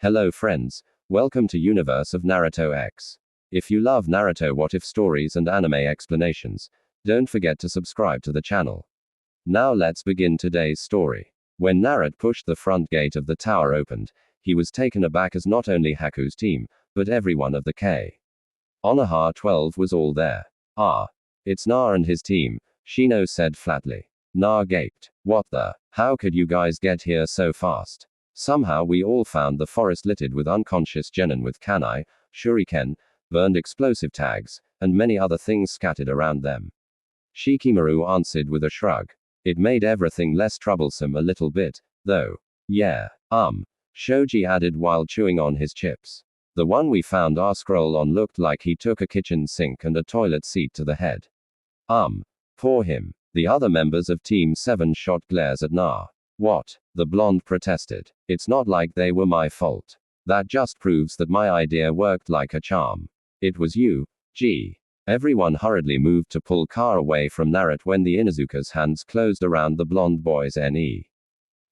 Hello friends, welcome to Universe of Naruto X. If you love Naruto what if stories and anime explanations, don't forget to subscribe to the channel. Now let's begin today's story. When Naruto pushed the front gate of the tower opened, he was taken aback as not only Haku's team, but everyone of the K. Onoha 12 was all there. Ah. It's Na and his team, Shino said flatly. Na gaped. What the? How could you guys get here so fast? Somehow we all found the forest littered with unconscious genin with kanai, shuriken, burned explosive tags, and many other things scattered around them. Shikamaru answered with a shrug. It made everything less troublesome a little bit, though. Yeah. Shoji added while chewing on his chips. The one we found our scroll on looked like he took a kitchen sink and a toilet seat to the head. Poor him. The other members of Team 7 shot glares at Na. What? The blonde protested. It's not like they were my fault. That just proves that my idea worked like a charm. It was you, G. Everyone hurriedly moved to pull Car away from Naruto when the Inuzuka's hands closed around the blonde boy's knee.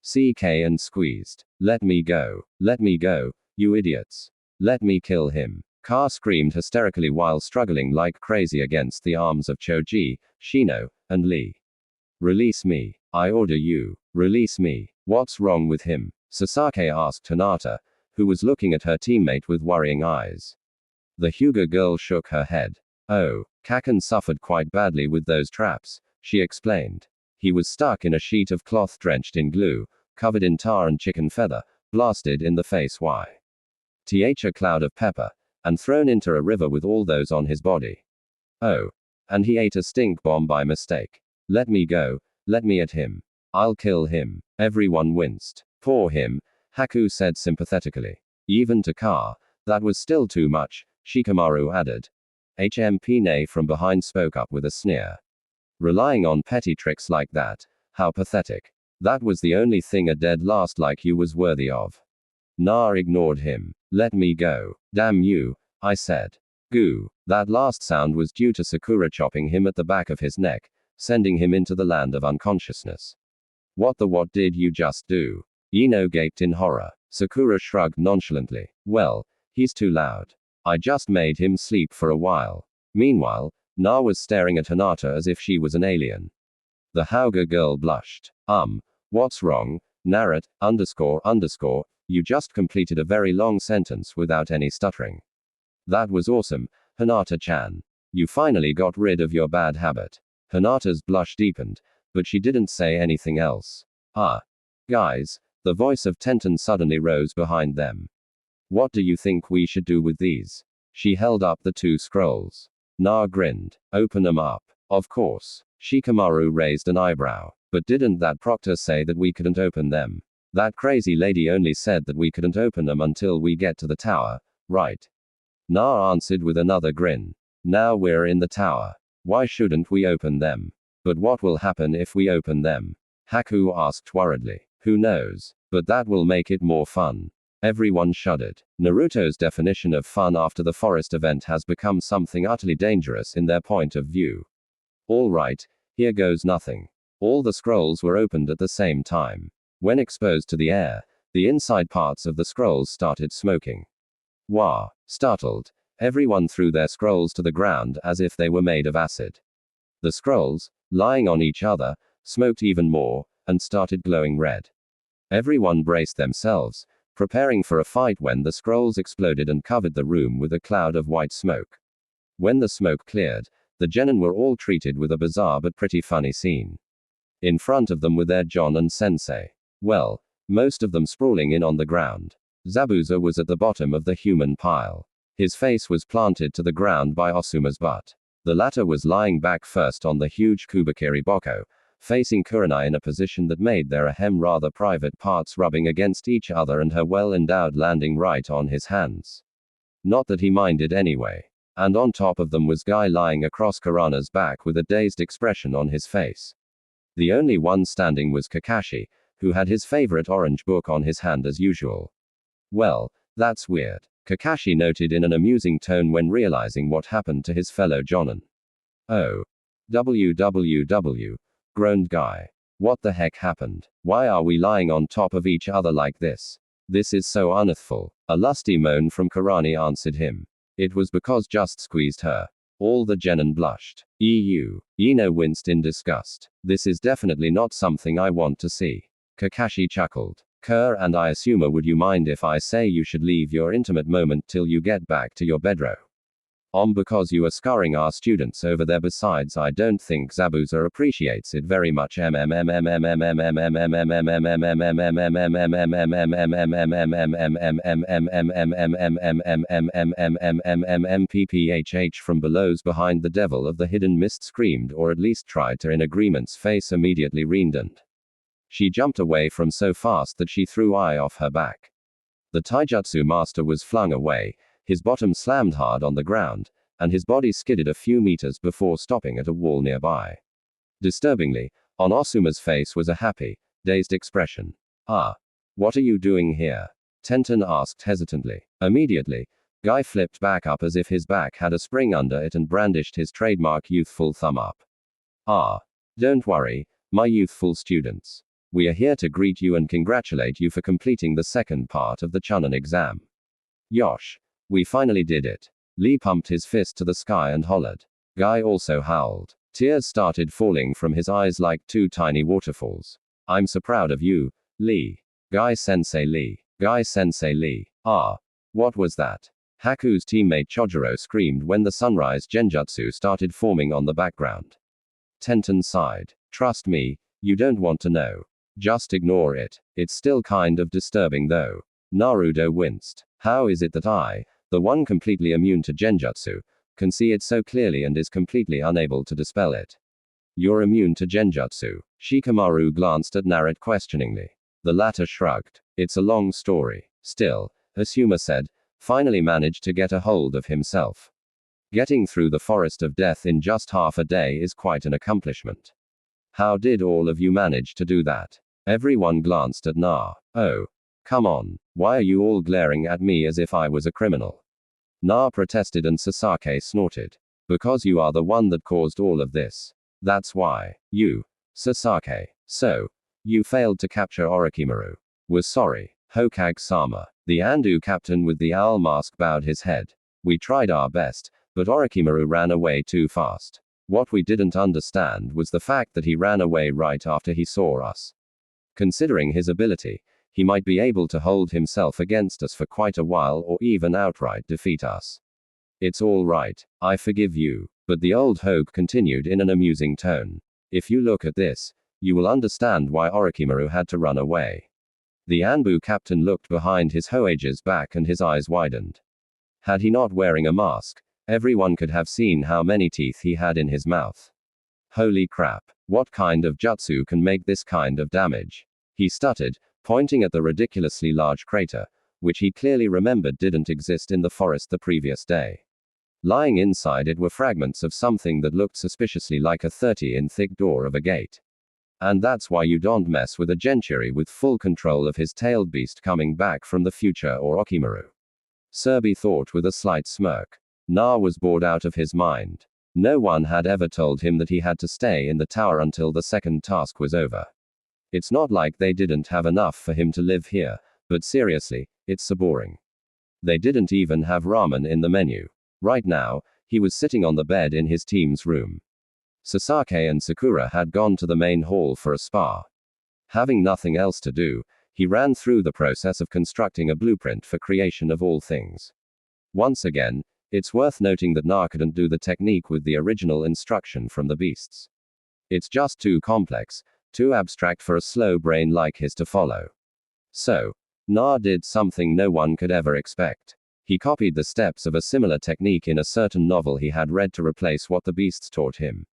CK and squeezed. Let me go, you idiots. Let me kill him. Car screamed hysterically while struggling like crazy against the arms of Choji, Shino, and Lee. Release me. I order you. Release me. What's wrong with him? Sasaki asked Hinata, who was looking at her teammate with worrying eyes. The Hyuga girl shook her head. Oh, Kaken suffered quite badly with those traps, she explained. He was stuck in a sheet of cloth drenched in glue, covered in tar and chicken feather, blasted in the face a cloud of pepper, and thrown into a river with all those on his body. Oh. And he ate a stink bomb by mistake. Let me go, let me at him. I'll kill him. Everyone winced. Poor him, Haku said sympathetically. Even to Car, that was still too much, Shikamaru added. HMP Nay from behind spoke up with a sneer. Relying on petty tricks like that, how pathetic. That was the only thing a dead last like you was worthy of. Na ignored him. Let me go. Damn you, I said. Goo. That last sound was due to Sakura chopping him at the back of his neck, sending him into the land of unconsciousness. What did you just do? Ino gaped in horror. Sakura shrugged nonchalantly. Well, he's too loud. I just made him sleep for a while. Meanwhile, Na was staring at Hinata as if she was an alien. The Hyuga girl blushed. What's wrong, Naruto, you just completed a very long sentence without any stuttering. That was awesome, Hinata-chan. You finally got rid of your bad habit. Hinata's blush deepened, but she didn't say anything else. Guys, the voice of Tenten suddenly rose behind them. What do you think we should do with these? She held up the two scrolls. Na grinned. Open them up. Of course. Shikamaru raised an eyebrow. But didn't that proctor say that we couldn't open them? That crazy lady only said that we couldn't open them until we get to the tower, right? Na answered with another grin. Now we're in the tower. Why shouldn't we open them? But what will happen if we open them? Haku asked worriedly. Who knows? But that will make it more fun. Everyone shuddered. Naruto's definition of fun after the forest event has become something utterly dangerous in their point of view. Alright, here goes nothing. All the scrolls were opened at the same time. When exposed to the air, the inside parts of the scrolls started smoking. Wah! Startled, everyone threw their scrolls to the ground as if they were made of acid. The scrolls, lying on each other, smoked even more, and started glowing red. Everyone braced themselves, preparing for a fight when the scrolls exploded and covered the room with a cloud of white smoke. When the smoke cleared, the genin were all treated with a bizarre but pretty funny scene. In front of them were their John and Sensei. Well, most of them sprawling in on the ground. Zabuza was at the bottom of the human pile. His face was planted to the ground by Osuma's butt. The latter was lying back first on the huge Kubakiri Boko, facing Kurenai in a position that made their ahem rather private parts rubbing against each other and her well-endowed landing right on his hands. Not that he minded anyway. And on top of them was Guy lying across Kurana's back with a dazed expression on his face. The only one standing was Kakashi, who had his favorite orange book on his hand as usual. Well, that's weird, Kakashi noted in an amusing tone when realizing what happened to his fellow Jonin. Oh. WWW. Groaned Guy. What the heck happened? Why are we lying on top of each other like this? This is so unearthful. A lusty moan from Karani answered him. It was because just squeezed her. All the genin blushed. Ino winced in disgust. This is definitely not something I want to see. Kakashi chuckled. Kerr and I assume, would you mind if I say you should leave your intimate moment till you get back to your bedroom? Because you are scarring our students over there. Besides, I don't think Zabuza appreciates it very much. MPPHH from below's behind the devil of the hidden mist screamed, or at least tried to. In agreement's face immediately reddened. She jumped away from so fast that she threw Ai off her back. The taijutsu master was flung away, his bottom slammed hard on the ground, and his body skidded a few meters before stopping at a wall nearby. Disturbingly, on Osuma's face was a happy, dazed expression. Ah. What are you doing here? Tenten asked hesitantly. Immediately, Guy flipped back up as if his back had a spring under it and brandished his trademark youthful thumb up. Ah. Don't worry, my youthful students. We are here to greet you and congratulate you for completing the second part of the Chunin exam. Yosh. We finally did it. Lee pumped his fist to the sky and hollered. Guy also howled. Tears started falling from his eyes like two tiny waterfalls. I'm so proud of you, Lee. Guy-sensei Lee. Guy-sensei Lee. Ah. What was that? Haku's teammate Chojuro screamed when the sunrise genjutsu started forming on the background. Tenten sighed. Trust me, you don't want to know. Just ignore it. It's still kind of disturbing though. Naruto winced. How is it that I, the one completely immune to genjutsu, can see it so clearly and is completely unable to dispel it? You're immune to genjutsu. Shikamaru glanced at Naruto questioningly. The latter shrugged. It's a long story. Still, Asuma said, finally managed to get a hold of himself. Getting through the forest of death in just half a day is quite an accomplishment. How did all of you manage to do that? Everyone glanced at Na. Oh. Come on, why are you all glaring at me as if I was a criminal? Na protested and Sasaki snorted. Because you are the one that caused all of this. That's why. You. Sasaki. So. You failed to capture Orochimaru. We're sorry, Hokage-sama. The Andu captain with the owl mask bowed his head. We tried our best, but Orochimaru ran away too fast. What we didn't understand was the fact that he ran away right after he saw us. Considering his ability, he might be able to hold himself against us for quite a while or even outright defeat us. It's all right, I forgive you, but the old Hogue continued in an amusing tone. If you look at this, you will understand why Orochimaru had to run away. The Anbu captain looked behind his Hoage's back and his eyes widened. Had he not wearing a mask, everyone could have seen how many teeth he had in his mouth. Holy crap, what kind of jutsu can make this kind of damage? He stuttered, pointing at the ridiculously large crater, which he clearly remembered didn't exist in the forest the previous day. Lying inside it were fragments of something that looked suspiciously like a 30-in thick door of a gate. And that's why you don't mess with a Genchiri with full control of his tailed beast coming back from the future or Okimaru. Serby thought with a slight smirk. Na was bored out of his mind. No one had ever told him that he had to stay in the tower until the second task was over. It's not like they didn't have enough for him to live here, but seriously, it's so boring. They didn't even have ramen in the menu. Right now, he was sitting on the bed in his team's room. Sasaki and Sakura had gone to the main hall for a spa. Having nothing else to do, he ran through the process of constructing a blueprint for creation of all things. Once again, it's worth noting that Na couldn't do the technique with the original instruction from the beasts. It's just too complex, too abstract for a slow brain like his to follow. So, Na did something no one could ever expect. He copied the steps of a similar technique in a certain novel he had read to replace what the beasts taught him.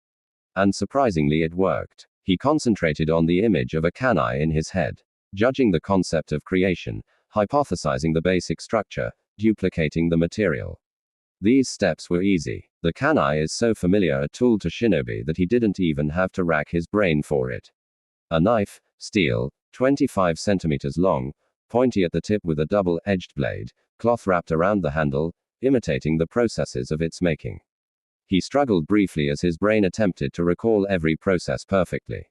And surprisingly it worked. He concentrated on the image of a kanai in his head, judging the concept of creation, hypothesizing the basic structure, duplicating the material. These steps were easy. The kanai is so familiar a tool to shinobi that he didn't even have to rack his brain for it. A knife, steel, 25 centimeters long, pointy at the tip with a double-edged blade, cloth wrapped around the handle, imitating the processes of its making. He struggled briefly as his brain attempted to recall every process perfectly.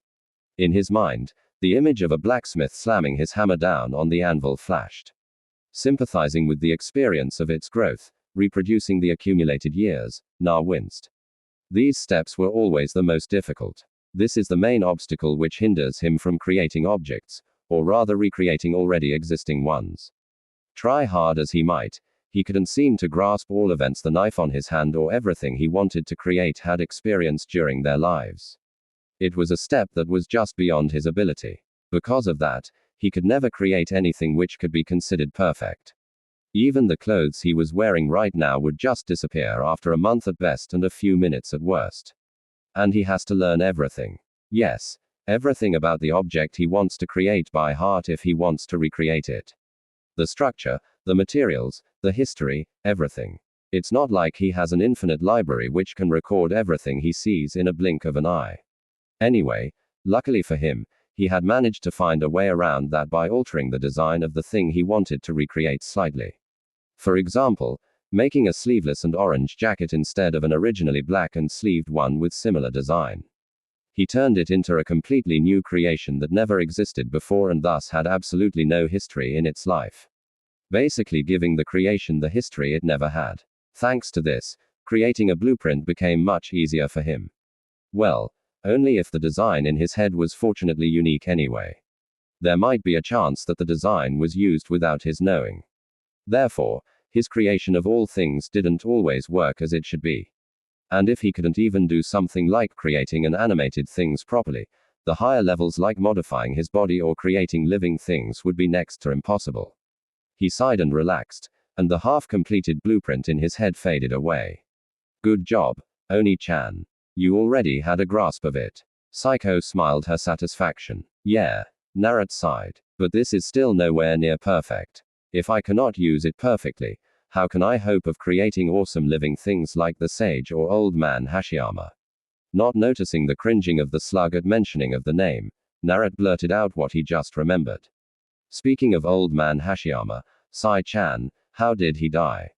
In his mind, The image of a blacksmith slamming his hammer down on the anvil flashed. Sympathizing with the experience of its growth, reproducing the accumulated years, Na winced. These steps were always the most difficult. This is the main obstacle which hinders him from creating objects, or rather recreating already existing ones. Try hard as he might, he couldn't seem to grasp all events the knife on his hand or everything he wanted to create had experienced during their lives. It was a step that was just beyond his ability. Because of that, he could never create anything which could be considered perfect. Even the clothes he was wearing right now would just disappear after a month at best and a few minutes at worst. And he has to learn everything. Yes, everything about the object he wants to create by heart if he wants to recreate it. The structure, the materials, the history, everything. It's not like he has an infinite library which can record everything he sees in a blink of an eye. Anyway, luckily for him, he had managed to find a way around that by altering the design of the thing he wanted to recreate slightly. For example, making a sleeveless and orange jacket instead of an originally black and sleeved one with similar design. He turned it into a completely new creation that never existed before and thus had absolutely no history in its life. Basically giving the creation the history it never had. Thanks to this, creating a blueprint became much easier for him. Well, only if the design in his head was fortunately unique anyway. There might be a chance that the design was used without his knowing. Therefore, his creation of all things didn't always work as it should be. And if he couldn't even do something like creating and animated things properly, the higher levels like modifying his body or creating living things would be next to impossible. He sighed and relaxed, and the half-completed blueprint in his head faded away. Good job, Oni-chan. You already had a grasp of it. Psycho smiled her satisfaction. Yeah, Naruto sighed. But this is still nowhere near perfect. If I cannot use it perfectly, how can I hope of creating awesome living things like the sage or old man Hashiyama? Not noticing the cringing of the slug at mentioning of the name, Naruto blurted out what he just remembered. Speaking of old man Hashiyama, Sai-chan, how did he die?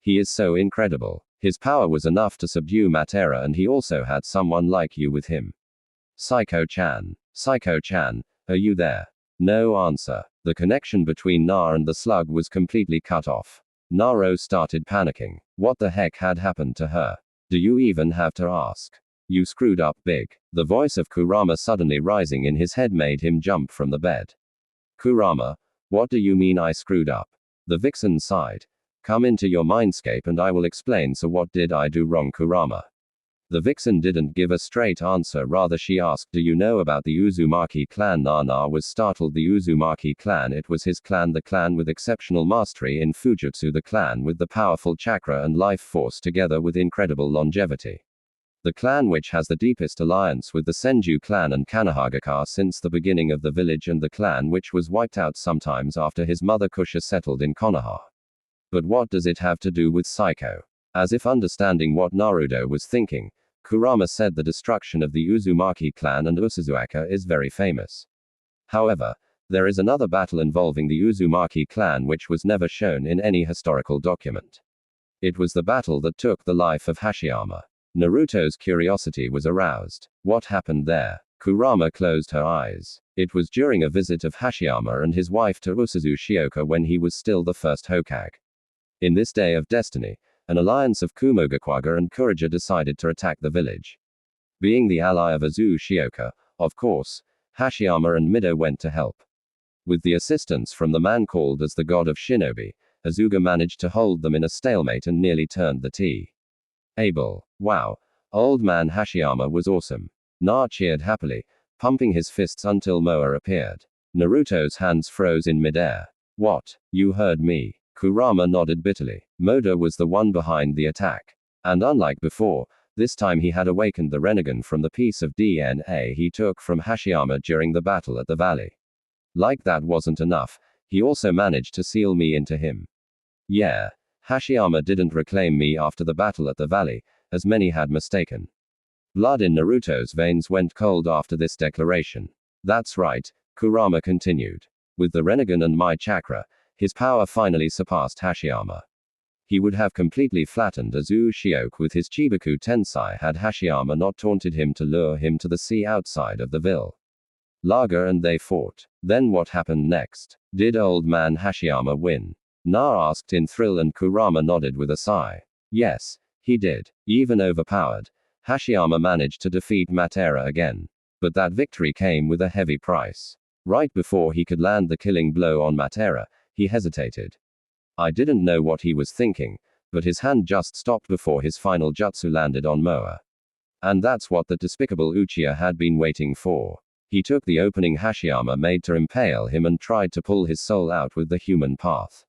He is so incredible. His power was enough to subdue Matera and he also had someone like you with him. Psycho-chan, are you there? No answer. The connection between Na and the slug was completely cut off. Naro started panicking. What the heck had happened to her? Do you even have to ask? You screwed up big. The voice of Kurama suddenly rising in his head made him jump from the bed. Kurama, what do you mean I screwed up? The vixen sighed. Come into your mindscape and I will explain. So what did I do wrong, Kurama? The vixen didn't give a straight answer, rather she asked, do you know about the Uzumaki clan? Nana was startled. The Uzumaki clan, it was his clan, the clan with exceptional mastery in Fujitsu, the clan with the powerful chakra and life force together with incredible longevity. The clan which has the deepest alliance with the Senju clan and Kanahagaka since the beginning of the village, and the clan which was wiped out sometimes after his mother Kusha settled in Konoha. But what does it have to do with Psycho? As if understanding what Naruto was thinking, Kurama said the destruction of the Uzumaki clan and Usuzuaka is very famous. However, there is another battle involving the Uzumaki clan which was never shown in any historical document. It was the battle that took the life of Hashiyama. Naruto's curiosity was aroused. What happened there? Kurama closed her eyes. It was during a visit of Hashiyama and his wife to Usuzu Shioka when he was still the first Hokage. In this day of destiny, an alliance of Kumogakuaga and Kurija decided to attack the village. Being the ally of Usuzu Shioka, of course, Hashiyama and Mido went to help. With the assistance from the man called as the god of shinobi, Azuga managed to hold them in a stalemate and nearly turned the table. Wow, old man Hashiyama was awesome. Na cheered happily, pumping his fists until Moa appeared. Naruto's hands froze in midair. What? You heard me? Kurama nodded bitterly. Moda was the one behind the attack. And unlike before, this time he had awakened the Renegan from the piece of DNA he took from Hashiyama during the battle at the valley. Like that wasn't enough, he also managed to seal me into him. Yeah, Hashiyama didn't reclaim me after the battle at the valley, as many had mistaken. Blood in Naruto's veins went cold after this declaration. That's right, Kurama continued. With the Renegan and my chakra, his power finally surpassed Hashiyama. He would have completely flattened Usuzu Shioka with his Chibaku Tensai had Hashiyama not taunted him to lure him to the sea outside of the ville. Lager and they fought. Then what happened next? Did old man Hashiyama win? Na asked in thrill and Kurama nodded with a sigh. Yes, he did. Even overpowered, Hashiyama managed to defeat Matera again. But that victory came with a heavy price. Right before he could land the killing blow on Matera, he hesitated. I didn't know what he was thinking, but his hand just stopped before his final jutsu landed on Moa. And that's what the despicable Uchiha had been waiting for. He took the opening Hashiyama made to impale him and tried to pull his soul out with the human path.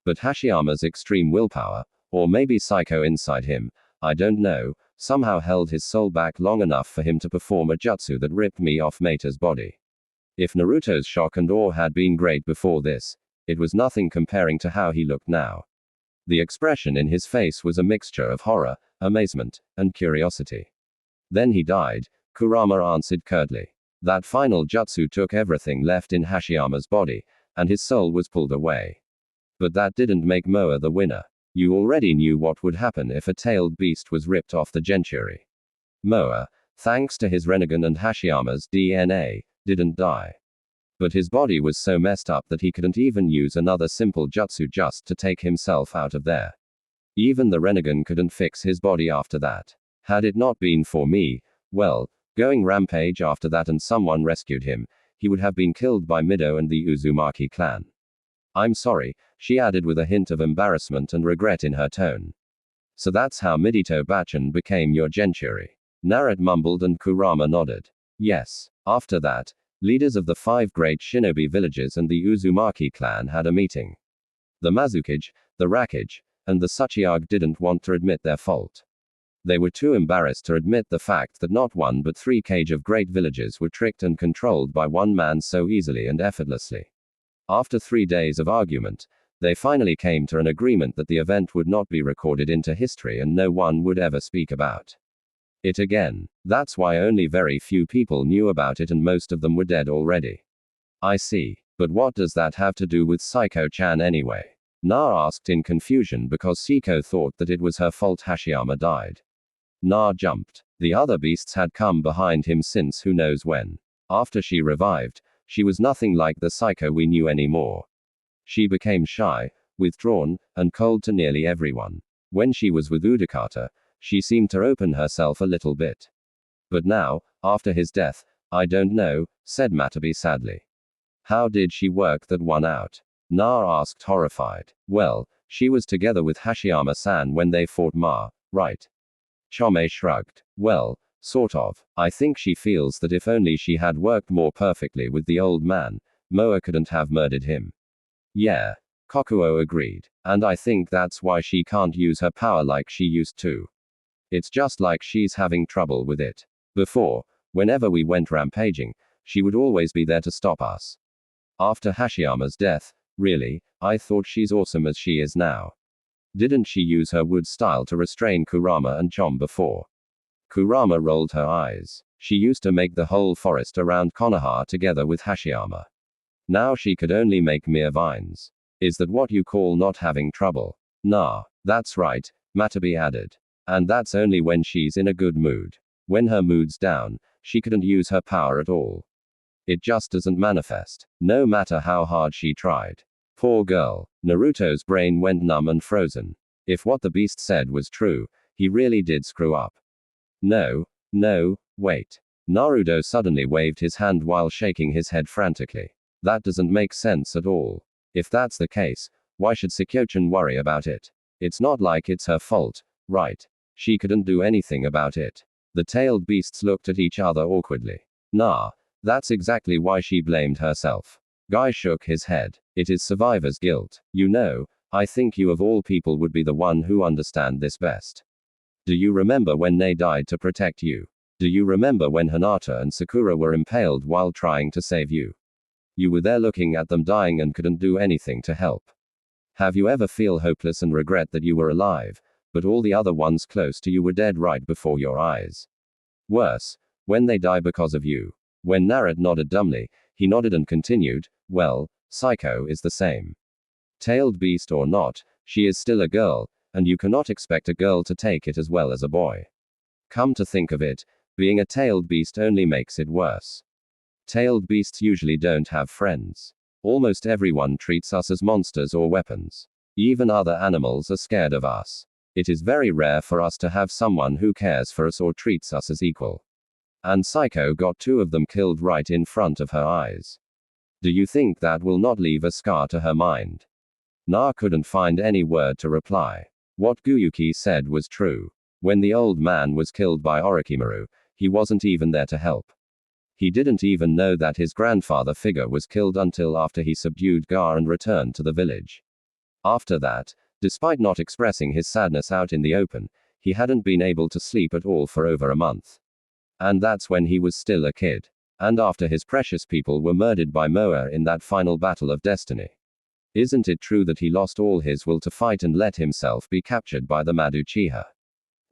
But Hashiyama's extreme willpower, or maybe psycho inside him, I don't know, somehow held his soul back long enough for him to perform a jutsu that ripped me off Mata's body. If Naruto's shock and awe had been great before this, it was nothing comparing to how he looked now. The expression in his face was a mixture of horror, amazement, and curiosity. Then he died, Kurama answered curtly. That final jutsu took everything left in Hashiyama's body, and his soul was pulled away. But that didn't make Moa the winner. You already knew what would happen if a tailed beast was ripped off the Genturi. Moa, thanks to his Renegon and Hashiyama's DNA, didn't die. But his body was so messed up that he couldn't even use another simple jutsu just to take himself out of there. Even the Renegon couldn't fix his body after that. Had it not been for me, well, going rampage after that and someone rescued him, he would have been killed by Mido and the Uzumaki clan. I'm sorry, she added with a hint of embarrassment and regret in her tone. So that's how Midito Bachan became your Genturi. Naruto mumbled and Kurama nodded. Yes. After that, leaders of the 5 great shinobi villages and the Uzumaki clan had a meeting. The Mazukage, the Rakage, and the Suchiage didn't want to admit their fault. They were too embarrassed to admit the fact that not 1 but 3 kage of great villages were tricked and controlled by one man so easily and effortlessly. After 3 days of argument, they finally came to an agreement that the event would not be recorded into history and no one would ever speak about it again. That's why only very few people knew about it and most of them were dead already. I see. But what does that have to do with Saiko-chan anyway? Na asked in confusion because Siko thought that it was her fault Hashiyama died. Na jumped. The other beasts had come behind him since who knows when. After she revived, she was nothing like the Psycho we knew anymore. She became shy, withdrawn, and cold to nearly everyone. When she was with Udakata, she seemed to open herself a little bit. But now, after his death, I don't know, said Matabe sadly. How did she work that one out? Na asked horrified. Well, she was together with Hashiyama-san when they fought Ma, right? Chome shrugged. Well, sort of. I think she feels that if only she had worked more perfectly with the old man, Moa couldn't have murdered him. Yeah. Kokuo agreed. And I think that's why she can't use her power like she used to. It's just like she's having trouble with it. Before, whenever we went rampaging, she would always be there to stop us. After Hashiyama's death, really, I thought she's awesome as she is now. Didn't she use her wood style to restrain Kurama and Chom before? Kurama rolled her eyes. She used to make the whole forest around Konoha together with Hashiyama. Now she could only make mere vines. Is that what you call not having trouble? Nah, that's right, Matabe added. And that's only when she's in a good mood. When her mood's down, she couldn't use her power at all. It just doesn't manifest, no matter how hard she tried. Poor girl. Naruto's brain went numb and frozen. If what the beast said was true, he really did screw up. No, wait. Naruto suddenly waved his hand while shaking his head frantically. That doesn't make sense at all. If that's the case, why should Sakyo-chan worry about it? It's not like it's her fault, right? She couldn't do anything about it. The tailed beasts looked at each other awkwardly. Nah, that's exactly why she blamed herself. Guy shook his head. It is survivor's guilt. You know, I think you of all people would be the one who understand this best. Do you remember when they died to protect you? Do you remember when Hinata and Sakura were impaled while trying to save you? You were there looking at them dying and couldn't do anything to help. Have you ever feel hopeless and regret that you were alive, but all the other ones close to you were dead right before your eyes? Worse, when they die because of you. When Naruto nodded dumbly, he nodded and continued, well, Psycho is the same. Tailed beast or not, she is still a girl, and you cannot expect a girl to take it as well as a boy. Come to think of it, being a tailed beast only makes it worse. Tailed beasts usually don't have friends. Almost everyone treats us as monsters or weapons. Even other animals are scared of us. It is very rare for us to have someone who cares for us or treats us as equal. And Psycho got 2 of them killed right in front of her eyes. Do you think that will not leave a scar to her mind? Na couldn't find any word to reply. What Guyuki said was true. When the old man was killed by Orochimaru, he wasn't even there to help. He didn't even know that his grandfather figure was killed until after he subdued Gar and returned to the village. After that, despite not expressing his sadness out in the open, he hadn't been able to sleep at all for over a month. And that's when he was still a kid. And after his precious people were murdered by Moa in that final battle of destiny. Isn't it true that he lost all his will to fight and let himself be captured by the Mad Uchiha?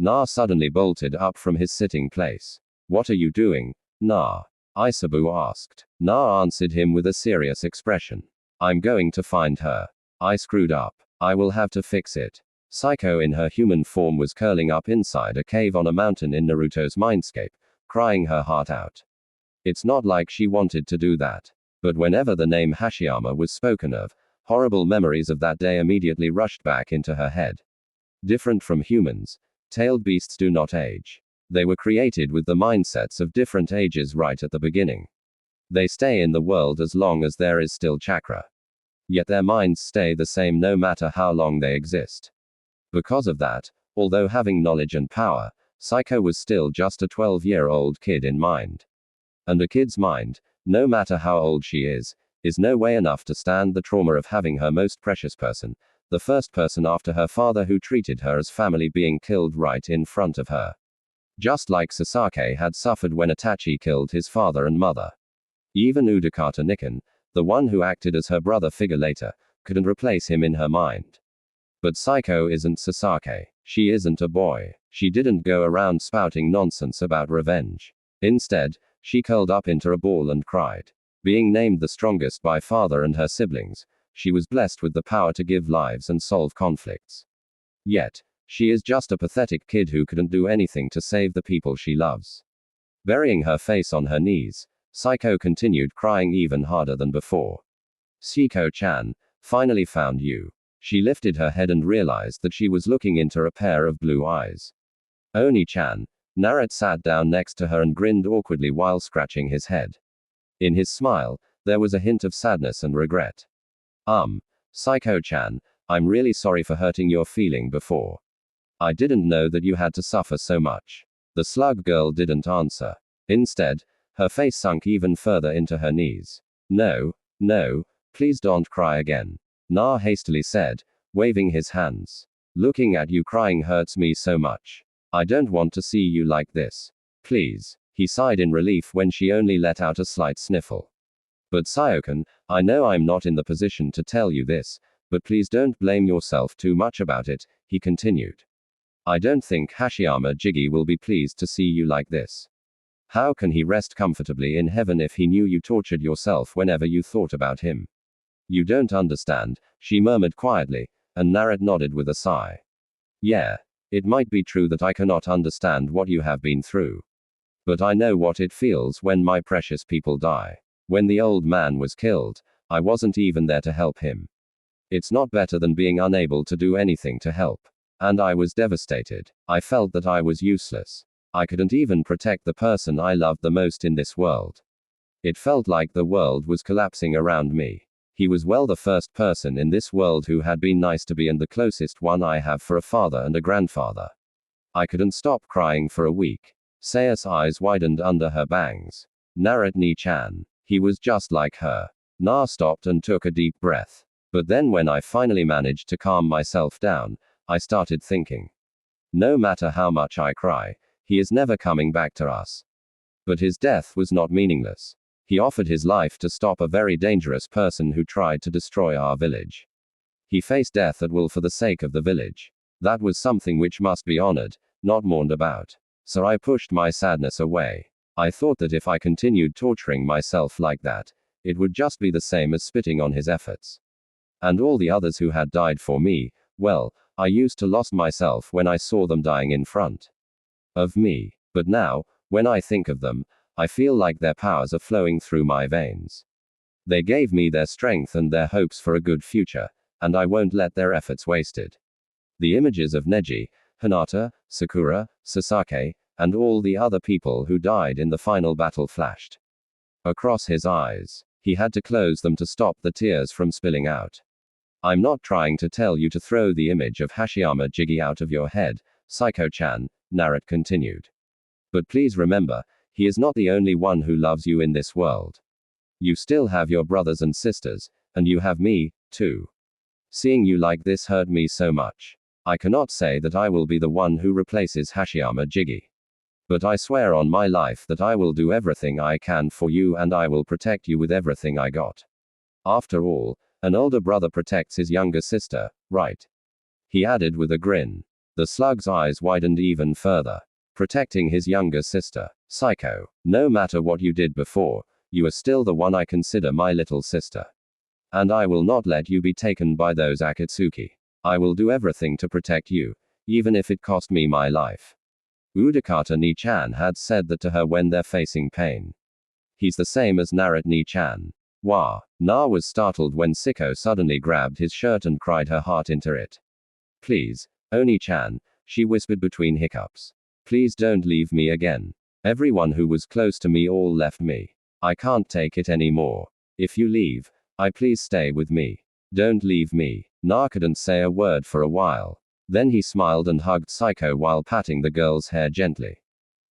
Na suddenly bolted up from his sitting place. What are you doing, Na? Isabu asked. Na answered him with a serious expression. I'm going to find her. I screwed up. I will have to fix it. Psycho in her human form was curling up inside a cave on a mountain in Naruto's mindscape, crying her heart out. It's not like she wanted to do that. But whenever the name Hashiyama was spoken of, horrible memories of that day immediately rushed back into her head. Different from humans, tailed beasts do not age. They were created with the mindsets of different ages right at the beginning. They stay in the world as long as there is still chakra. Yet their minds stay the same no matter how long they exist. Because of that, although having knowledge and power, Psycho was still just a 12-year-old kid in mind. And a kid's mind, no matter how old she is no way enough to stand the trauma of having her most precious person, the first person after her father who treated her as family, being killed right in front of her. Just like Sasaki had suffered when Itachi killed his father and mother. Even Udakata Nikken, the one who acted as her brother figure later, couldn't replace him in her mind. But Psycho isn't Sasaki. She isn't a boy. She didn't go around spouting nonsense about revenge. Instead, she curled up into a ball and cried. Being named the strongest by father and her siblings, she was blessed with the power to give lives and solve conflicts. Yet, she is just a pathetic kid who couldn't do anything to save the people she loves. Burying her face on her knees, Psycho continued crying even harder than before. Seiko-chan, finally found you. She lifted her head and realized that she was looking into a pair of blue eyes. Oni-chan. Naruto sat down next to her and grinned awkwardly while scratching his head. In his smile, there was a hint of sadness and regret. Psycho-chan, I'm really sorry for hurting your feeling before. I didn't know that you had to suffer so much. The slug girl didn't answer. Instead, her face sunk even further into her knees. No, please don't cry again. Na hastily said, waving his hands. Looking at you crying hurts me so much. I don't want to see you like this. Please. He sighed in relief when she only let out a slight sniffle. But Sayokan, I know I'm not in the position to tell you this, but please don't blame yourself too much about it, he continued. I don't think Hashiyama Jigi will be pleased to see you like this. How can he rest comfortably in heaven if he knew you tortured yourself whenever you thought about him? You don't understand, she murmured quietly, and Naruto nodded with a sigh. Yeah, it might be true that I cannot understand what you have been through. But I know what it feels when my precious people die. When the old man was killed, I wasn't even there to help him. It's not better than being unable to do anything to help. And I was devastated. I felt that I was useless. I couldn't even protect the person I loved the most in this world. It felt like the world was collapsing around me. He was the first person in this world who had been nice to me and the closest one I have for a father and a grandfather. I couldn't stop crying for a week. Saya's eyes widened under her bangs. Naruto-chan. He was just like her. Na stopped and took a deep breath. But then when I finally managed to calm myself down, I started thinking. No matter how much I cry, he is never coming back to us. But his death was not meaningless. He offered his life to stop a very dangerous person who tried to destroy our village. He faced death at will for the sake of the village. That was something which must be honored, not mourned about. So I pushed my sadness away. I thought that if I continued torturing myself like that, it would just be the same as spitting on his efforts. And all the others who had died for me, well, I used to lost myself when I saw them dying in front of me. But now, when I think of them, I feel like their powers are flowing through my veins. They gave me their strength and their hopes for a good future, and I won't let their efforts wasted. The images of Neji, Hinata, Sakura, Sasaki, and all the other people who died in the final battle flashed across his eyes. He had to close them to stop the tears from spilling out. I'm not trying to tell you to throw the image of Hashiyama Jigi out of your head, Psycho-chan, Naruto continued. But please remember, he is not the only one who loves you in this world. You still have your brothers and sisters, and you have me, too. Seeing you like this hurt me so much. I cannot say that I will be the one who replaces Hashiyama Jigi. But I swear on my life that I will do everything I can for you and I will protect you with everything I got. After all, an older brother protects his younger sister, right? He added with a grin. The slug's eyes widened even further. Protecting his younger sister. Psycho. No matter what you did before, you are still the one I consider my little sister. And I will not let you be taken by those Akatsuki. I will do everything to protect you, even if it cost me my life. Udakata Ni-chan had said that to her when they're facing pain. He's the same as Naruto Ni-chan. Wah. Na was startled when Siko suddenly grabbed his shirt and cried her heart into it. Please, Oni-chan, she whispered between hiccups. Please don't leave me again. Everyone who was close to me all left me. I can't take it anymore. If you leave, please stay with me. Don't leave me. Na couldn't say a word for a while. Then he smiled and hugged Psycho while patting the girl's hair gently.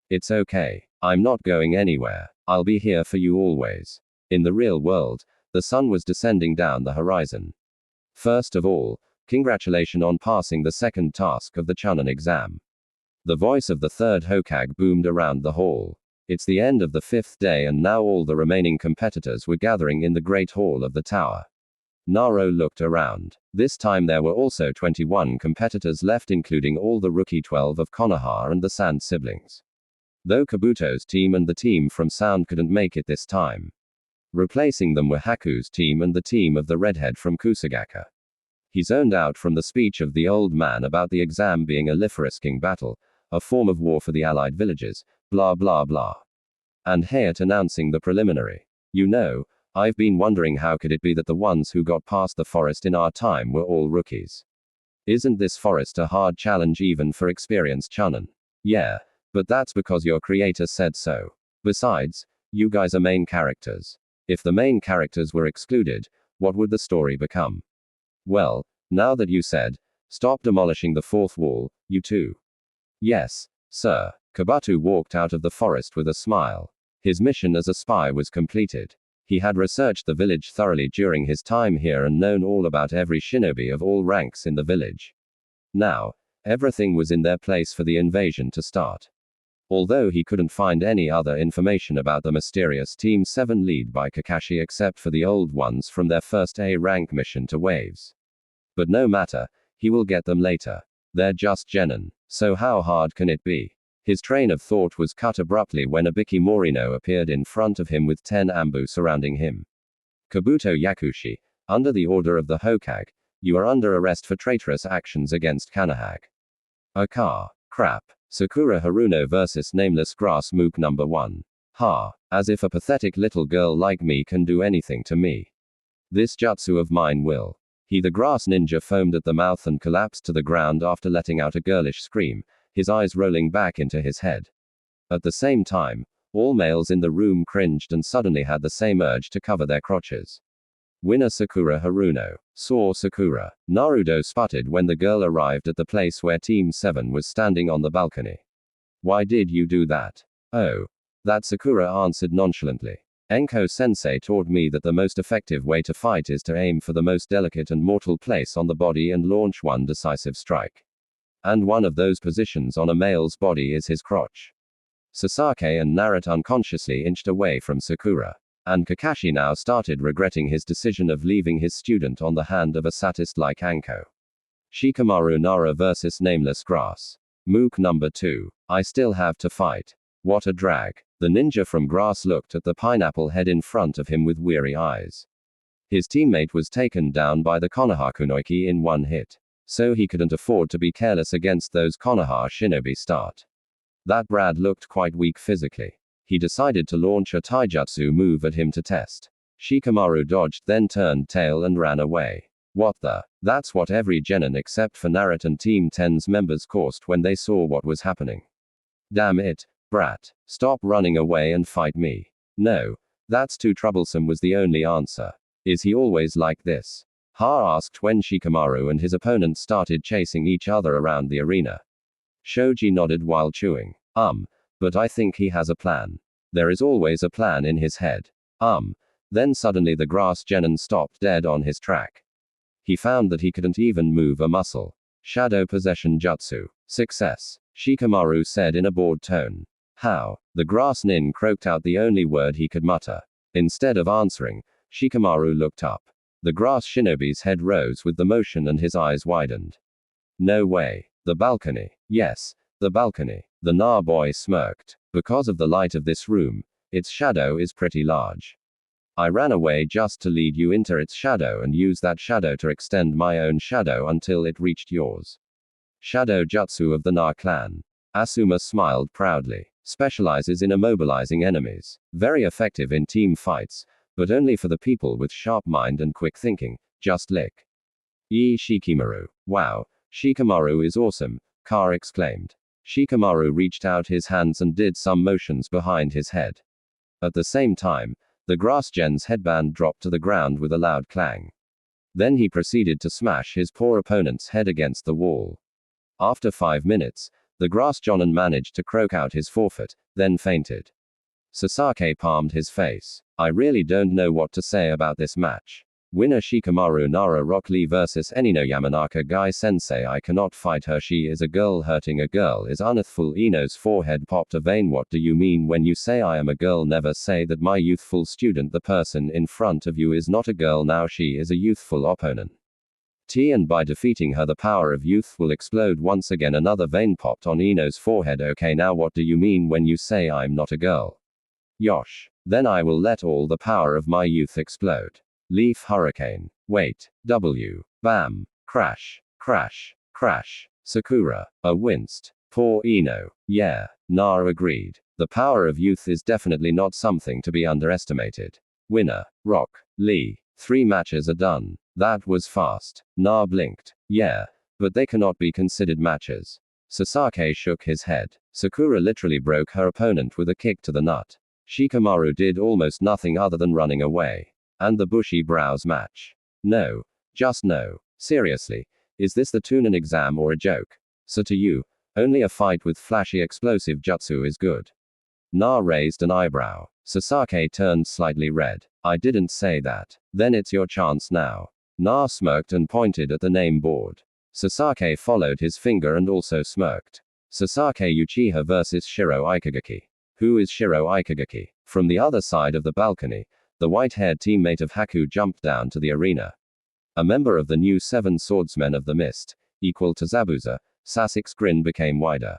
It's okay. I'm not going anywhere. I'll be here for you always. In the real world, the sun was descending down the horizon. First of all, congratulations on passing the second task of the Chunin exam. The voice of the third Hokage boomed around the hall. It's the end of the fifth day and now all the remaining competitors were gathering in the great hall of the tower. Naruto looked around. This time there were also 21 competitors left including all the rookie 12 of Konoha and the Sand siblings. Though Kabuto's team and the team from Sound couldn't make it this time. Replacing them were Haku's team and the team of the redhead from Kusagaka. He zoned out from the speech of the old man about the exam being a life-risking battle, a form of war for the allied villages, blah blah blah. And Hayat announcing the preliminary. You know, I've been wondering how could it be that the ones who got past the forest in our time were all rookies. Isn't this forest a hard challenge even for experienced Chunin? Yeah, but that's because your creator said so. Besides, you guys are main characters. If the main characters were excluded, what would the story become? Well, now that you said, stop demolishing the fourth wall, you too. Yes, sir. Kabuto walked out of the forest with a smile. His mission as a spy was completed. He had researched the village thoroughly during his time here and known all about every shinobi of all ranks in the village. Now, everything was in their place for the invasion to start. Although he couldn't find any other information about the mysterious Team 7 lead by Kakashi except for the old ones from their first A-rank mission to Waves. But no matter, he will get them later. They're just genin. So how hard can it be? His train of thought was cut abruptly when Ibiki Morino appeared in front of him with 10 ambu surrounding him. Kabuto Yakushi, under the order of the Hokage, you are under arrest for traitorous actions against Konoha. Crap. Sakura Haruno vs Nameless Grass Mook number 1. Ha. As if a pathetic little girl like me can do anything to me. This jutsu of mine will. The grass ninja foamed at the mouth and collapsed to the ground after letting out a girlish scream, his eyes rolling back into his head. At the same time, all males in the room cringed and suddenly had the same urge to cover their crotches. Winner Sakura Haruno. Saw Sakura. Naruto sputtered when the girl arrived at the place where Team 7 was standing on the balcony. Why did you do that? Oh. That Sakura answered nonchalantly. Enko-sensei taught me that the most effective way to fight is to aim for the most delicate and mortal place on the body and launch one decisive strike. And one of those positions on a male's body is his crotch. Sasaki and Naruto unconsciously inched away from Sakura. And Kakashi now started regretting his decision of leaving his student on the hand of a sadist like Anko. Shikamaru Nara vs Nameless Grass. Mook number 2. I still have to fight. What a drag. The ninja from Grass looked at the pineapple head in front of him with weary eyes. His teammate was taken down by the Konoha Kunoichi in one hit. So he couldn't afford to be careless against those Konoha shinobi start. That Brad looked quite weak physically. he decided to launch a taijutsu move at him to test. Shikamaru dodged, then turned tail and ran away. What the? That's what every genin except for Naruto and Team 10's members coursed when they saw what was happening. Damn it, brat. Stop running away and fight me. No. That's too troublesome was the only answer. Is he always like this? Ha asked when Shikamaru and his opponent started chasing each other around the arena. Shoji nodded while chewing. But I think he has a plan. There is always a plan in his head. Then suddenly the grass genin stopped dead on his track. He found that he couldn't even move a muscle. Shadow possession jutsu. Success, Shikamaru said in a bored tone. How? The grass nin croaked out the only word he could mutter. Instead of answering, Shikamaru looked up. The grass shinobi's head rose with the motion and his eyes widened. No way. The balcony. Yes, the balcony. The Na boy smirked. Because of the light of this room, its shadow is pretty large. I ran away just to lead you into its shadow and use that shadow to extend my own shadow until it reached yours. Shadow jutsu of the Na clan. Asuma smiled proudly. Specializes in immobilizing enemies. Very effective in team fights, but only for the people with sharp mind and quick thinking. Just lick. Shikamaru. Wow, Shikamaru is awesome, Car exclaimed. Shikamaru reached out his hands and did some motions behind his head. At the same time, the grass gen's headband dropped to the ground with a loud clang. Then he proceeded to smash his poor opponent's head against the wall. After 5 minutes, the grass jonin managed to croak out his forfeit, then fainted. Sasaki palmed his face. I really don't know what to say about this match. Winner Shikamaru Nara Rock Lee vs Enino Yamanaka Guy Sensei. I cannot fight her. She is a girl. Hurting a girl is unearthful. Ino's forehead popped a vein. What do you mean when you say I am a girl? Never say that, my youthful student. The person in front of you is not a girl now. She is a youthful opponent. And by defeating her the power of youth will explode once again. Another vein popped on Ino's forehead. Okay, now what do you mean when you say I'm not a girl? Yosh. Then I will let all the power of my youth explode. Leaf hurricane. Wait. W. Bam. Crash. Crash. Crash. Sakura. Winced. Poor Ino. Yeah. Na agreed. The power of youth is definitely not something to be underestimated. Winner. Rock Lee. 3 matches are done. That was fast. Na blinked. Yeah. But they cannot be considered matches. Sasaki shook his head. Sakura literally broke her opponent with a kick to the nut. Shikamaru did almost nothing other than running away. And the bushy brows match. No. Just no. Seriously. Is this the Tunin exam or a joke? So to you, only a fight with flashy explosive jutsu is good. Na raised an eyebrow. Sasaki turned slightly red. I didn't say that. Then it's your chance now. Na smirked and pointed at the name board. Sasaki followed his finger and also smirked. Sasaki Uchiha vs Shiro Ikigaki. Who is Shiro Ikigaki? From the other side of the balcony, the white-haired teammate of Haku jumped down to the arena. A member of the new 7 Swordsmen of the Mist, equal to Zabuza. Sasuke's grin became wider.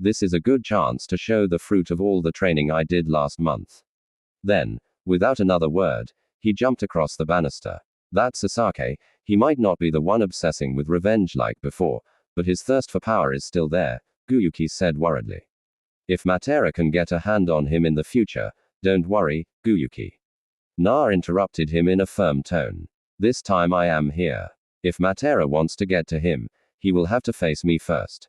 This is a good chance to show the fruit of all the training I did last month. Then, without another word, he jumped across the banister. That's Sasaki. He might not be the one obsessing with revenge like before, but his thirst for power is still there, Guyuki said worriedly. If Matera can get a hand on him in the future, don't worry, Guyuki. Na interrupted him in a firm tone. This time I am here. If Matera wants to get to him, he will have to face me first.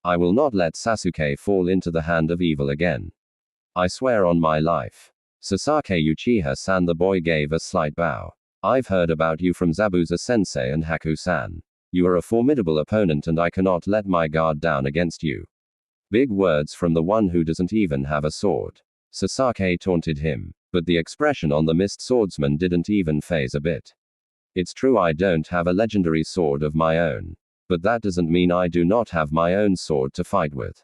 I will not let Sasuke fall into the hand of evil again. I swear on my life. Sasaki Uchiha-san. The boy gave a slight bow. I've heard about you from Zabuza-sensei and Haku-san. You are a formidable opponent and I cannot let my guard down against you. Big words from the one who doesn't even have a sword. Sasaki taunted him, but the expression on the mist swordsman didn't even faze a bit. It's true I don't have a legendary sword of my own. But that doesn't mean I do not have my own sword to fight with.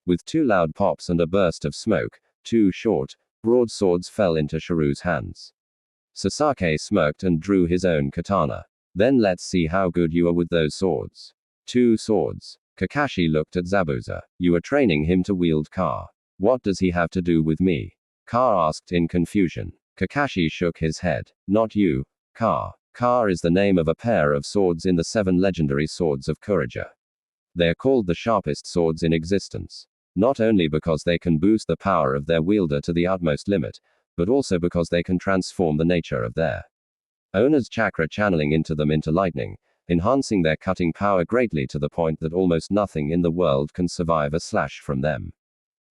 With 2 loud pops and a burst of smoke, 2 short, broad swords fell into Shiru's hands. Sasaki smirked and drew his own katana. Then let's see how good you are with those swords. 2 swords. Kakashi looked at Zabuza. You are training him to wield Ka. What does he have to do with me? Ka asked in confusion. Kakashi shook his head. Not you, Ka. Ka is the name of a pair of swords in the 7 legendary swords of Kurija. They are called the sharpest swords in existence. Not only because they can boost the power of their wielder to the utmost limit, but also because they can transform the nature of their owner's chakra, channeling into lightning, enhancing their cutting power greatly to the point that almost nothing in the world can survive a slash from them.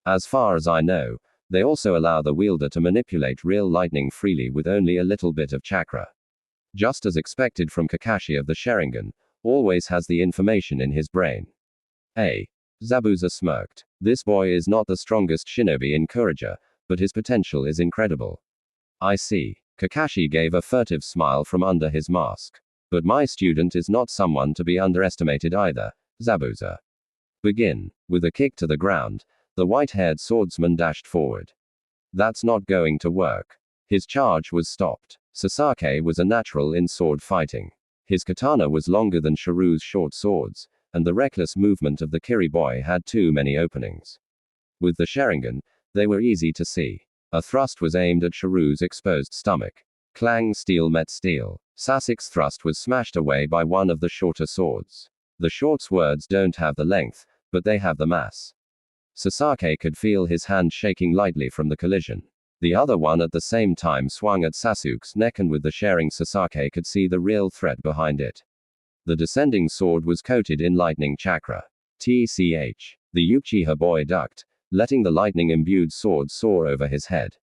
As far as I know, they also allow the wielder to manipulate real lightning freely with only a little bit of chakra. Just as expected from Kakashi of the Sharingan, always has the information in his brain. Zabuza smirked. This boy is not the strongest shinobi in Kurija, but his potential is incredible. I see. Kakashi gave a furtive smile from under his mask. But my student is not someone to be underestimated either, Zabuza. Begin. With a kick to the ground, the white-haired swordsman dashed forward. That's not going to work. His charge was stopped. Sasaki was a natural in sword fighting. His katana was longer than Shiru's short swords, and the reckless movement of the Kiri boy had too many openings. With the Sharingan, they were easy to see. A thrust was aimed at Shiru's exposed stomach. Clang, steel met steel. Sasuke's thrust was smashed away by one of the shorter swords. The short swords don't have the length, but they have the mass. Sasaki could feel his hand shaking lightly from the collision. The other one at the same time swung at Sasuke's neck, and with the sharing, Sasaki could see the real threat behind it. The descending sword was coated in lightning chakra. TCH. The Uchiha boy ducked, letting the lightning-imbued sword soar over his head.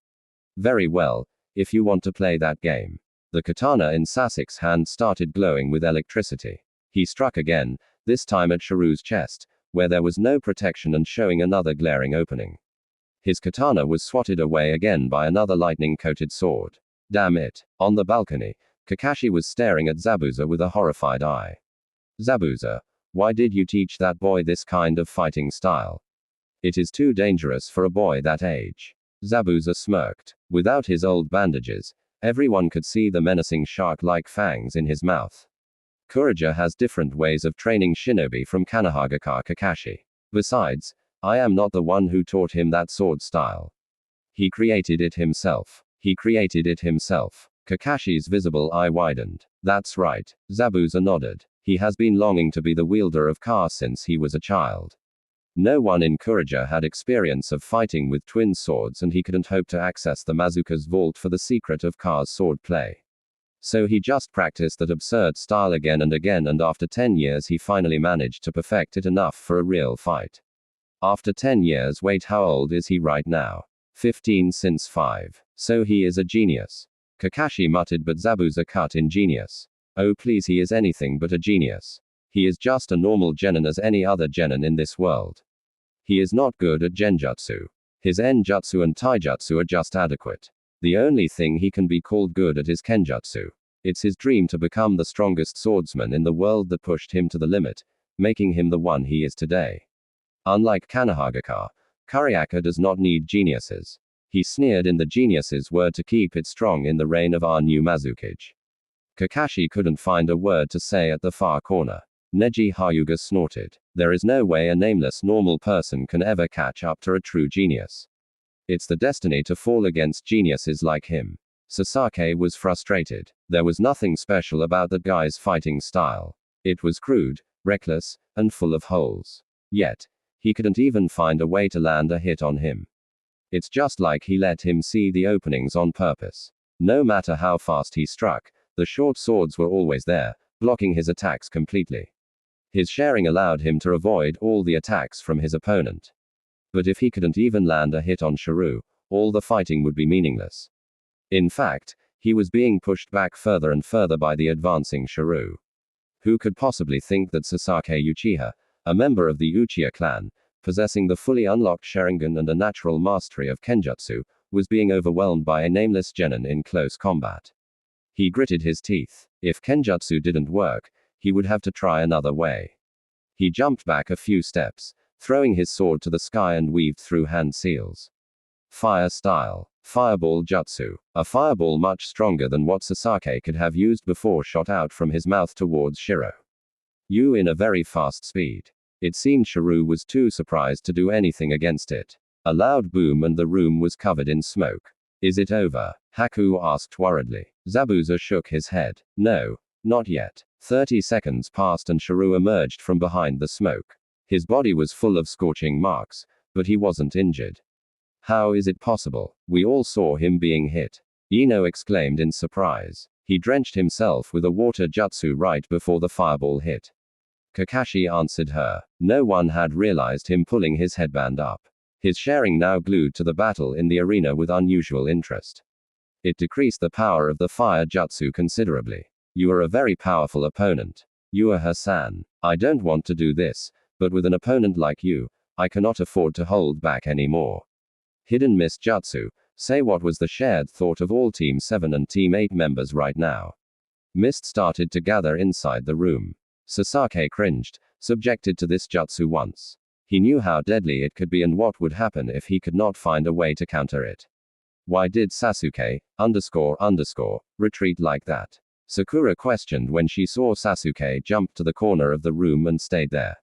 Very well, if you want to play that game. The katana in Sasuke's hand started glowing with electricity. He struck again, this time at Shiru's chest, where there was no protection and showing another glaring opening. His katana was swatted away again by another lightning-coated sword. Damn it. On the balcony, Kakashi was staring at Zabuza with a horrified eye. Zabuza, why did you teach that boy this kind of fighting style? It is too dangerous for a boy that age. Zabuza smirked. Without his old bandages, everyone could see the menacing shark-like fangs in his mouth. Kurija has different ways of training shinobi from Kanehagakure Kakashi. Besides, I am not the one who taught him that sword style. He created it himself. Kakashi's visible eye widened. That's right. Zabuza nodded. He has been longing to be the wielder of Ka since he was a child. No one in Kurija had experience of fighting with twin swords, and he couldn't hope to access the Mazuka's vault for the secret of Ka's sword play. So he just practiced that absurd style again and again, and after 10 years he finally managed to perfect it enough for a real fight. After 10 years, wait, how old is he right now? 15 since 5. So he is a genius. Kakashi muttered, but Zabuza cut in genius. Oh please, he is anything but a genius. He is just a normal genin as any other genin in this world. He is not good at genjutsu. His enjutsu and taijutsu are just adequate. The only thing he can be called good at is kenjutsu. It's his dream to become the strongest swordsman in the world that pushed him to the limit, making him the one he is today. Unlike Kanehagakure, Kariaka does not need geniuses. He sneered in the genius's word to keep it strong in the reign of our new Mazukage. Kakashi couldn't find a word to say at the far corner. Neji Hyuga snorted. There is no way a nameless normal person can ever catch up to a true genius. It's the destiny to fall against geniuses like him. Sasaki was frustrated. There was nothing special about that guy's fighting style. It was crude, reckless, and full of holes. Yet, he couldn't even find a way to land a hit on him. It's just like he let him see the openings on purpose. No matter how fast he struck, the short swords were always there, blocking his attacks completely. His sharing allowed him to avoid all the attacks from his opponent. But if he couldn't even land a hit on Shiru, all the fighting would be meaningless. In fact, he was being pushed back further and further by the advancing Shiru. Who could possibly think that Sasaki Uchiha, a member of the Uchiha clan, possessing the fully unlocked Sharingan and a natural mastery of Kenjutsu, was being overwhelmed by a nameless genin in close combat? He gritted his teeth. If Kenjutsu didn't work, he would have to try another way. He jumped back a few steps, throwing his sword to the sky and weaved through hand seals. Fire style. Fireball jutsu. A fireball much stronger than what Sasaki could have used before shot out from his mouth towards Shiro. You in a very fast speed. It seemed Shiru was too surprised to do anything against it. A loud boom and the room was covered in smoke. Is it over? Haku asked worriedly. Zabuza shook his head. No, not yet. 30 seconds passed and Shiru emerged from behind the smoke. His body was full of scorching marks, but he wasn't injured. How is it possible? We all saw him being hit. Ino exclaimed in surprise. He drenched himself with a water jutsu right before the fireball hit. Kakashi answered her. No one had realized him pulling his headband up. His sharing now glued to the battle in the arena with unusual interest. It decreased the power of the fire jutsu considerably. You are a very powerful opponent. You are Hassan. I don't want to do this, but with an opponent like you, I cannot afford to hold back anymore. Hidden Mist Jutsu. Say what was the shared thought of all Team 7 and Team 8 members right now. Mist started to gather inside the room. Sasaki cringed, subjected to this jutsu once. He knew how deadly it could be and what would happen if he could not find a way to counter it. Why did Sasuke, retreat like that? Sakura questioned when she saw Sasuke jump to the corner of the room and stayed there.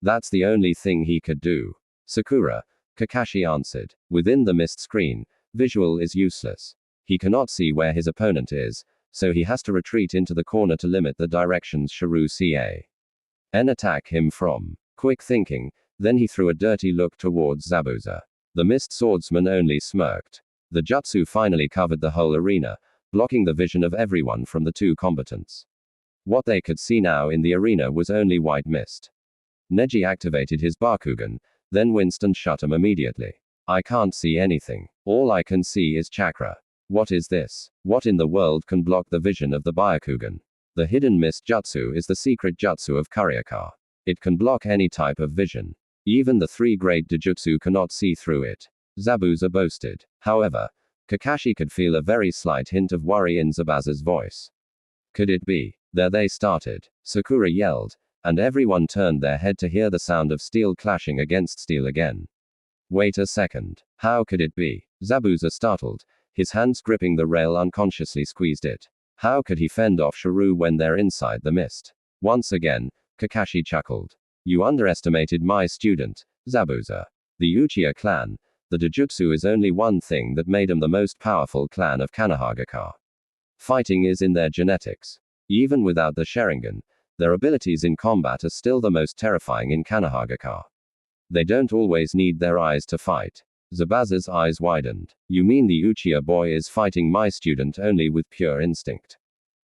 That's the only thing he could do. Sakura, Kakashi answered. Within the mist screen, visual is useless. He cannot see where his opponent is, so he has to retreat into the corner to limit the directions Shiryu attack him from. Quick thinking, then he threw a dirty look towards Zabuza. The mist swordsman only smirked. The jutsu finally covered the whole arena, blocking the vision of everyone from the two combatants. What they could see now in the arena was only white mist. Neji activated his Bakugan, then winced and shut him immediately. I can't see anything. All I can see is chakra. What is this? What in the world can block the vision of the Byakugan? The hidden mist jutsu is the secret jutsu of Karyaka. It can block any type of vision. Even the three great Dojutsu cannot see through it. Zabuza boasted. However, Kakashi could feel a very slight hint of worry in Zabuza's voice. Could it be? There they started. Sakura yelled, and everyone turned their head to hear the sound of steel clashing against steel again. Wait a second. How could it be? Zabuza startled, his hands gripping the rail unconsciously squeezed it. How could he fend off Shiryu when they're inside the mist? Once again, Kakashi chuckled. You underestimated my student, Zabuza. The Uchiha clan, the Dojutsu is only one thing that made them the most powerful clan of Konohagaka. Fighting is in their genetics. Even without the Sharingan, their abilities in combat are still the most terrifying in Konohagaka. They don't always need their eyes to fight. Zabuza's eyes widened. You mean the Uchiha boy is fighting my student only with pure instinct?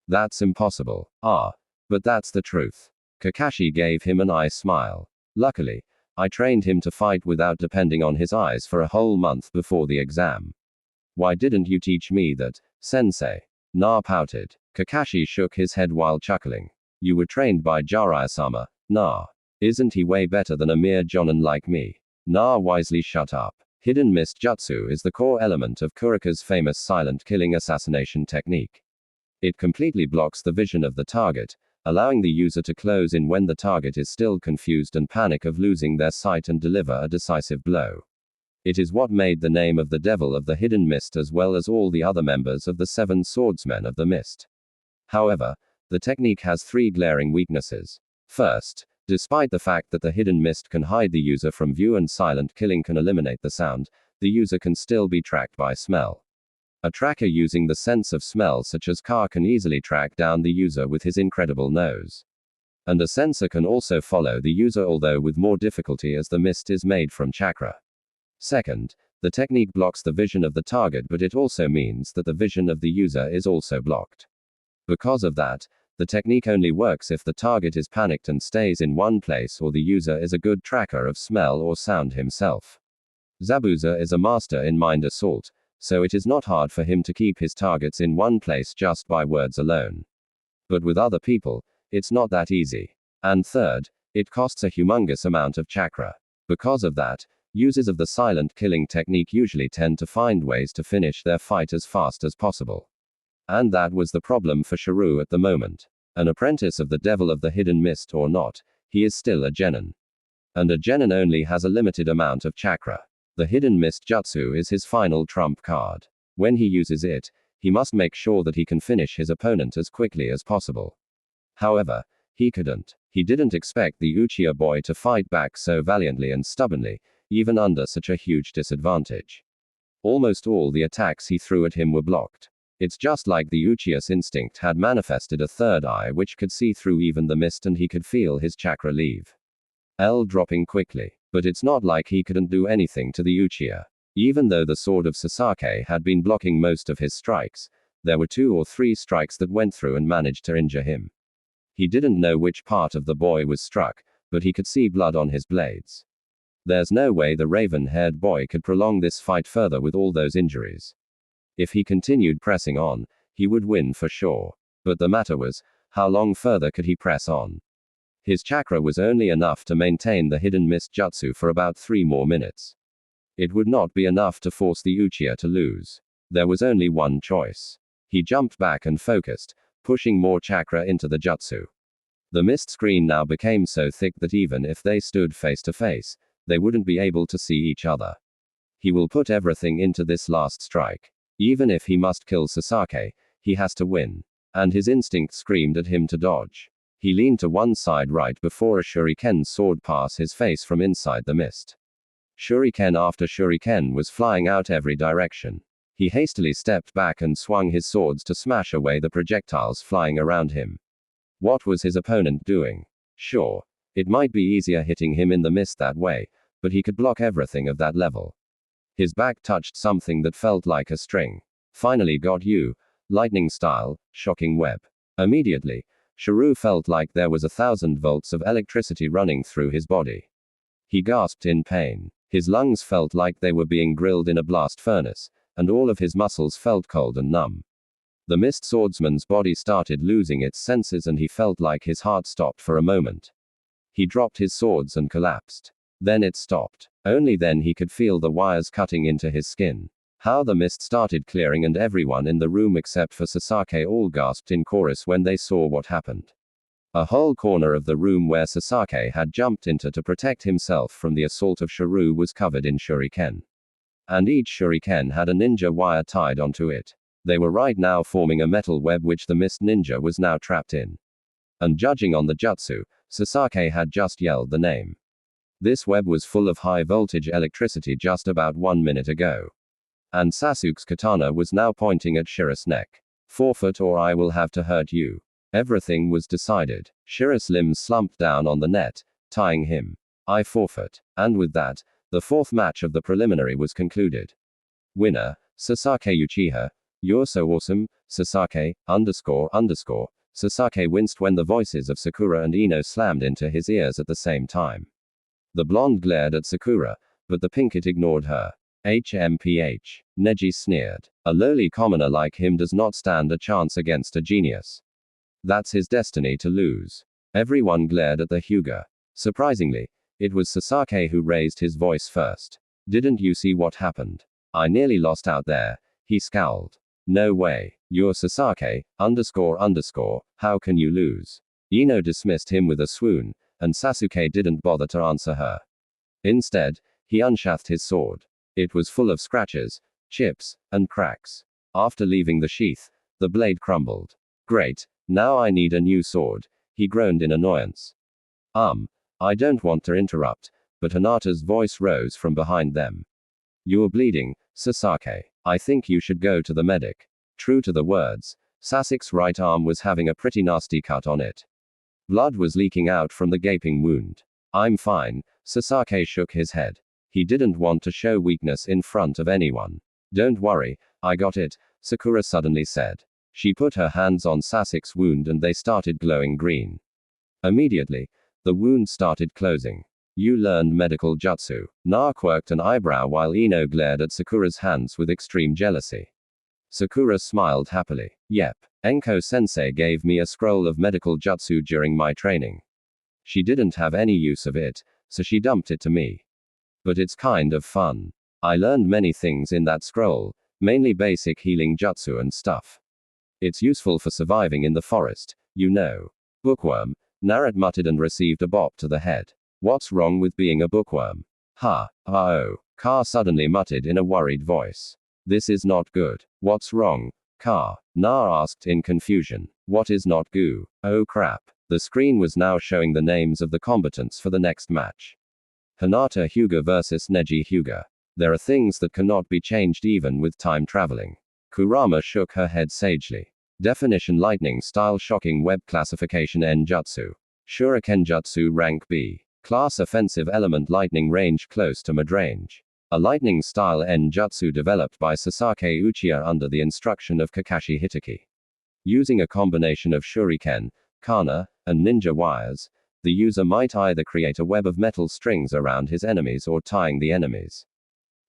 That's impossible. Ah, but that's the truth. Kakashi gave him an eye smile. Luckily, I trained him to fight without depending on his eyes for a whole month before the exam. Why didn't you teach me that, sensei? Na pouted. Kakashi shook his head while chuckling. You were trained by Jiraiya-sama, Na. Isn't he way better than a mere jonin like me? Na wisely shut up. Hidden Mist Jutsu is the core element of Kurika's famous silent killing assassination technique. It completely blocks the vision of the target, allowing the user to close in when the target is still confused and panic of losing their sight and deliver a decisive blow. It is what made the name of the Devil of the Hidden Mist as well as all the other members of the 7 Swordsmen of the Mist. However, the technique has 3 glaring weaknesses. First, despite the fact that the hidden mist can hide the user from view and silent killing can eliminate the sound, the user can still be tracked by smell. A tracker using the sense of smell such as Car can easily track down the user with his incredible nose. And a sensor can also follow the user although with more difficulty as the mist is made from chakra. Second, the technique blocks the vision of the target but it also means that the vision of the user is also blocked. Because of that, the technique only works if the target is panicked and stays in one place or the user is a good tracker of smell or sound himself. Zabuza is a master in mind assault, so it is not hard for him to keep his targets in one place just by words alone. But with other people, it's not that easy. And third, it costs a humongous amount of chakra. Because of that, users of the silent killing technique usually tend to find ways to finish their fight as fast as possible. And that was the problem for Shiryu at the moment. An apprentice of the Devil of the Hidden Mist or not, he is still a genin. And a genin only has a limited amount of chakra. The Hidden Mist Jutsu is his final trump card. When he uses it, he must make sure that he can finish his opponent as quickly as possible. However, he couldn't. He didn't expect the Uchiha boy to fight back so valiantly and stubbornly, even under such a huge disadvantage. Almost all the attacks he threw at him were blocked. It's just like the Uchiha's instinct had manifested a third eye which could see through even the mist and he could feel his chakra leave. L dropping quickly. But it's not like he couldn't do anything to the Uchiha. Even though the sword of Sasaki had been blocking most of his strikes, there were 2 or 3 strikes that went through and managed to injure him. He didn't know which part of the boy was struck, but he could see blood on his blades. There's no way the raven-haired boy could prolong this fight further with all those injuries. If he continued pressing on, he would win for sure. But the matter was, how long further could he press on? His chakra was only enough to maintain the hidden mist jutsu for about 3 more minutes. It would not be enough to force the Uchiha to lose. There was only one choice. He jumped back and focused, pushing more chakra into the jutsu. The mist screen now became so thick that even if they stood face to face, they wouldn't be able to see each other. He will put everything into this last strike. Even if he must kill Sasaki, he has to win. And his instinct screamed at him to dodge. He leaned to one side right before a shuriken soared past his face from inside the mist. Shuriken after shuriken was flying out every direction. He hastily stepped back and swung his swords to smash away the projectiles flying around him. What was his opponent doing? Sure, it might be easier hitting him in the mist that way, but he could block everything of that level. His back touched something that felt like a string. Finally got you, lightning style, shocking web. Immediately, Shuru felt like there was 1,000 volts of electricity running through his body. He gasped in pain. His lungs felt like they were being grilled in a blast furnace, and all of his muscles felt cold and numb. The mist swordsman's body started losing its senses and he felt like his heart stopped for a moment. He dropped his swords and collapsed. Then it stopped. Only then he could feel the wires cutting into his skin. How the mist started clearing and everyone in the room except for Sasaki all gasped in chorus when they saw what happened. A whole corner of the room where Sasaki had jumped into to protect himself from the assault of Shuru was covered in shuriken. And each shuriken had a ninja wire tied onto it. They were right now forming a metal web which the mist ninja was now trapped in. And judging on the jutsu, Sasaki had just yelled the name. This web was full of high voltage electricity just about 1 minute ago. And Sasuke's katana was now pointing at Shira's neck. Forfeit or I will have to hurt you. Everything was decided. Shira's limbs slumped down on the net, tying him. I forfeit. And with that, the 4th match of the preliminary was concluded. Winner, Sasaki Uchiha. You're so awesome, Sasaki, __. Sasaki winced when the voices of Sakura and Ino slammed into his ears at the same time. The blonde glared at Sakura, but the pinkett ignored her. HMPH. Neji sneered. A lowly commoner like him does not stand a chance against a genius. That's his destiny to lose. Everyone glared at the Hyuga. Surprisingly, it was Sasaki who raised his voice first. Didn't you see what happened? I nearly lost out there, he scowled. No way. You're Sasaki, __. How can you lose? Ino dismissed him with a swoon, and Sasuke didn't bother to answer her. Instead, he unsheathed his sword. It was full of scratches, chips, and cracks. After leaving the sheath, the blade crumbled. Great, now I need a new sword, he groaned in annoyance. I don't want to interrupt, but Hinata's voice rose from behind them. You're bleeding, Sasaki. I think you should go to the medic. True to the words, Sasuke's right arm was having a pretty nasty cut on it. Blood was leaking out from the gaping wound. I'm fine, Sasaki shook his head. He didn't want to show weakness in front of anyone. Don't worry, I got it, Sakura suddenly said. She put her hands on Sasuke's wound and they started glowing green. Immediately, the wound started closing. You learned medical jutsu. Na quirked an eyebrow while Ino glared at Sakura's hands with extreme jealousy. Sakura smiled happily. Yep, Enko-sensei gave me a scroll of medical jutsu during my training. She didn't have any use of it, so she dumped it to me. But it's kind of fun. I learned many things in that scroll, mainly basic healing jutsu and stuff. It's useful for surviving in the forest, you know. Bookworm, Naruto muttered and received a bop to the head. What's wrong with being a bookworm? Oh, Ka suddenly muttered in a worried voice. This is not good. What's wrong, Ka? Na asked in confusion. What is not goo? Oh crap. The screen was now showing the names of the combatants for the next match. Hinata Hyuga vs Neji Hyuga. There are things that cannot be changed even with time traveling. Kurama shook her head sagely. Definition lightning style shocking web classification N jutsu. Shuriken jutsu rank B. Class offensive element lightning range close to mid-range. A lightning-style N-jutsu developed by Sasaki Uchiha under the instruction of Kakashi Hitaki. Using a combination of shuriken, kana, and ninja wires, the user might either create a web of metal strings around his enemies or tying the enemies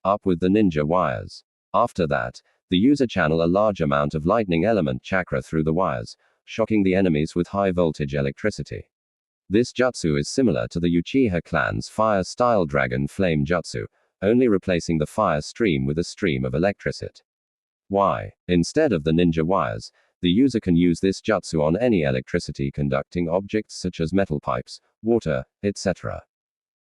up with the ninja wires. After that, the user channel a large amount of lightning element chakra through the wires, shocking the enemies with high voltage electricity. This jutsu is similar to the Uchiha clan's fire-style dragon flame jutsu, only replacing the fire stream with a stream of electricity. Why? Instead of the ninja wires, the user can use this jutsu on any electricity conducting objects such as metal pipes, water, etc.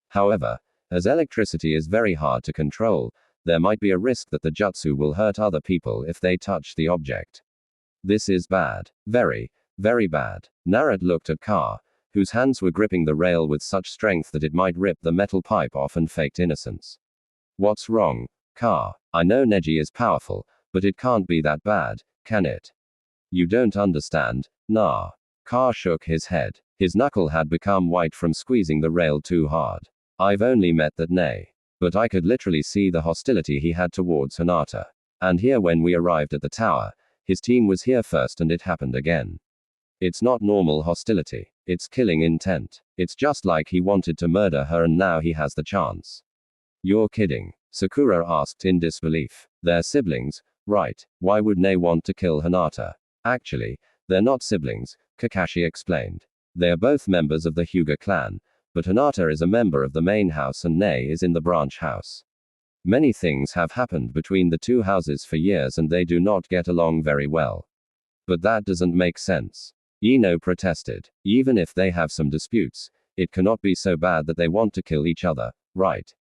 However, as electricity is very hard to control, there might be a risk that the jutsu will hurt other people if they touch the object. This is bad. Very, very bad. Naruto looked at Ka, whose hands were gripping the rail with such strength that it might rip the metal pipe off, and faked innocence. What's wrong, Ka? I know Neji is powerful, but it can't be that bad, can it? You don't understand, nah. Ka shook his head. His knuckle had become white from squeezing the rail too hard. I've only met that Nei. But I could literally see the hostility he had towards Hinata. And here when we arrived at the tower, his team was here first and it happened again. It's not normal hostility. It's killing intent. It's just like he wanted to murder her and now he has the chance. You're kidding? Sakura asked in disbelief. They're siblings, right? Why would Nei want to kill Hinata? Actually, they're not siblings, Kakashi explained. They are both members of the Hyuga clan, but Hinata is a member of the main house and Nei is in the branch house. Many things have happened between the two houses for years and they do not get along very well. But that doesn't make sense. Ino protested. Even if they have some disputes, it cannot be so bad that they want to kill each other, right?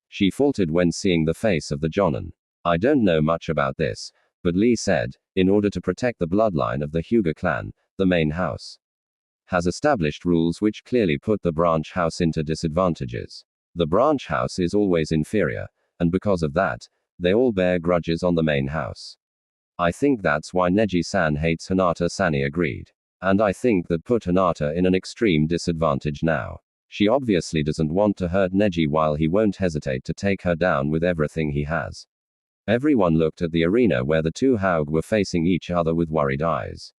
She faltered when seeing the face of the Jonin. I don't know much about this, but Lee said, in order to protect the bloodline of the Hyuga clan, the main house has established rules which clearly put the branch house into disadvantages. The branch house is always inferior, and because of that, they all bear grudges on the main house. I think that's why Neji-san hates Hinata. Sani agreed. And I think that put Hinata in an extreme disadvantage now. She obviously doesn't want to hurt Neji while he won't hesitate to take her down with everything he has. Everyone looked at the arena where the two Hauge were facing each other with worried eyes.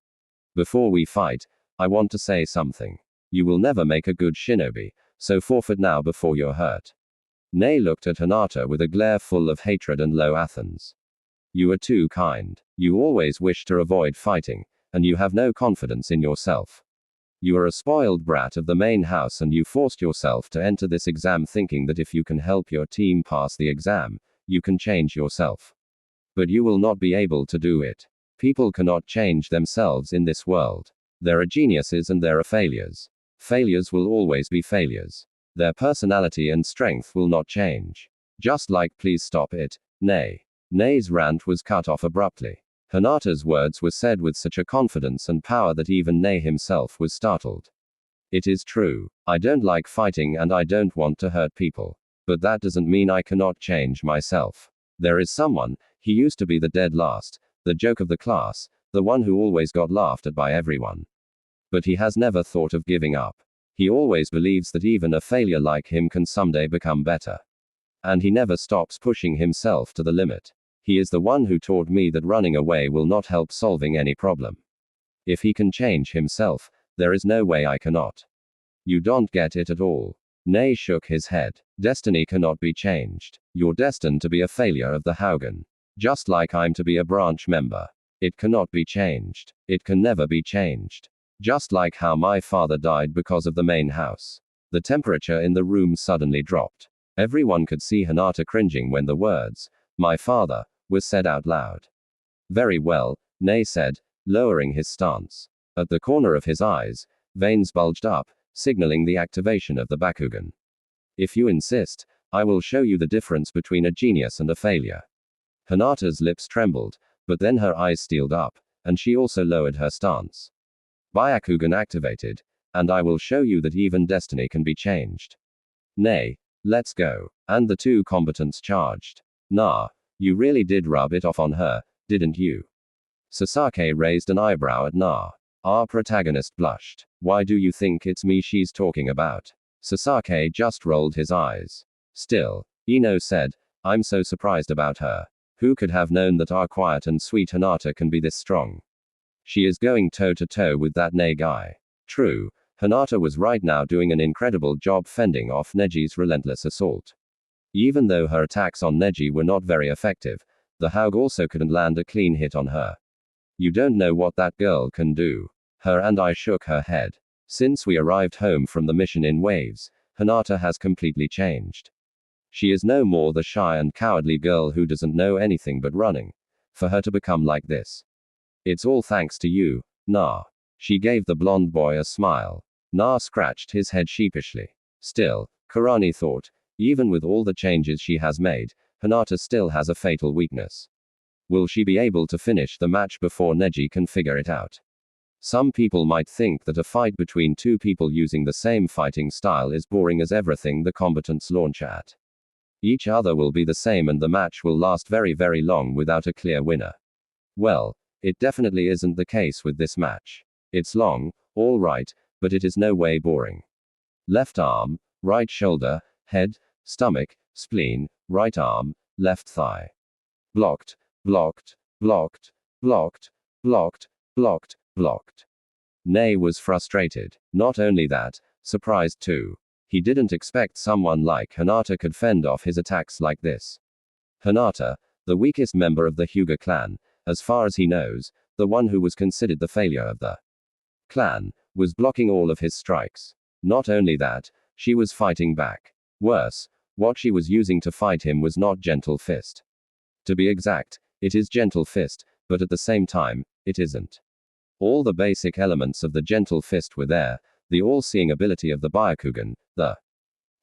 Before we fight, I want to say something. You will never make a good shinobi, so forfeit now before you're hurt. Nei looked at Hinata with a glare full of hatred and low Athens. You are too kind. You always wish to avoid fighting, and you have no confidence in yourself. You are a spoiled brat of the main house and you forced yourself to enter this exam thinking that if you can help your team pass the exam, you can change yourself. But you will not be able to do it. People cannot change themselves in this world. There are geniuses and there are failures. Failures will always be failures. Their personality and strength will not change. Just like please stop it, Nei. Nei's rant was cut off abruptly. Hinata's words were said with such a confidence and power that even Nei himself was startled. It is true. I don't like fighting and I don't want to hurt people. But that doesn't mean I cannot change myself. There is someone, he used to be the dead last, the joke of the class, the one who always got laughed at by everyone. But he has never thought of giving up. He always believes that even a failure like him can someday become better. And he never stops pushing himself to the limit. He is the one who taught me that running away will not help solving any problem. If he can change himself, there is no way I cannot. You don't get it at all. Nei shook his head. Destiny cannot be changed. You're destined to be a failure of the Haugen. Just like I'm to be a branch member. It cannot be changed. It can never be changed. Just like how my father died because of the main house. The temperature in the room suddenly dropped. Everyone could see Hinata cringing when the words, my father, was said out loud. Very well, Nei said, lowering his stance. At the corner of his eyes, veins bulged up, signaling the activation of the Bakugan. If you insist, I will show you the difference between a genius and a failure. Hinata's lips trembled, but then her eyes steeled up, and she also lowered her stance. Byakugan activated, and I will show you that even destiny can be changed. Nei, let's go. And the two combatants charged. Nah, you really did rub it off on her, didn't you? Sasaki raised an eyebrow at Nah. Our protagonist blushed. Why do you think it's me she's talking about? Sasaki just rolled his eyes. Still, Ino said, I'm so surprised about her. Who could have known that our quiet and sweet Hinata can be this strong? She is going toe to toe with that Nei guy. True, Hinata was right now doing an incredible job fending off Neji's relentless assault. Even though her attacks on Neji were not very effective, the Haug also couldn't land a clean hit on her. You don't know what that girl can do. Her and I shook her head. Since we arrived home from the mission in Waves, Hinata has completely changed. She is no more the shy and cowardly girl who doesn't know anything but running. For her to become like this. It's all thanks to you, Na. She gave the blonde boy a smile. Na scratched his head sheepishly. Still, Kurani thought, even with all the changes she has made, Hinata still has a fatal weakness. Will she be able to finish the match before Neji can figure it out? Some people might think that a fight between two people using the same fighting style is boring as everything the combatants launch at. Each other will be the same and the match will last very very long without a clear winner. Well, it definitely isn't the case with this match. It's long, all right, but it is no way boring. Left arm, right shoulder, head, stomach, spleen, right arm, left thigh. Blocked, blocked, blocked, blocked, blocked, blocked, blocked. Nei was frustrated. Not only that, surprised too. He didn't expect someone like Hinata could fend off his attacks like this. Hinata, the weakest member of the Hyuga clan, as far as he knows, the one who was considered the failure of the clan, was blocking all of his strikes. Not only that, she was fighting back. Worse, what she was using to fight him was not gentle fist. To be exact, it is gentle fist, but at the same time, it isn't. All the basic elements of the gentle fist were there, the all-seeing ability of the Byakugan, the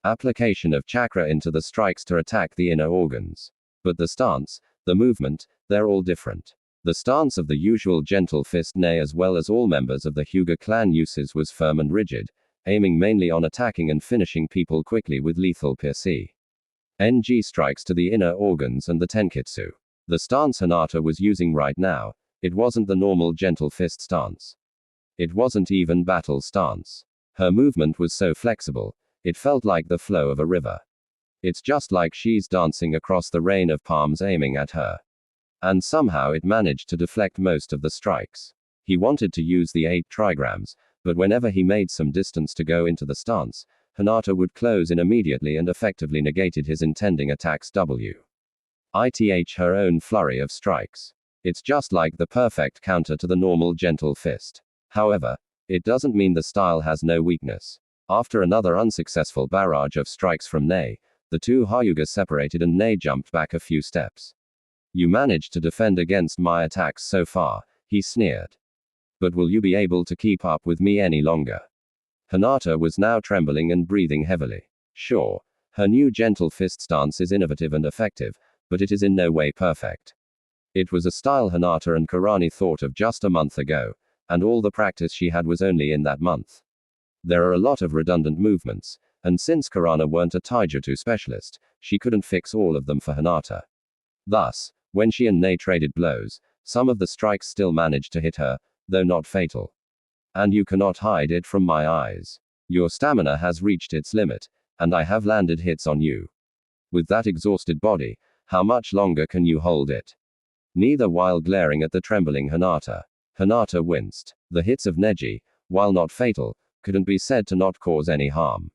application of chakra into the strikes to attack the inner organs. But the stance, the movement, they're all different. The stance of the usual gentle fist Nei as well as all members of the Hyuga clan uses was firm and rigid, aiming mainly on attacking and finishing people quickly with lethal pierce. NG strikes to the inner organs and the tenkitsu. The stance Hinata was using right now, it wasn't the normal gentle fist stance. It wasn't even battle stance. Her movement was so flexible, it felt like the flow of a river. It's just like she's dancing across the rain of palms aiming at her. And somehow it managed to deflect most of the strikes. He wanted to use the 8 trigrams, but whenever he made some distance to go into the stance, Hinata would close in immediately and effectively negated his intending attacks ith her own flurry of strikes. It's just like the perfect counter to the normal gentle fist. However, it doesn't mean the style has no weakness. After another unsuccessful barrage of strikes from Nei, the two Hyugas separated and Nei jumped back a few steps. You managed to defend against my attacks so far, he sneered. But will you be able to keep up with me any longer? Hinata was now trembling and breathing heavily. Sure, her new gentle fist stance is innovative and effective, but it is in no way perfect. It was a style Hinata and Kurani thought of just a month ago, and all the practice she had was only in that month. There are a lot of redundant movements, and since Kurana weren't a taijutsu specialist, she couldn't fix all of them for Hinata. Thus, when she and Nei traded blows, some of the strikes still managed to hit her, though not fatal. And you cannot hide it from my eyes. Your stamina has reached its limit, and I have landed hits on you. With that exhausted body, how much longer can you hold it? Neither while glaring at the trembling Hinata. Hinata winced. The hits of Neji, while not fatal, couldn't be said to not cause any harm.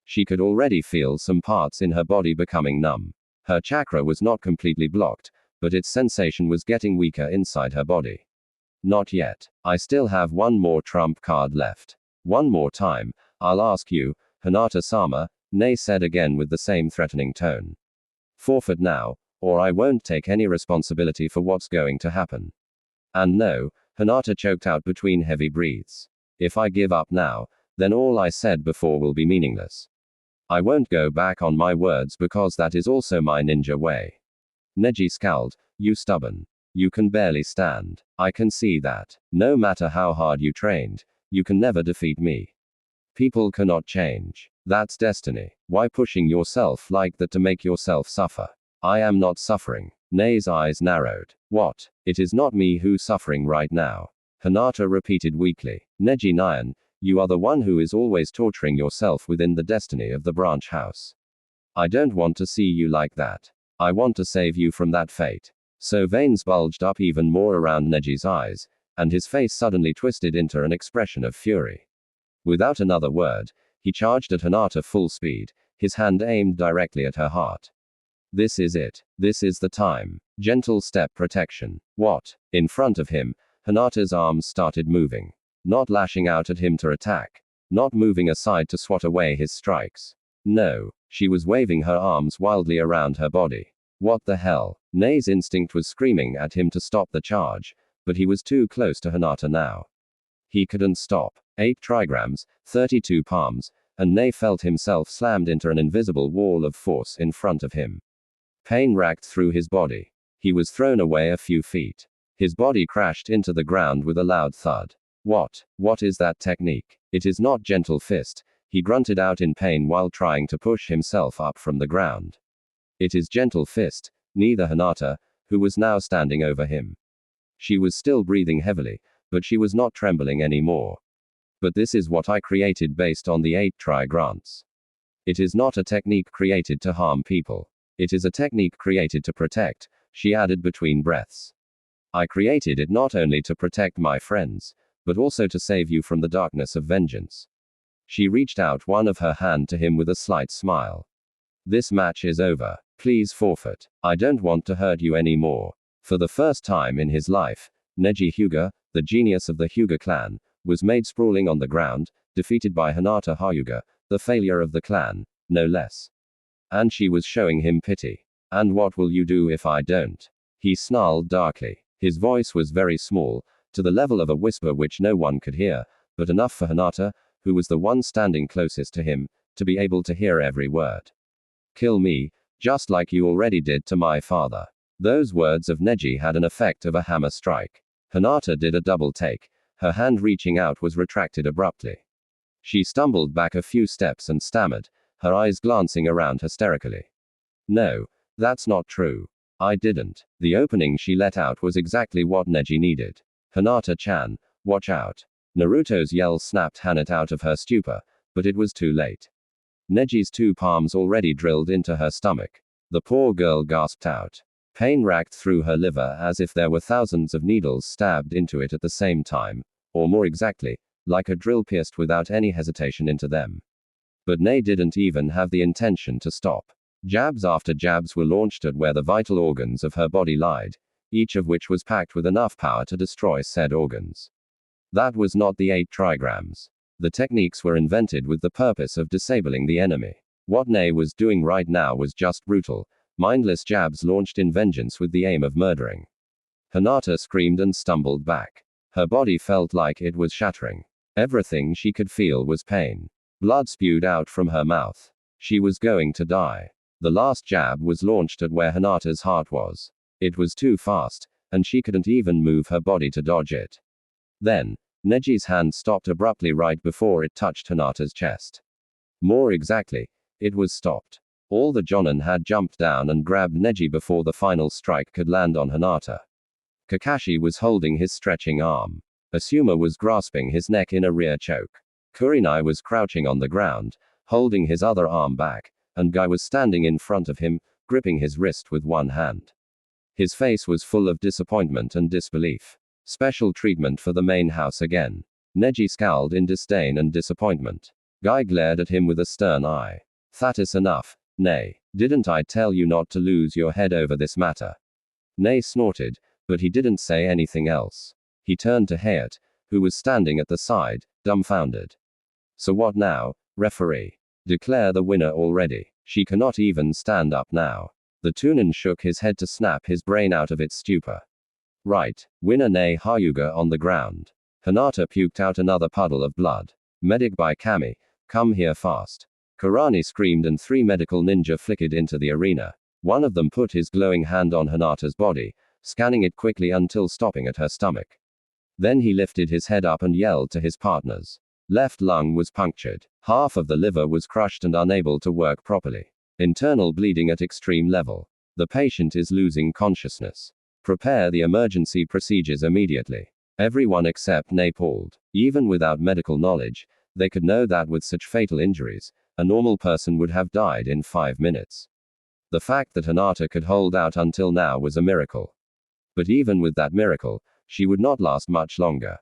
She could already feel some parts in her body becoming numb. Her chakra was not completely blocked, but its sensation was getting weaker inside her body. Not yet. I still have one more trump card left. One more time, I'll ask you, Hinata-sama, Nei said again with the same threatening tone. Forfeit now, or I won't take any responsibility for what's going to happen. And no, Hinata choked out between heavy breaths. If I give up now, then all I said before will be meaningless. I won't go back on my words because that is also my ninja way. Neji scowled, you stubborn. You can barely stand. I can see that. No matter how hard you trained, you can never defeat me. People cannot change. That's destiny. Why pushing yourself like that to make yourself suffer? I am not suffering. Nei's eyes narrowed. What? It is not me who's suffering right now. Hinata repeated weakly. Neji Nyan, You are the one who is always torturing yourself within the destiny of the branch house. I don't want to see you like that. I want to save you from that fate. So veins bulged up even more around Neji's eyes, and his face suddenly twisted into an expression of fury. Without another word, he charged at Hinata full speed, his hand aimed directly at her heart. This is it. This is the time. Gentle step protection. What? In front of him, Hinata's arms started moving. Not lashing out at him to attack. Not moving aside to swat away his strikes. No, she was waving her arms wildly around her body. What the hell? Nei's instinct was screaming at him to stop the charge, but he was too close to Hinata now. He couldn't stop. 8 trigrams, 32 palms, and Nei felt himself slammed into an invisible wall of force in front of him. Pain racked through his body. He was thrown away a few feet. His body crashed into the ground with a loud thud. What is that technique? It is not gentle fist, he grunted out in pain while trying to push himself up from the ground. It is gentle fist, neither Hinata, who was now standing over him. She was still breathing heavily, but she was not trembling anymore. But this is what I created based on the 8 trigrants. It is not a technique created to harm people. It is a technique created to protect, she added between breaths. I created it not only to protect my friends, but also to save you from the darkness of vengeance. She reached out one of her hand to him with a slight smile. This match is over. Please forfeit. I don't want to hurt you anymore. For the first time in his life, Neji Hyuga, the genius of the Hyuga clan, was made sprawling on the ground, defeated by Hinata Hyuga, the failure of the clan, no less. And she was showing him pity. And what will you do if I don't? He snarled darkly. His voice was very small, to the level of a whisper which no one could hear, but enough for Hinata, who was the one standing closest to him, to be able to hear every word. Kill me, just like you already did to my father. Those words of Neji had an effect of a hammer strike. Hinata did a double take, her hand reaching out was retracted abruptly. She stumbled back a few steps and stammered, her eyes glancing around hysterically. No, that's not true. I didn't. The opening she let out was exactly what Neji needed. Hinata-chan, watch out. Naruto's yell snapped Hanat out of her stupor, but it was too late. Neji's 2 palms already drilled into her stomach. The poor girl gasped out. Pain racked through her liver as if there were thousands of needles stabbed into it at the same time, or more exactly, like a drill pierced without any hesitation into them. But Nei didn't even have the intention to stop. Jabs after jabs were launched at where the vital organs of her body lied, each of which was packed with enough power to destroy said organs. That was not the 8 trigrams. The techniques were invented with the purpose of disabling the enemy. What Nei was doing right now was just brutal, mindless jabs launched in vengeance with the aim of murdering. Hinata screamed and stumbled back. Her body felt like it was shattering. Everything she could feel was pain. Blood spewed out from her mouth. She was going to die. The last jab was launched at where Hinata's heart was. It was too fast, and she couldn't even move her body to dodge it. Then, Neji's hand stopped abruptly right before it touched Hinata's chest. More exactly, it was stopped. All the Jonin had jumped down and grabbed Neji before the final strike could land on Hinata. Kakashi was holding his stretching arm. Asuma was grasping his neck in a rear choke. Kurenai was crouching on the ground, holding his other arm back, and Guy was standing in front of him, gripping his wrist with one hand. His face was full of disappointment and disbelief. Special treatment for the main house again. Neji scowled in disdain and disappointment. Guy glared at him with a stern eye. That is enough, Nei. Didn't I tell you not to lose your head over this matter? Nei snorted, but he didn't say anything else. He turned to Hayat, who was standing at the side, dumbfounded. So what now, referee? Declare the winner already. She cannot even stand up now. The Tunin shook his head to snap his brain out of its stupor. Right, winner Nei Hyuga on the ground. Hinata puked out another puddle of blood. Medic by Kami, come here fast. Kurani screamed and 3 medical ninja flickered into the arena. One of them put his glowing hand on Hinata's body, scanning it quickly until stopping at her stomach. Then he lifted his head up and yelled to his partners. Left lung was punctured. Half of the liver was crushed and unable to work properly. Internal bleeding at extreme level. The patient is losing consciousness. Prepare the emergency procedures immediately. Everyone except appalled. Even without medical knowledge, they could know that with such fatal injuries, a normal person would have died in 5 minutes. The fact that Hinata could hold out until now was a miracle. But even with that miracle, she would not last much longer.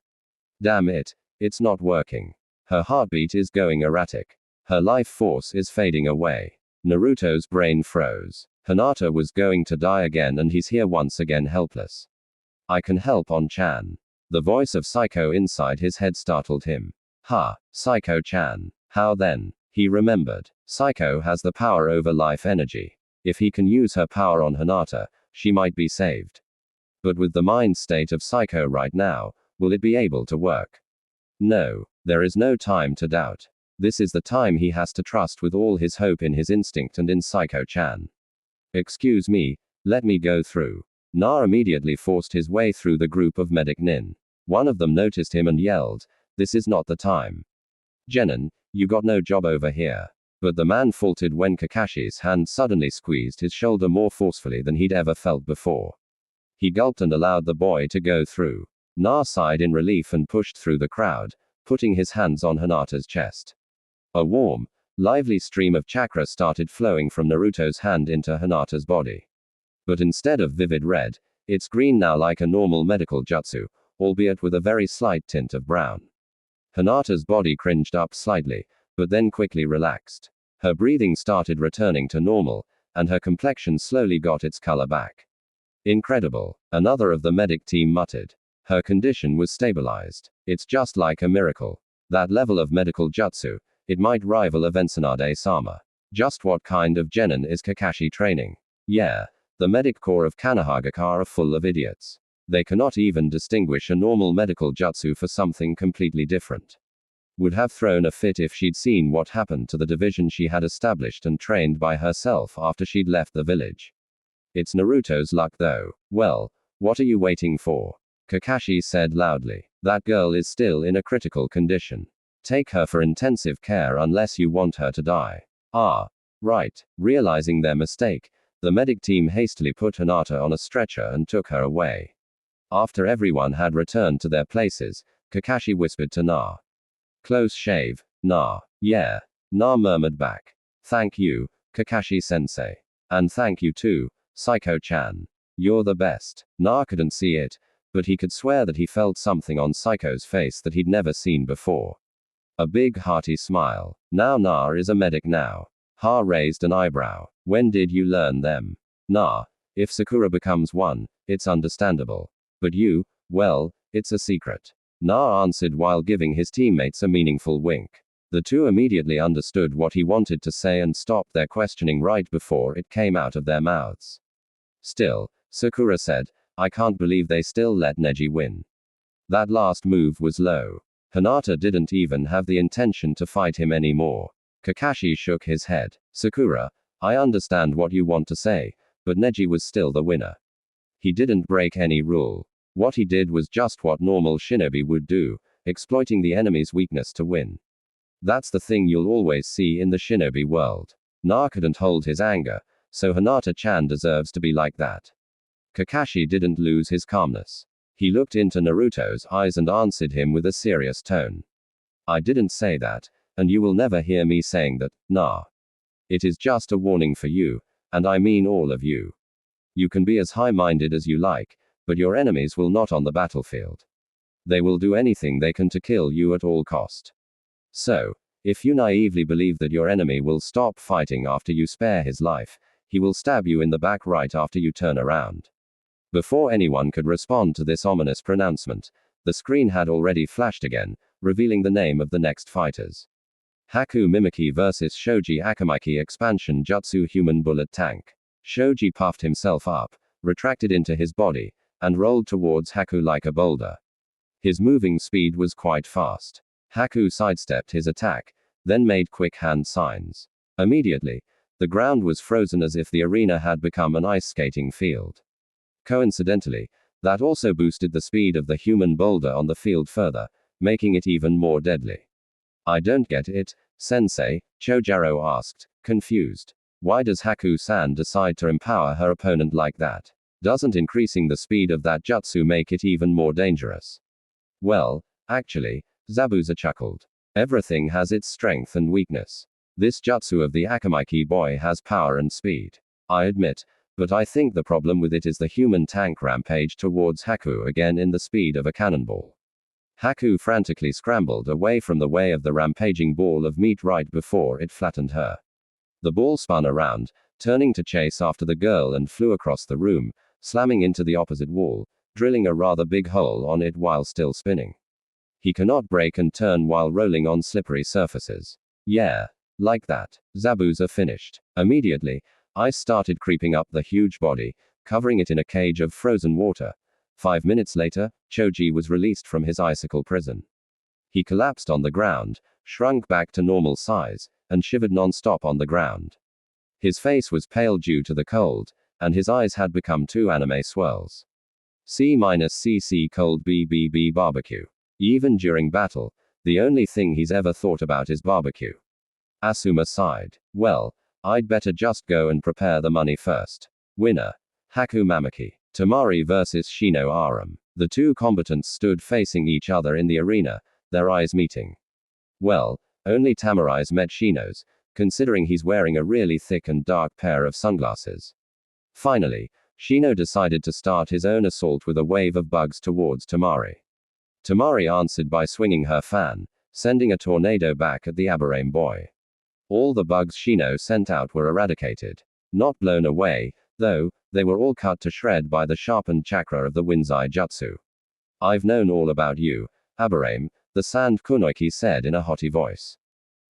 Damn it, it's not working. Her heartbeat is going erratic. Her life force is fading away. Naruto's brain froze. Hinata was going to die again, and he's here once again helpless. I can help On-chan. The voice of Psycho inside his head startled him. Ha, Psycho-chan. How then? He remembered. Psycho has the power over life energy. If he can use her power on Hinata, she might be saved. But with the mind state of Psycho right now, will it be able to work? No, there is no time to doubt. This is the time he has to trust with all his hope in his instinct and in Psycho-chan. Excuse me, let me go through. Na immediately forced his way through the group of medic nin. One of them noticed him and yelled, "This is not the time. Genin, you got no job over here." But the man faltered when Kakashi's hand suddenly squeezed his shoulder more forcefully than he'd ever felt before. He gulped and allowed the boy to go through. Na sighed in relief and pushed through the crowd, putting his hands on Hinata's chest. A warm, lively stream of chakra started flowing from Naruto's hand into Hinata's body. But instead of vivid red, it's green now, like a normal medical jutsu, albeit with a very slight tint of brown. Hinata's body cringed up slightly, but then quickly relaxed. Her breathing started returning to normal, and her complexion slowly got its color back. Incredible, another of the medic team muttered. Her condition was stabilized. It's just like a miracle. That level of medical jutsu, it might rival a Vensanade-sama. Just what kind of genin is Kakashi training? Yeah, the medic corps of Kanahagaka are full of idiots. They cannot even distinguish a normal medical jutsu for something completely different. Would have thrown a fit if she'd seen what happened to the division she had established and trained by herself after she'd left the village. It's Naruto's luck though. Well, what are you waiting for? Kakashi said loudly. That girl is still in a critical condition. Take her for intensive care unless you want her to die. Ah, right. Realizing their mistake, the medic team hastily put Hinata on a stretcher and took her away. After everyone had returned to their places, Kakashi whispered to Na. Close shave, Na. Yeah. Na murmured back. Thank you, Kakashi-sensei. And thank you too, Psycho-chan. You're the best. Na couldn't see it, but he could swear that he felt something on Psycho's face that he'd never seen before. A big hearty smile. Now Na is a medic now. Ha raised an eyebrow. When did you learn them? Na. If Sakura becomes one, it's understandable. But you, well, it's a secret. Na answered while giving his teammates a meaningful wink. The two immediately understood what he wanted to say and stopped their questioning right before it came out of their mouths. Still, Sakura said, I can't believe they still let Neji win. That last move was low. Hinata didn't even have the intention to fight him anymore. Kakashi shook his head. Sakura, I understand what you want to say, but Neji was still the winner. He didn't break any rule. What he did was just what normal shinobi would do, exploiting the enemy's weakness to win. That's the thing you'll always see in the shinobi world. Na couldn't hold his anger, so Hinata-chan deserves to be like that. Kakashi didn't lose his calmness. He looked into Naruto's eyes and answered him with a serious tone. I didn't say that, and you will never hear me saying that, Na. It is just a warning for you, and I mean all of you. You can be as high-minded as you like, but your enemies will not on the battlefield. They will do anything they can to kill you at all cost. So, if you naively believe that your enemy will stop fighting after you spare his life, he will stab you in the back right after you turn around. Before anyone could respond to this ominous pronouncement, the screen had already flashed again, revealing the name of the next fighters. Haku Mimiki vs Shoji Akamaki Expansion Jutsu Human Bullet Tank. Shoji puffed himself up, retracted into his body, and rolled towards Haku like a boulder. His moving speed was quite fast. Haku sidestepped his attack, then made quick hand signs. Immediately, the ground was frozen as if the arena had become an ice skating field. Coincidentally, that also boosted the speed of the human boulder on the field further, making it even more deadly. I don't get it, sensei, Chojaro asked, confused. Why does Haku-san decide to empower her opponent like that? Doesn't increasing the speed of that jutsu make it even more dangerous? Well, actually, Zabuza chuckled. Everything has its strength and weakness. This jutsu of the Akamaiki boy has power and speed. I admit, but I think the problem with it is the human tank rampage towards Haku again in the speed of a cannonball. Haku frantically scrambled away from the way of the rampaging ball of meat right before it flattened her. The ball spun around, turning to chase after the girl and flew across the room, slamming into the opposite wall, drilling a rather big hole on it while still spinning. He cannot brake and turn while rolling on slippery surfaces. Yeah. Like that. Zabuza finished. Immediately, ice started creeping up the huge body, covering it in a cage of frozen water. 5 minutes later, Choji was released from his icicle prison. He collapsed on the ground, shrunk back to normal size, and shivered non-stop on the ground. His face was pale due to the cold, and his eyes had become 2 anime swirls. C-CC cold BBB barbecue. Even during battle, the only thing he's ever thought about is barbecue. Asuma sighed. Well, I'd better just go and prepare the money first. Winner. Haku Mamaki. Tamari vs Shino Aram. The two combatants stood facing each other in the arena, their eyes meeting. Well, only Tamari's met Shino's, considering he's wearing a really thick and dark pair of sunglasses. Finally, Shino decided to start his own assault with a wave of bugs towards Tamari. Tamari answered by swinging her fan, sending a tornado back at the Aberame boy. All the bugs Shino sent out were eradicated. Not blown away, though, they were all cut to shred by the sharpened chakra of the Winzai Jutsu. I've known all about you, Aberame, the Sand Kunoiki said in a haughty voice.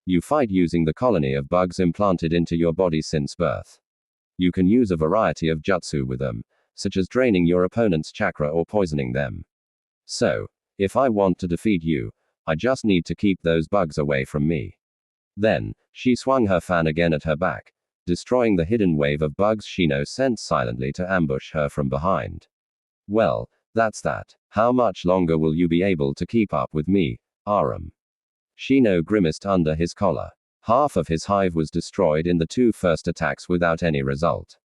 You fight using the colony of bugs implanted into your body since birth. You can use a variety of jutsu with them, such as draining your opponent's chakra or poisoning them. So, if I want to defeat you, I just need to keep those bugs away from me. Then, she swung her fan again at her back, destroying the hidden wave of bugs Shino sent silently to ambush her from behind. Well, that's that. How much longer will you be able to keep up with me, Aram? Shino grimaced under his collar. Half of his hive was destroyed in the 2 first attacks without any result.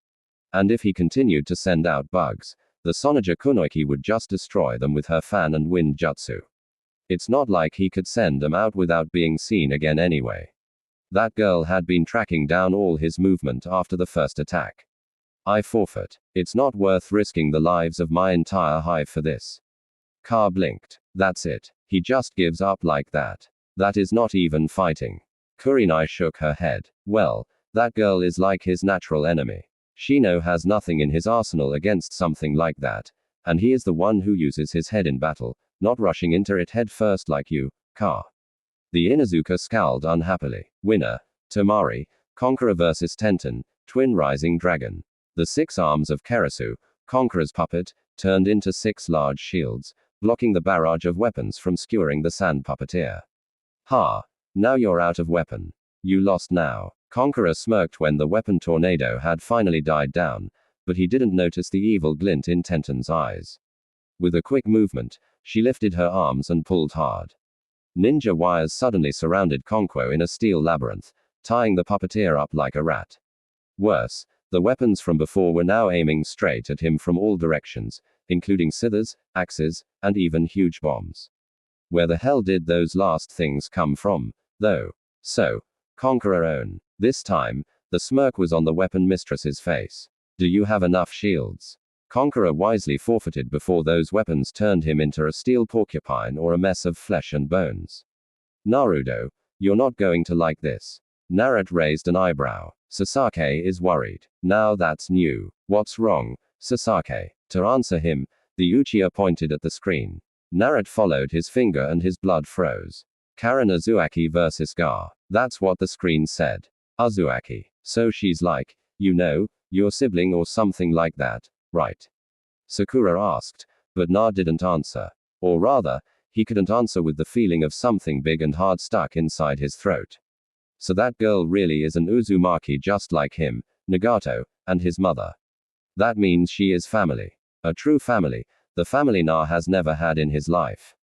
And if he continued to send out bugs, the Sonaja Kunoiki would just destroy them with her fan and wind jutsu. It's not like he could send them out without being seen again anyway. That girl had been tracking down all his movement after the first attack. I forfeit. It's not worth risking the lives of my entire hive for this. Ka blinked. That's it. He just gives up like that. That is not even fighting. Kurenai shook her head. Well, that girl is like his natural enemy. Shino has nothing in his arsenal against something like that, and he is the one who uses his head in battle, not rushing into it head first like you, Ka. The Inazuka scowled unhappily. Winner. Tamari. Conqueror vs Tenten, Twin Rising Dragon. The 6 arms of Kerasu, Conqueror's puppet, turned into 6 large shields, blocking the barrage of weapons from skewering the sand puppeteer. Ha! Now you're out of weapon. You lost now. Conqueror smirked when the weapon tornado had finally died down, but he didn't notice the evil glint in Tenten's eyes. With a quick movement, she lifted her arms and pulled hard. Ninja wires suddenly surrounded Conquo in a steel labyrinth, tying the puppeteer up like a rat. Worse, the weapons from before were now aiming straight at him from all directions, including scythers, axes, and even huge bombs. Where the hell did those last things come from, though? So, Conqueror own. This time, the smirk was on the weapon mistress's face. Do you have enough shields? Conqueror wisely forfeited before those weapons turned him into a steel porcupine or a mess of flesh and bones. Naruto, you're not going to like this. Naruto raised an eyebrow. Sasake is worried. Now that's new. What's wrong, Sasake? To answer him, the Uchiha pointed at the screen. Naruto followed his finger and his blood froze. Karen Azuaki vs Gar. That's what the screen said. Azuaki. So she's like, you know, your sibling or something like that, right? Sakura asked, but Na didn't answer. Or rather, he couldn't answer with the feeling of something big and hard stuck inside his throat. So that girl really is an Uzumaki just like him, Nagato, and his mother. That means she is family. A true family, the family Na has never had in his life.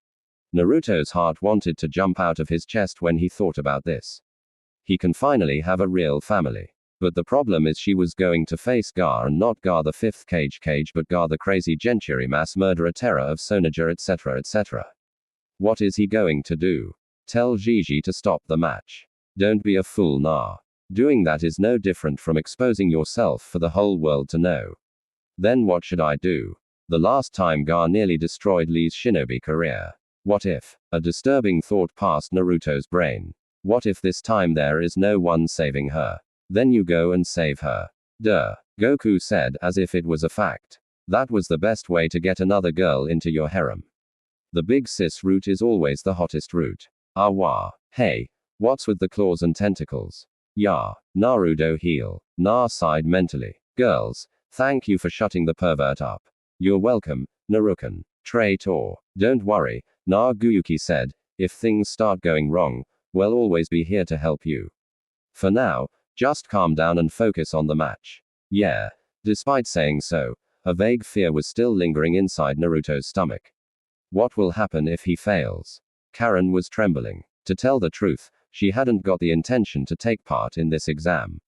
Naruto's heart wanted to jump out of his chest when he thought about this. He can finally have a real family. But the problem is she was going to face Gar, and not Gar the 5th Kage but Gar the crazy Genturi mass murderer terror of Sonaja etc. etc. What is he going to do? Tell Gigi to stop the match. Don't be a fool, nah. Doing that is no different from exposing yourself for the whole world to know. Then what should I do? The last time Gar nearly destroyed Lee's shinobi career. What if? A disturbing thought passed Naruto's brain. What if this time there is no one saving her? Then you go and save her. Duh. Goku said, as if it was a fact. That was the best way to get another girl into your harem. The big sis route is always the hottest route. Ah wah. Hey. What's with the claws and tentacles? Yeah. Naruto heel. Na sighed mentally. Girls, thank you for shutting the pervert up. You're welcome, Narukan. Traitor. Don't worry, Guyuki said. If things start going wrong, we'll always be here to help you. For now, just calm down and focus on the match. Yeah. Despite saying so, a vague fear was still lingering inside Naruto's stomach. What will happen if he fails? Karen was trembling. To tell the truth, she hadn't got the intention to take part in this exam.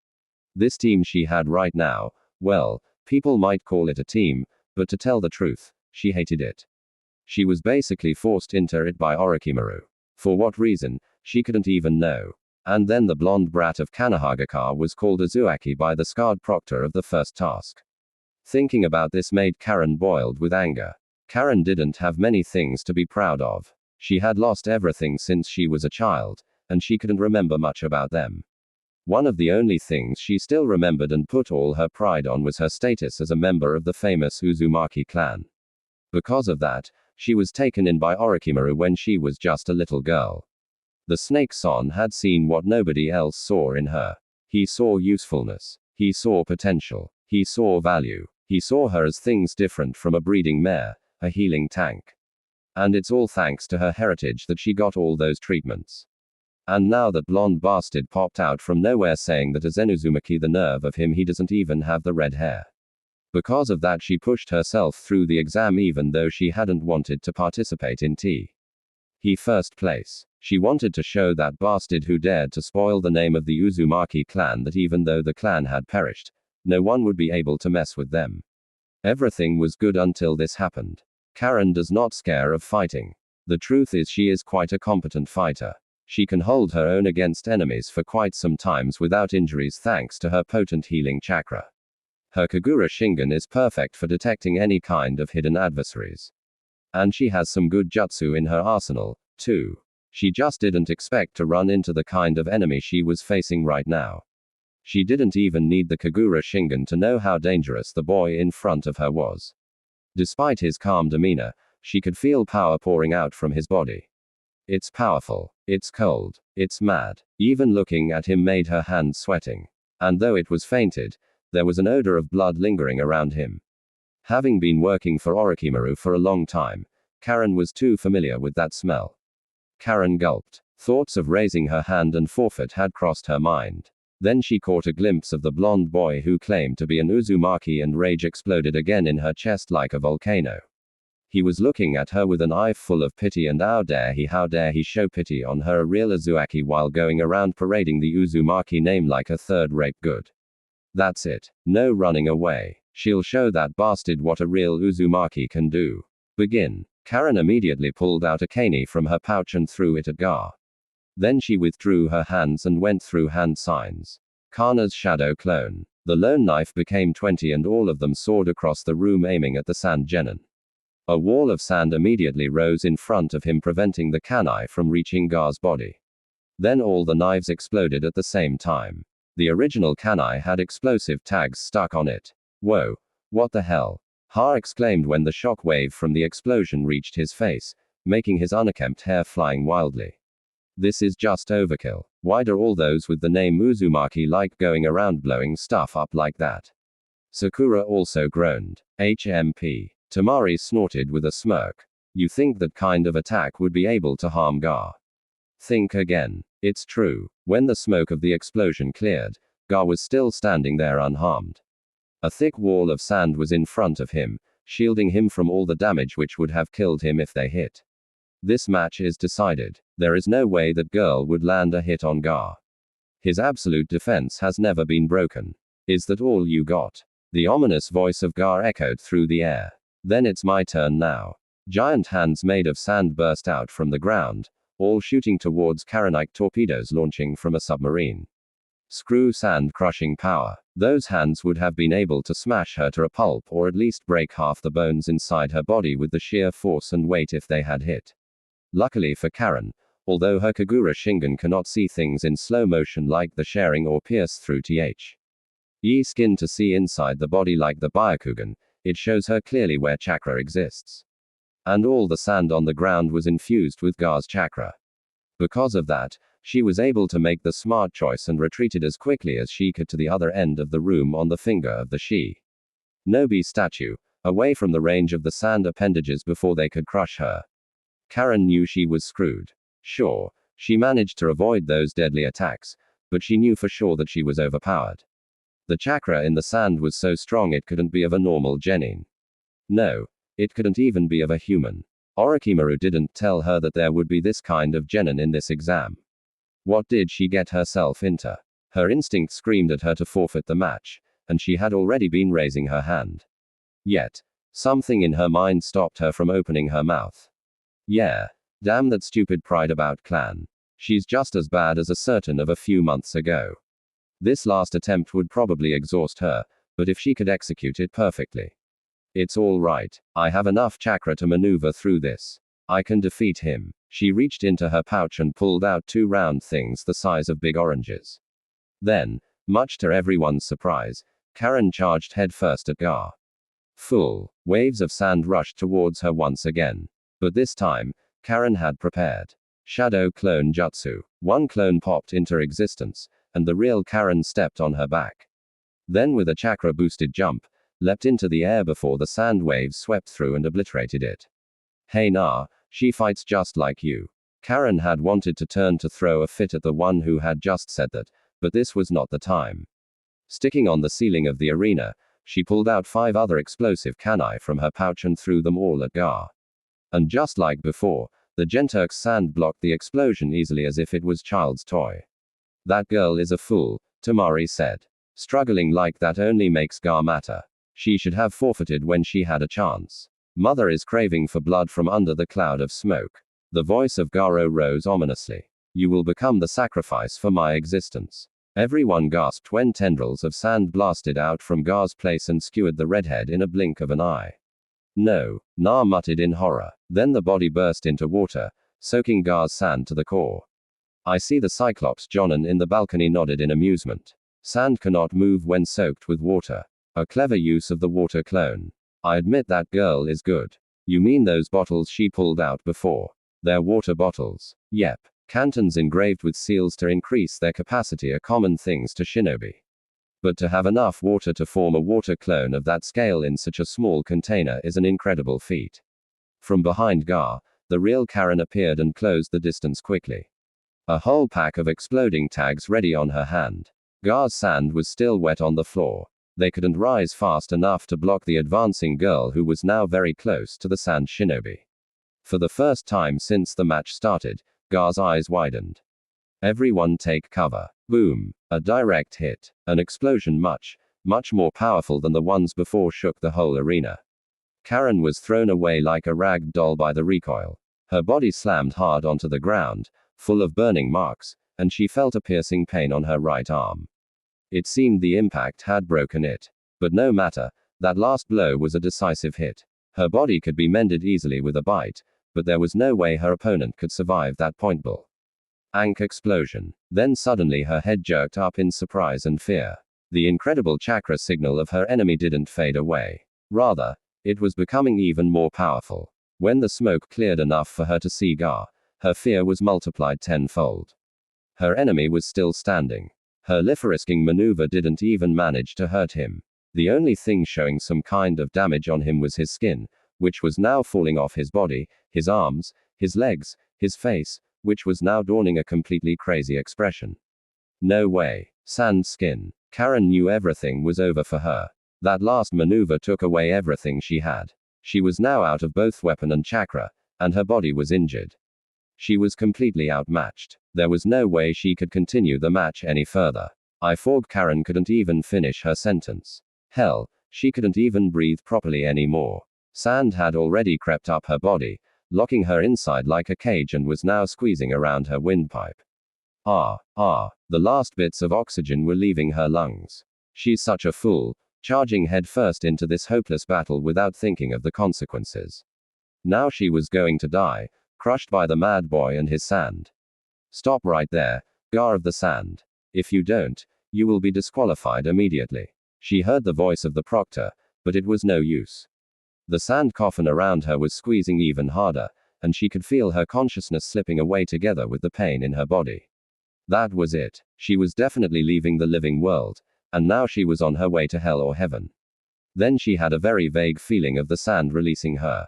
This team she had right now, well, people might call it a team, but to tell the truth, she hated it. She was basically forced into it by Orochimaru. For what reason, she couldn't even know. And then the blonde brat of Kanahagakar was called Uzuaki by the scarred proctor of the first task. Thinking about this made Karen boiled with anger. Karen didn't have many things to be proud of. She had lost everything since she was a child, and she couldn't remember much about them. One of the only things she still remembered and put all her pride on was her status as a member of the famous Uzumaki clan. Because of that, she was taken in by Orochimaru when she was just a little girl. The snake son had seen what nobody else saw in her. He saw usefulness. He saw potential. He saw value. He saw her as things different from a breeding mare, a healing tank. And it's all thanks to her heritage that she got all those treatments. And now that blonde bastard popped out from nowhere saying that as Uzumaki, the nerve of him, he doesn't even have the red hair. Because of that she pushed herself through the exam even though she hadn't wanted to participate in He first place. She wanted to show that bastard who dared to spoil the name of the Uzumaki clan that even though the clan had perished, no one would be able to mess with them. Everything was good until this happened. Karen does not scare of fighting. The truth is she is quite a competent fighter. She can hold her own against enemies for quite some times without injuries thanks to her potent healing chakra. Her Kagura Shingon is perfect for detecting any kind of hidden adversaries. And she has some good jutsu in her arsenal, too. She just didn't expect to run into the kind of enemy she was facing right now. She didn't even need the Kagura Shingon to know how dangerous the boy in front of her was. Despite his calm demeanor, she could feel power pouring out from his body. It's powerful. It's cold. It's mad. Even looking at him made her hands sweating. And though it was fainted, there was an odor of blood lingering around him. Having been working for Orochimaru for a long time, Karen was too familiar with that smell. Karen gulped. Thoughts of raising her hand and forfeit had crossed her mind. Then she caught a glimpse of the blonde boy who claimed to be an Uzumaki and rage exploded again in her chest like a volcano. He was looking at her with an eye full of pity and how dare he show pity on her, a real Uzumaki, while going around parading the Uzumaki name like a third-rate good. That's it. No running away. She'll show that bastard what a real Uzumaki can do. Begin. Karen immediately pulled out a cane from her pouch and threw it at Gar. Then she withdrew her hands and went through hand signs. Kana's shadow clone. The lone knife became 20 and all of them soared across the room aiming at the sand genin. A wall of sand immediately rose in front of him preventing the kanai from reaching Gar's body. Then all the knives exploded at the same time. The original kanai had explosive tags stuck on it. Whoa. What the hell? Ha exclaimed when the shock wave from the explosion reached his face, making his unkempt hair flying wildly. This is just overkill. Why do all those with the name Uzumaki like going around blowing stuff up like that? Sakura also groaned. HMP. Tamari snorted with a smirk. You think that kind of attack would be able to harm Gar? Think again. It's true. When the smoke of the explosion cleared, Gar was still standing there unharmed. A thick wall of sand was in front of him, shielding him from all the damage which would have killed him if they hit. This match is decided. There is no way that girl would land a hit on Gar. His absolute defense has never been broken. Is that all you got? The ominous voice of Gar echoed through the air. Then it's my turn now. Giant hands made of sand burst out from the ground, all shooting towards Karen like torpedoes launching from a submarine. Screw sand crushing power. Those hands would have been able to smash her to a pulp or at least break half the bones inside her body with the sheer force and weight if they had hit. Luckily for Karen, although her Kagura Shingen cannot see things in slow motion like the sharing or pierce through ye skin to see inside the body like the Byakugan, it shows her clearly where chakra exists. And all the sand on the ground was infused with Gar's chakra. Because of that, she was able to make the smart choice and retreated as quickly as she could to the other end of the room on the finger of the Shinobi statue, away from the range of the sand appendages before they could crush her. Karen knew she was screwed. Sure, she managed to avoid those deadly attacks, but she knew for sure that she was overpowered. The chakra in the sand was so strong it couldn't be of a normal genin. No, it couldn't even be of a human. Orochimaru didn't tell her that there would be this kind of genin in this exam. What did she get herself into? Her instinct screamed at her to forfeit the match, and she had already been raising her hand. Yet, something in her mind stopped her from opening her mouth. Yeah, damn that stupid pride about clan. She's just as bad as a certain of a few months ago. This last attempt would probably exhaust her, but if she could execute it perfectly. It's all right, I have enough chakra to maneuver through this. I can defeat him. She reached into her pouch and pulled out 2 round things the size of big oranges. Then, much to everyone's surprise, Karen charged headfirst at Gar. Full waves of sand rushed towards her once again. But this time, Karen had prepared. Shadow clone jutsu. One clone popped into existence, and the real Karen stepped on her back. Then with a chakra-boosted jump, leapt into the air before the sand waves swept through and obliterated it. Hey nah, she fights just like you. Karen had wanted to turn to throw a fit at the one who had just said that, but this was not the time. Sticking on the ceiling of the arena, she pulled out 5 other explosive kanai from her pouch and threw them all at Gar. And just like before, the Genturk's sand blocked the explosion easily as if it was child's toy. That girl is a fool, Tamari said. Struggling like that only makes Gar matter. She should have forfeited when she had a chance. Mother is craving for blood from under the cloud of smoke. The voice of Garo rose ominously. You will become the sacrifice for my existence. Everyone gasped when tendrils of sand blasted out from Gar's place and skewered the redhead in a blink of an eye. No, Na muttered in horror. Then the body burst into water, soaking Gar's sand to the core. I see the Cyclops. Jonan in the balcony nodded in amusement. Sand cannot move when soaked with water. A clever use of the water clone. I admit that girl is good. You mean those bottles she pulled out before? They're water bottles. Yep. Cantons engraved with seals to increase their capacity are common things to shinobi. But to have enough water to form a water clone of that scale in such a small container is an incredible feat. From behind Gar, the real Karen appeared and closed the distance quickly. A whole pack of exploding tags ready on her hand. Gar's sand was still wet on the floor. They couldn't rise fast enough to block the advancing girl who was now very close to the sand shinobi. For the first time since the match started, Gar's eyes widened. Everyone take cover. Boom. A direct hit. An explosion much more powerful than the ones before shook the whole arena. Karen was thrown away like a rag doll by the recoil. Her body slammed hard onto the ground, full of burning marks, and she felt a piercing pain on her right arm. It seemed the impact had broken it. But no matter, that last blow was a decisive hit. Her body could be mended easily with a bite, but there was no way her opponent could survive that pointball. Ank explosion. Then suddenly her head jerked up in surprise and fear. The incredible chakra signal of her enemy didn't fade away. Rather, it was becoming even more powerful. When the smoke cleared enough for her to see Gar, her fear was multiplied tenfold. Her enemy was still standing. Her lip-risking maneuver didn't even manage to hurt him. The only thing showing some kind of damage on him was his skin, which was now falling off his body, his arms, his legs, his face, which was now dawning a completely crazy expression. No way. Sand skin. Karen knew everything was over for her. That last maneuver took away everything she had. She was now out of both weapon and chakra, and her body was injured. She was completely outmatched. There was no way she could continue the match any further. I thought Karen couldn't even finish her sentence. Hell, she couldn't even breathe properly anymore. Sand had already crept up her body, locking her inside like a cage, and was now squeezing around her windpipe. The last bits of oxygen were leaving her lungs. She's such a fool, charging headfirst into this hopeless battle without thinking of the consequences. Now she was going to die, crushed by the mad boy and his sand. Stop right there, Gar of the Sand. If you don't, you will be disqualified immediately. She heard the voice of the proctor, but it was no use. The sand coffin around her was squeezing even harder, and she could feel her consciousness slipping away together with the pain in her body. That was it. She was definitely leaving the living world, and now she was on her way to hell or heaven. Then she had a very vague feeling of the sand releasing her.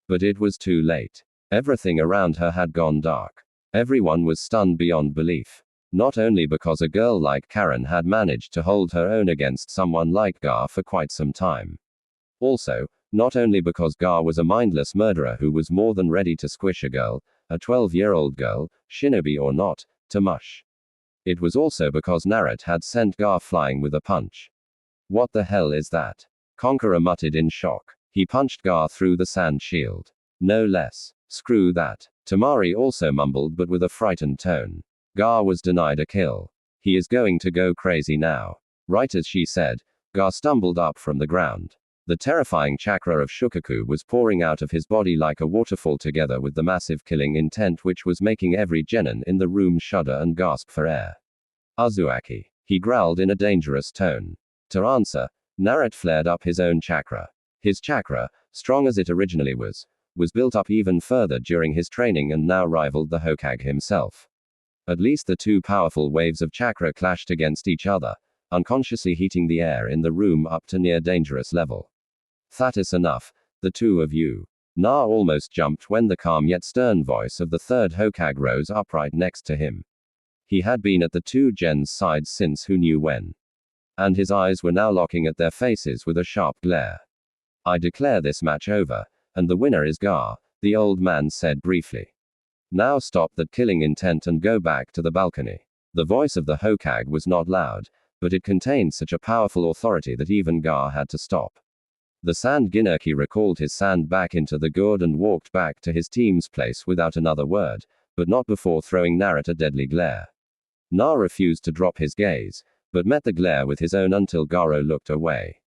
But it was too late. Everything around her had gone dark. Everyone was stunned beyond belief. Not only because a girl like Karen had managed to hold her own against someone like Gar for quite some time. Also, not only because Gar was a mindless murderer who was more than ready to squish a girl, a 12-year-old girl, shinobi or not, to mush. It was also because Naruto had sent Gar flying with a punch. What the hell is that? Conqueror muttered in shock. He punched Gar through the sand shield. No less. Screw that. Tamari also mumbled, but with a frightened tone. Gar was denied a kill. He is going to go crazy now. Right as she said, Gar stumbled up from the ground. The terrifying chakra of Shukaku was pouring out of his body like a waterfall, together with the massive killing intent which was making every genin in the room shudder and gasp for air. Uzumaki, he growled in a dangerous tone. To answer, Naruto flared up his own chakra. His chakra, strong as it originally was built up even further during his training and now rivaled the Hokage himself. At least the two powerful waves of chakra clashed against each other, unconsciously heating the air in the room up to near dangerous level. That is enough, the two of you. Na almost jumped when the calm yet stern voice of the third Hokage rose upright next to him. He had been at the two gens' sides since who knew when. And his eyes were now locking at their faces with a sharp glare. I declare this match over, and the winner is Gar, the old man said briefly. Now stop that killing intent and go back to the balcony. The voice of the Hokage was not loud, but it contained such a powerful authority that even Gar had to stop. The Sand Ginurki recalled his sand back into the gourd and walked back to his team's place without another word, but not before throwing Naruto a deadly glare. Na refused to drop his gaze, but met the glare with his own until Garo looked away.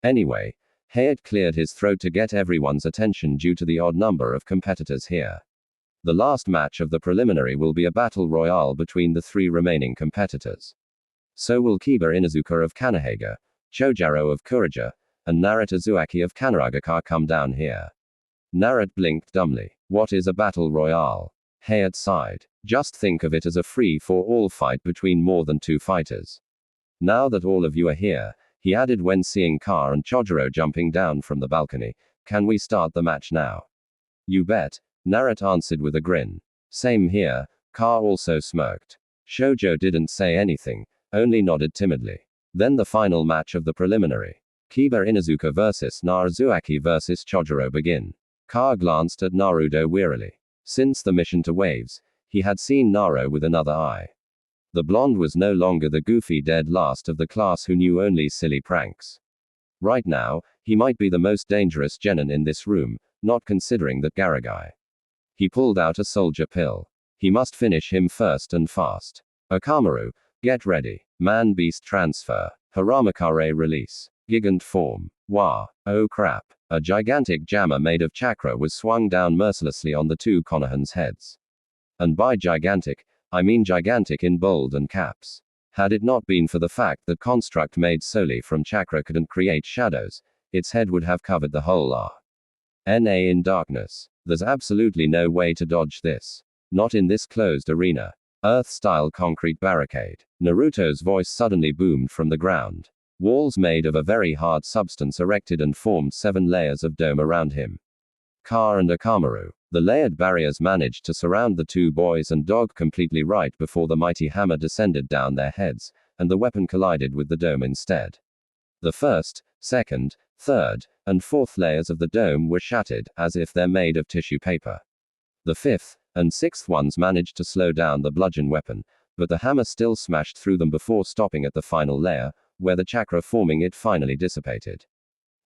Anyway, Hayat cleared his throat to get everyone's attention due to the odd number of competitors here. The last match of the preliminary will be a battle royale between the three remaining competitors. So will Kiba Inuzuka of Kanahega, Chojaro of Kurija, and Naruto Uzumaki of Kanaragaka come down here. Naruto blinked dumbly. What is a battle royale? Hayat sighed. Just think of it as a free-for-all fight between more than two fighters. Now that all of you are here, he added when seeing Ka and Chojaro jumping down from the balcony, can we start the match now? You bet, Naruto answered with a grin. Same here, Ka also smirked. Shoujo didn't say anything, only nodded timidly. Then the final match of the preliminary. Kiba Inuzuka vs Naruto vs Chojaro begin. Ka glanced at Naruto wearily. Since the mission to Waves, he had seen Naruto with another eye. The blonde was no longer the goofy dead last of the class who knew only silly pranks. Right now, he might be the most dangerous genin in this room, not considering that Garagai. He pulled out a soldier pill. He must finish him first and fast. Akamaru, get ready. Man-beast transfer. Haramakare release. Gigant form. Wah. Oh crap. A gigantic jammer made of chakra was swung down mercilessly on the two Konohans' heads. And by gigantic, I mean gigantic in bold and caps. Had it not been for the fact that construct made solely from chakra couldn't create shadows, its head would have covered the whole Na in darkness. There's absolutely no way to dodge this. Not in this closed arena. Earth-style concrete barricade. Naruto's voice suddenly boomed from the ground. Walls made of a very hard substance erected and formed 7 layers of dome around him. Ka and Akamaru. The layered barriers managed to surround the two boys and dog completely right before the mighty hammer descended down their heads, and the weapon collided with the dome instead. The first, second, third, and fourth layers of the dome were shattered, as if they're made of tissue paper. The fifth and sixth ones managed to slow down the bludgeon weapon, but the hammer still smashed through them before stopping at the final layer, where the chakra forming it finally dissipated.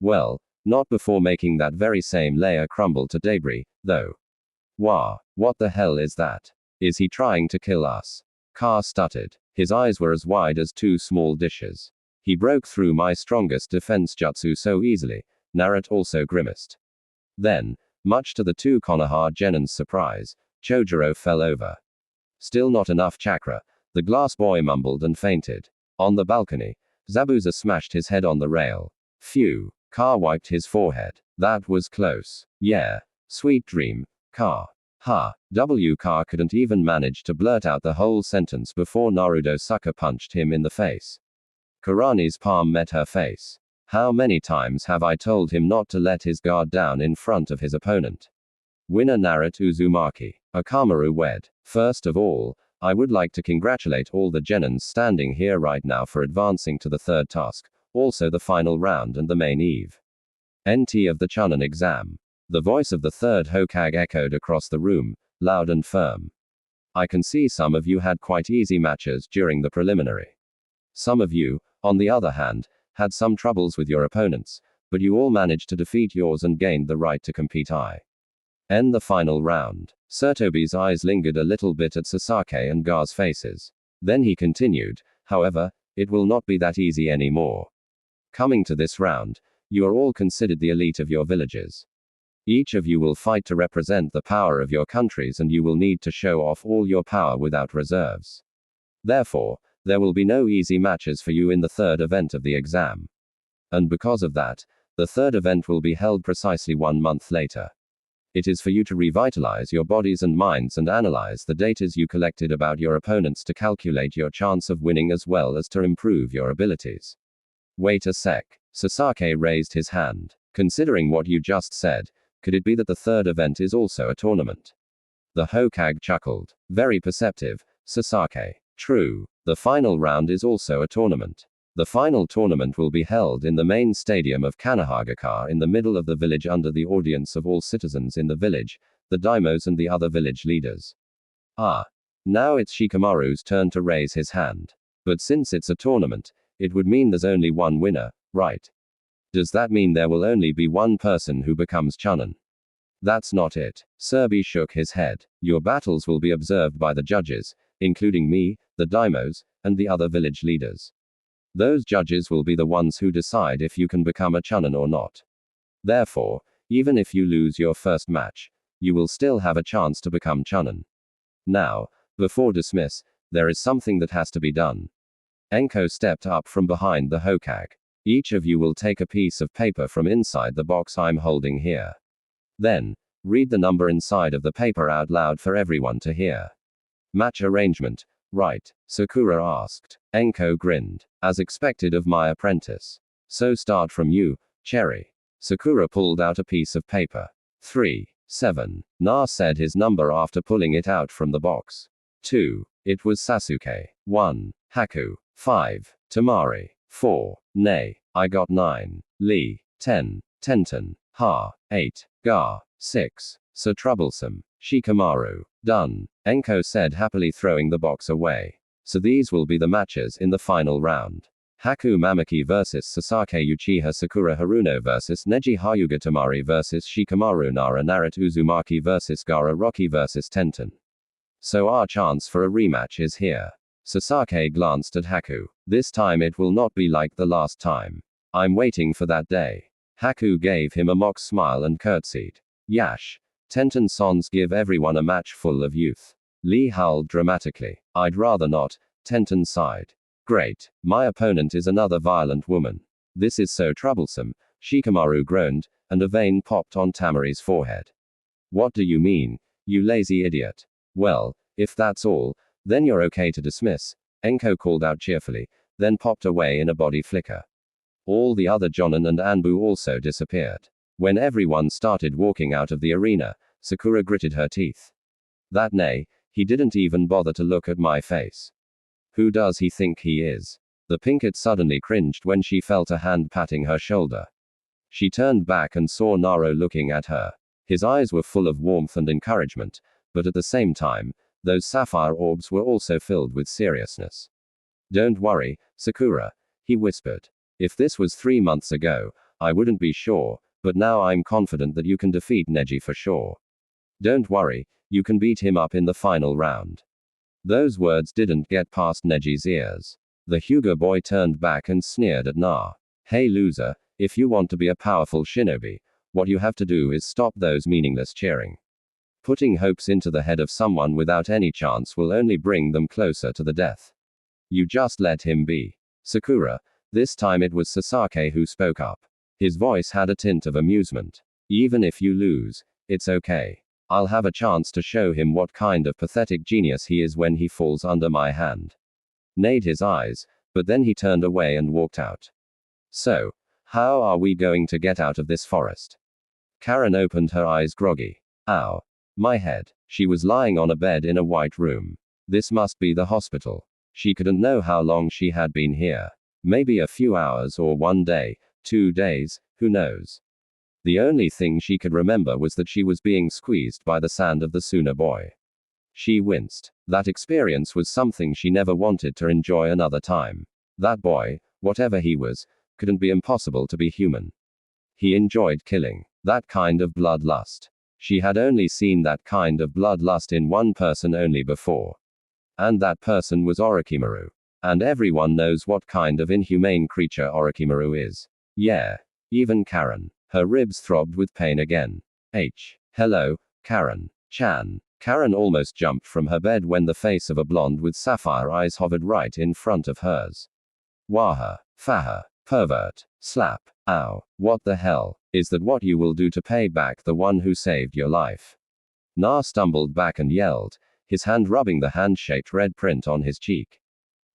Well, Not before making that very same layer crumble to debris, though. Wah, what the hell is that? Is he trying to kill us? Car stuttered. His eyes were as wide as two small dishes. He broke through my strongest defense jutsu so easily. Naruto also grimaced. Then, much to the two Konoha genins' surprise, Chojuro fell over. Still not enough chakra, the glass boy mumbled and fainted. On the balcony, Zabuza smashed his head on the rail. Phew. Car wiped his forehead. That was close. Yeah. Sweet dream, Car. Ha. Car couldn't even manage to blurt out the whole sentence before Naruto sucker punched him in the face. Kurani's palm met her face. How many times have I told him not to let his guard down in front of his opponent? Winner Naruto Uzumaki. Akamaru wed. First of all, I would like to congratulate all the genins standing here right now for advancing to the third task, also the final round and the main eve. NT of the Chunin exam. The voice of the third Hokage echoed across the room, loud and firm. I can see some of you had quite easy matches during the preliminary. Some of you, on the other hand, had some troubles with your opponents, but you all managed to defeat yours and gained the right to compete. End the final round. Sertobi's eyes lingered a little bit at Sasake and Gar's faces. Then he continued, however, it will not be that easy anymore. Coming to this round, you are all considered the elite of your villages. Each of you will fight to represent the power of your countries and you will need to show off all your power without reserves. Therefore, there will be no easy matches for you in the third event of the exam. And because of that, the third event will be held precisely 1 month later. It is for you to revitalize your bodies and minds and analyze the data you collected about your opponents to calculate your chance of winning as well as to improve your abilities. Wait a sec. Sasake raised his hand. Considering what you just said, could it be that the third event is also a tournament? The Hokage chuckled. Very perceptive, Sasake. True. The final round is also a tournament. The final tournament will be held in the main stadium of Kanahagakar in the middle of the village under the audience of all citizens in the village, the daimos and the other village leaders. Now it's Shikamaru's turn to raise his hand. But since it's a tournament, it would mean there's only one winner, right? Does that mean there will only be one person who becomes Chunin? That's not it. Serbi shook his head. Your battles will be observed by the judges, including me, the daimos, and the other village leaders. Those judges will be the ones who decide if you can become a Chunin or not. Therefore, even if you lose your first match, you will still have a chance to become Chunin. Now, before dismiss, there is something that has to be done. Enko stepped up from behind the Hokage. Each of you will take a piece of paper from inside the box I'm holding here. Then, read the number inside of the paper out loud for everyone to hear. Match arrangement, right? Sakura asked. Enko grinned. As expected of my apprentice. So start from you, Cherry. Sakura pulled out a piece of paper. 3, 7. Na said his number after pulling it out from the box. 2. It was Sasuke. 1. Haku. 5. Tamari. 4. Nay. I got 9. Lee. 10. Tenten. Ha. 8. Gar. 6. So troublesome. Shikamaru. Done. Enko said happily, throwing the box away. So these will be the matches in the final round. Haku Mamaki vs Sasake Uchiha Sakura Haruno vs Neji Hyuga Tamari vs Shikamaru Nara Naruto Uzumaki vs Gaara Rocky vs Tenten. So our chance for a rematch is here. Sasake glanced at Haku. This time it will not be like the last time. I'm waiting for that day. Haku gave him a mock smile and curtsied. Yash. Tenten sons give everyone a match full of youth. Lee howled dramatically. I'd rather not, Tenten sighed. Great. My opponent is another violent woman. This is so troublesome, Shikamaru groaned, and a vein popped on Tamari's forehead. What do you mean, you lazy idiot? Well, if that's all, then you're okay to dismiss, Enko called out cheerfully, then popped away in a body flicker. All the other Jonin and Anbu also disappeared. When everyone started walking out of the arena, Sakura gritted her teeth. That nay, he didn't even bother to look at my face. Who does he think he is? The Pinkett suddenly cringed when she felt a hand patting her shoulder. She turned back and saw Naro looking at her. His eyes were full of warmth and encouragement, but at the same time, those sapphire orbs were also filled with seriousness. Don't worry, Sakura, he whispered. If this was 3 months ago, I wouldn't be sure, but now I'm confident that you can defeat Neji for sure. Don't worry, you can beat him up in the final round. Those words didn't get past Neji's ears. The Hyuga boy turned back and sneered at Na. Hey loser, if you want to be a powerful shinobi, what you have to do is stop those meaningless cheering. Putting hopes into the head of someone without any chance will only bring them closer to the death. You just let him be. Sakura. This time it was Sasaki who spoke up. His voice had a tint of amusement. Even if you lose, it's okay. I'll have a chance to show him what kind of pathetic genius he is when he falls under my hand. Nade his eyes, but then he turned away and walked out. So, how are we going to get out of this forest? Karen opened her eyes groggy. Ow. My head. She was lying on a bed in a white room. This must be the hospital. She couldn't know how long she had been here. Maybe a few hours or 1 day, 2 days, who knows. The only thing she could remember was that she was being squeezed by the sand of the Suna boy. She winced. That experience was something she never wanted to enjoy another time. That boy, whatever he was, couldn't be impossible to be human. He enjoyed killing. That kind of bloodlust. She had only seen that kind of bloodlust in one person only before. And that person was Orochimaru. And everyone knows what kind of inhumane creature Orochimaru is. Yeah. Even Karen. Her ribs throbbed with pain again. Hello, Karen. Chan. Karen almost jumped from her bed when the face of a blonde with sapphire eyes hovered right in front of hers. Waha. Faha. Pervert. Slap. Ow. What the hell? Is that what you will do to pay back the one who saved your life? Na stumbled back and yelled, his hand rubbing the hand-shaped red print on his cheek.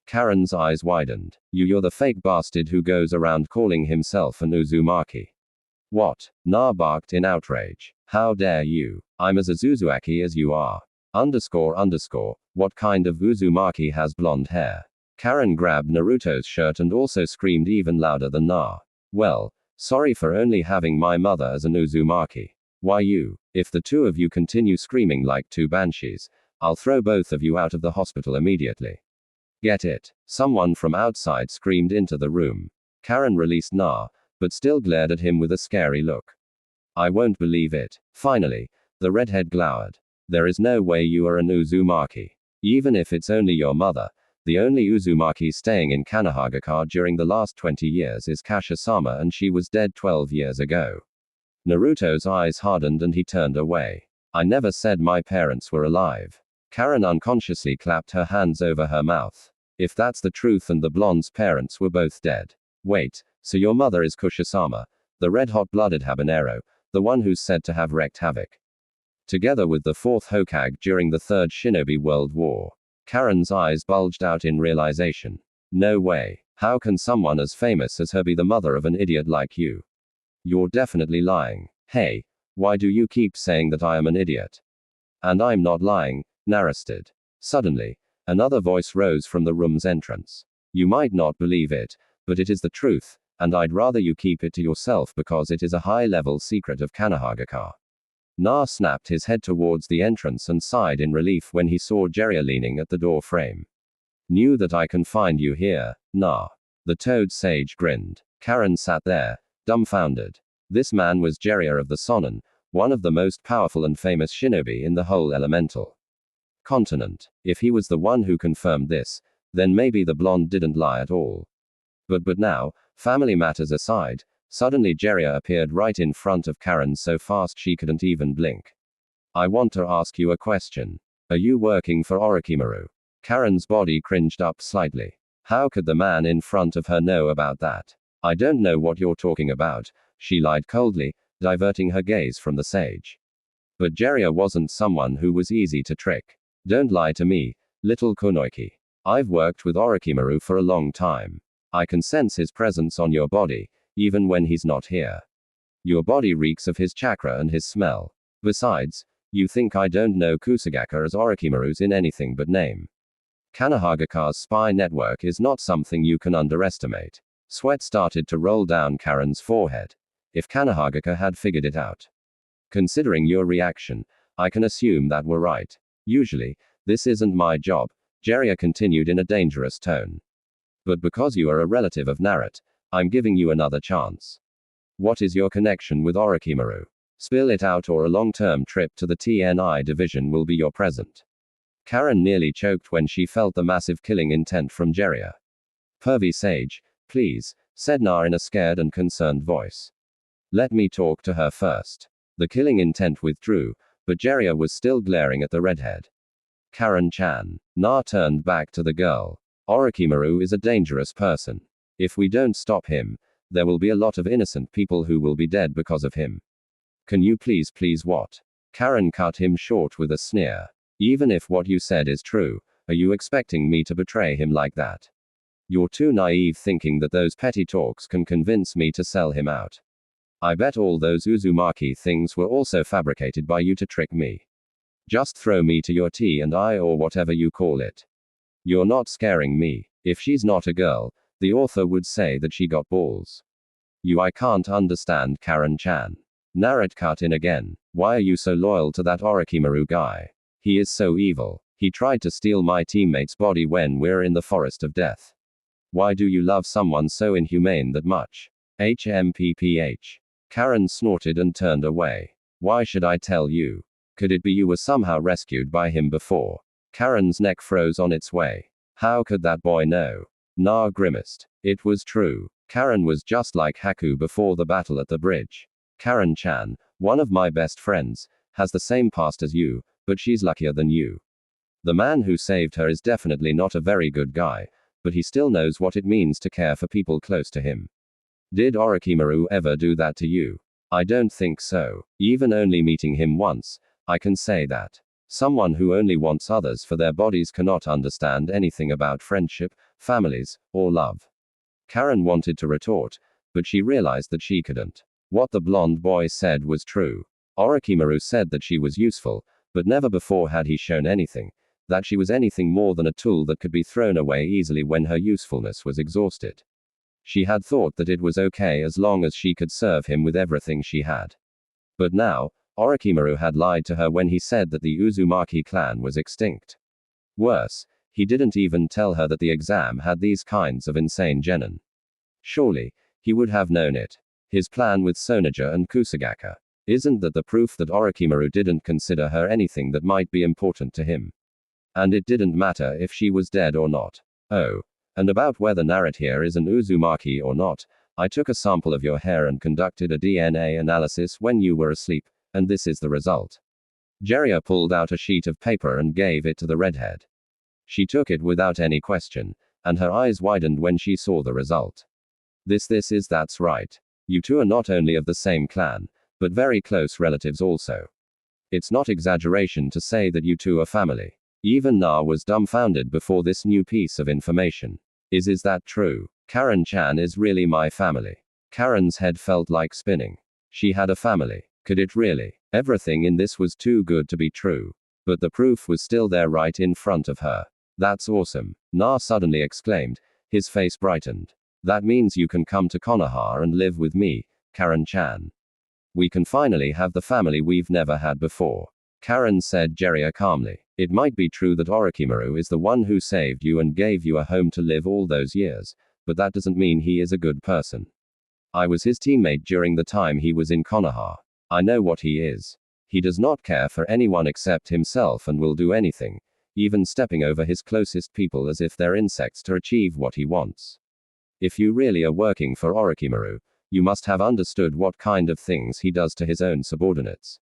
Karen's eyes widened. You're the fake bastard who goes around calling himself an Uzumaki. What? Na barked in outrage. How dare you? I'm as Uzumaki as you are. __. What kind of Uzumaki has blonde hair? Karen grabbed Naruto's shirt and also screamed even louder than Na. Well, sorry for only having my mother as an Uzumaki. Why you? If the two of you continue screaming like two banshees, I'll throw both of you out of the hospital immediately. Get it? Someone from outside screamed into the room. Karen released Na, but still glared at him with a scary look. I won't believe it. Finally, the redhead glowered. There is no way you are an Uzumaki. Even if it's only your mother, the only Uzumaki staying in Kanahagakure during the last 20 years is Kasha-sama, and she was dead 12 years ago. Naruto's eyes hardened and he turned away. I never said my parents were alive. Karen unconsciously clapped her hands over her mouth. If that's the truth and the blonde's parents were both dead. Wait, so your mother is Kusha-sama, the red-hot-blooded habanero, the one who's said to have wreaked havoc together with the 4th Hokage during the 3rd Shinobi World War. Karen's eyes bulged out in realization. No way. How can someone as famous as her be the mother of an idiot like you? You're definitely lying. Hey, why do you keep saying that I am an idiot? And I'm not lying, Narasted. Suddenly, another voice rose from the room's entrance. You might not believe it, but it is the truth, and I'd rather you keep it to yourself because it is a high-level secret of Kanahagakure. Na snapped his head towards the entrance and sighed in relief when he saw Jiraiya leaning at the door frame. Knew that I can find you here, Na. The Toad Sage grinned. Karen sat there, dumbfounded. This man was Jiraiya of the Sonnen, one of the most powerful and famous shinobi in the whole elemental continent. If he was the one who confirmed this, then maybe the blonde didn't lie at all. But now, family matters aside, suddenly Jiraiya appeared right in front of Karen so fast she couldn't even blink. I want to ask you a question. Are you working for Orochimaru? Karen's body cringed up slightly. How could the man in front of her know about that? I don't know what you're talking about, she lied coldly, diverting her gaze from the sage. But Jiraiya wasn't someone who was easy to trick. Don't lie to me, little Kunoiki. I've worked with Orochimaru for a long time. I can sense his presence on your body, even when he's not here. Your body reeks of his chakra and his smell. Besides, you think I don't know Kusagaka as Orochimaru's in anything but name. Kanahagakure's spy network is not something you can underestimate. Sweat started to roll down Karen's forehead. If Kanahagakure had figured it out. Considering your reaction, I can assume that we're right. Usually, this isn't my job, Jiraiya continued in a dangerous tone. But because you are a relative of Naruto, I'm giving you another chance. What is your connection with Orochimaru? Spill it out, or a long-term trip to the TNI division will be your present. Karen nearly choked when she felt the massive killing intent from Jiraiya. Pervy Sage, please, said Na in a scared and concerned voice. Let me talk to her first. The killing intent withdrew, but Jiraiya was still glaring at the redhead. Karen-chan. Na turned back to the girl. Orochimaru is a dangerous person. If we don't stop him, there will be a lot of innocent people who will be dead because of him. Can you please what? Karen cut him short with a sneer. Even if what you said is true, are you expecting me to betray him like that? You're too naive thinking that those petty talks can convince me to sell him out. I bet all those Uzumaki things were also fabricated by you to trick me. Just throw me to your T&I, or whatever you call it. You're not scaring me. If she's not a girl, the author would say that she got balls. I can't understand, Karen-chan. Naruto cut in again. Why are you so loyal to that Orochimaru guy? He is so evil. He tried to steal my teammate's body when we're in the forest of death. Why do you love someone so inhumane that much? HMPPH. Karen snorted and turned away. Why should I tell you? Could it be you were somehow rescued by him before? Karen's neck froze on its way. How could that boy know? Na grimaced. It was true. Karen was just like Haku before the battle at the bridge. Karen-chan, one of my best friends, has the same past as you, but she's luckier than you. The man who saved her is definitely not a very good guy, but he still knows what it means to care for people close to him. Did Orochimaru ever do that to you? I don't think so. Even only meeting him once, I can say that. Someone who only wants others for their bodies cannot understand anything about friendship, families, or love. Karen wanted to retort, but she realized that she couldn't. What the blonde boy said was true. Orochimaru said that she was useful, but never before had he shown anything, that she was anything more than a tool that could be thrown away easily when her usefulness was exhausted. She had thought that it was okay as long as she could serve him with everything she had. But now, Orochimaru had lied to her when he said that the Uzumaki clan was extinct. Worse, he didn't even tell her that the exam had these kinds of insane genin. Surely, he would have known it. His plan with Sonaja and Kusagaka. Isn't that the proof that Orochimaru didn't consider her anything that might be important to him? And it didn't matter if she was dead or not. Oh. And about whether Naruto here is an Uzumaki or not, I took a sample of your hair and conducted a DNA analysis when you were asleep, and this is the result. Jiraiya pulled out a sheet of paper and gave it to the redhead. She took it without any question, and her eyes widened when she saw the result. That's right. You two are not only of the same clan, but very close relatives also. It's not exaggeration to say that you two are family. Even Na was dumbfounded before this new piece of information. Is that true? Karen-chan is really my family. Karen's head felt like spinning. She had a family. Could it really? Everything in this was too good to be true. But the proof was still there right in front of her. That's awesome. Na suddenly exclaimed. His face brightened. That means you can come to Konoha and live with me, Karen-chan. We can finally have the family we've never had before. Karen said Jiraiya calmly. It might be true that Orochimaru is the one who saved you and gave you a home to live all those years, but that doesn't mean he is a good person. I was his teammate during the time he was in Konoha. I know what he is. He does not care for anyone except himself and will do anything, even stepping over his closest people as if they're insects to achieve what he wants. If you really are working for Orochimaru, you must have understood what kind of things he does to his own subordinates.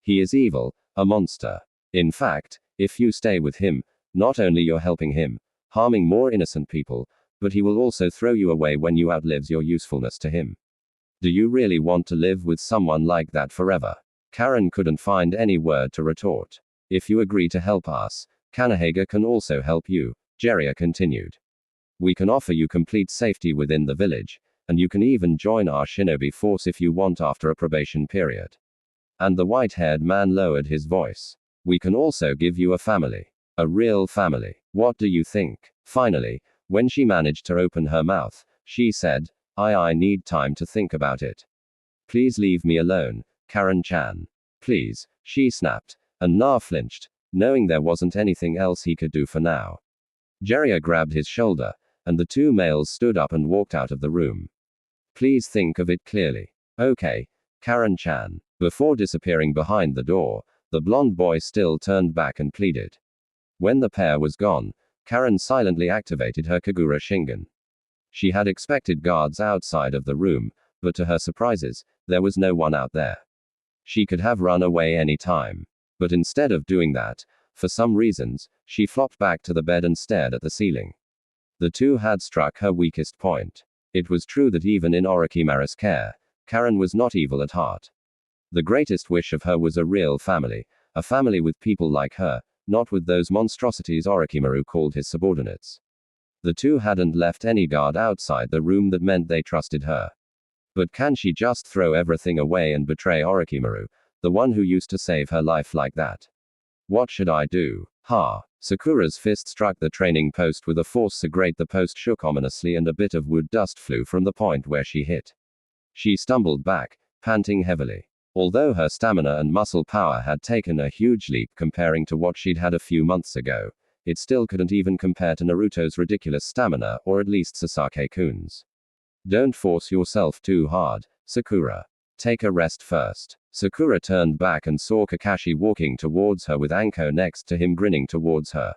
He is evil, a monster. In fact, if you stay with him, not only you're helping him, harming more innocent people, but he will also throw you away when you outlives your usefulness to him. Do you really want to live with someone like that forever? Karen couldn't find any word to retort. If you agree to help us, Kanehage can also help you, Jiraiya continued. We can offer you complete safety within the village, and you can even join our shinobi force if you want after a probation period. And the white-haired man lowered his voice. We can also give you a family. A real family. What do you think? Finally, when she managed to open her mouth, she said, I need time to think about it. Please leave me alone, Karen-chan. Please, she snapped, and Na flinched, knowing there wasn't anything else he could do for now. Jiraiya grabbed his shoulder, and the two males stood up and walked out of the room. Please think of it clearly. Okay, Karen-chan. Before disappearing behind the door, the blonde boy still turned back and pleaded. When the pair was gone, Karen silently activated her Kagura Shingen. She had expected guards outside of the room, but to her surprises, there was no one out there. She could have run away any time. But instead of doing that, for some reasons, she flopped back to the bed and stared at the ceiling. The two had struck her weakest point. It was true that even in Orochimaru's care, Karen was not evil at heart. The greatest wish of her was a real family, a family with people like her, not with those monstrosities Orochimaru called his subordinates. The two hadn't left any guard outside the room. That meant they trusted her. But can she just throw everything away and betray Orochimaru, the one who used to save her life like that? What should I do? Ha! Sakura's fist struck the training post with a force so great the post shook ominously and a bit of wood dust flew from the point where she hit. She stumbled back, panting heavily. Although her stamina and muscle power had taken a huge leap comparing to what she'd had a few months ago, it still couldn't even compare to Naruto's ridiculous stamina, or at least Sasake-kun's. Don't force yourself too hard, Sakura. Take a rest first. Sakura turned back and saw Kakashi walking towards her with Anko next to him grinning towards her.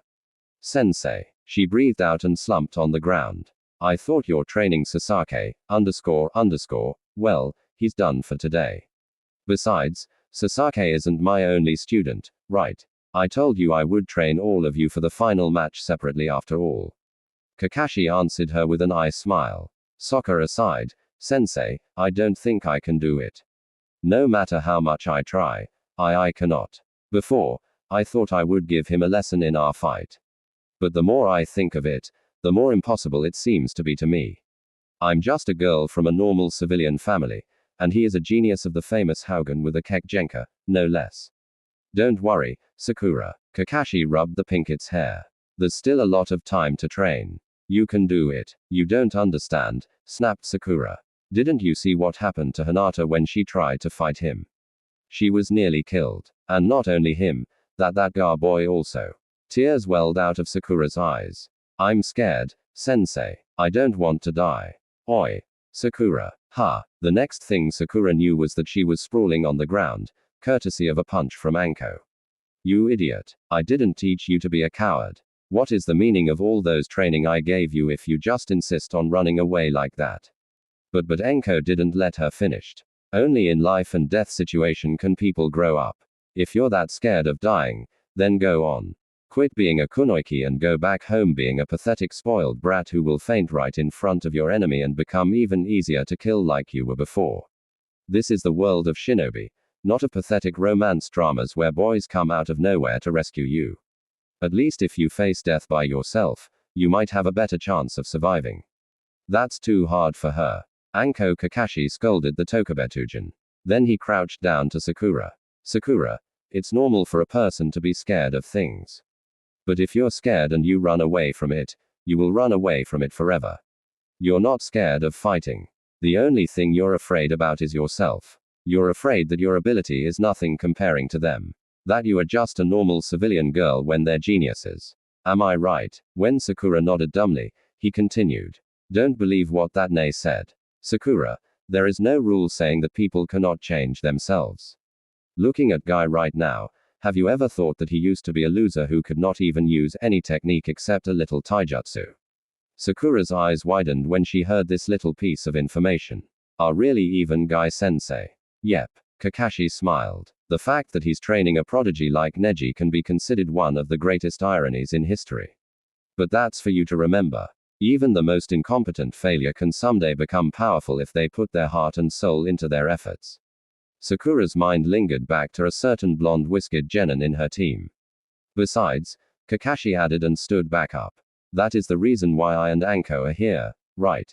Sensei. She breathed out and slumped on the ground. I thought you're training Sasake, __. Well, he's done for today. Besides, Sasake isn't my only student, right? I told you I would train all of you for the final match separately after all. Kakashi answered her with an eye smile. Soccer aside, Sensei, I don't think I can do it. No matter how much I try, I cannot. Before, I thought I would give him a lesson in our fight. But the more I think of it, the more impossible it seems to be to me. I'm just a girl from a normal civilian family, and he is a genius of the famous Haugen with a Kekgenka, no less. Don't worry, Sakura. Kakashi rubbed the pinket's hair. There's still a lot of time to train. You can do it. You don't understand, snapped Sakura. Didn't you see what happened to Hinata when she tried to fight him? She was nearly killed. And not only him, that Gar boy also. Tears welled out of Sakura's eyes. I'm scared, Sensei. I don't want to die. Oi. Sakura. Ha. The next thing Sakura knew was that she was sprawling on the ground, courtesy of a punch from Anko. You idiot. I didn't teach you to be a coward. What is the meaning of all those training I gave you if you just insist on running away like that? But Anko didn't let her finish. Only in life and death situation can people grow up. If you're that scared of dying, then go on. Quit being a kunoiki and go back home being a pathetic spoiled brat who will faint right in front of your enemy and become even easier to kill like you were before. This is the world of shinobi, not of pathetic romance dramas where boys come out of nowhere to rescue you. At least if you face death by yourself, you might have a better chance of surviving. That's too hard for her. Anko Kakashi scolded the Tokubetujin. Then he crouched down to Sakura. Sakura, it's normal for a person to be scared of things. But if you're scared and you run away from it, you will run away from it forever. You're not scared of fighting. The only thing you're afraid about is yourself. You're afraid that your ability is nothing comparing to them. That you are just a normal civilian girl when they're geniuses. Am I right? When Sakura nodded dumbly, he continued. Don't believe what that Nae said. Sakura, there is no rule saying that people cannot change themselves. Looking at Guy right now, have you ever thought that he used to be a loser who could not even use any technique except a little taijutsu? Sakura's eyes widened when she heard this little piece of information. Are really even Guy-sensei? Yep. Kakashi smiled. The fact that he's training a prodigy like Neji can be considered one of the greatest ironies in history. But that's for you to remember. Even the most incompetent failure can someday become powerful if they put their heart and soul into their efforts. Sakura's mind lingered back to a certain blonde whiskered genin in her team. Besides, Kakashi added and stood back up. That is the reason why I and Anko are here, right?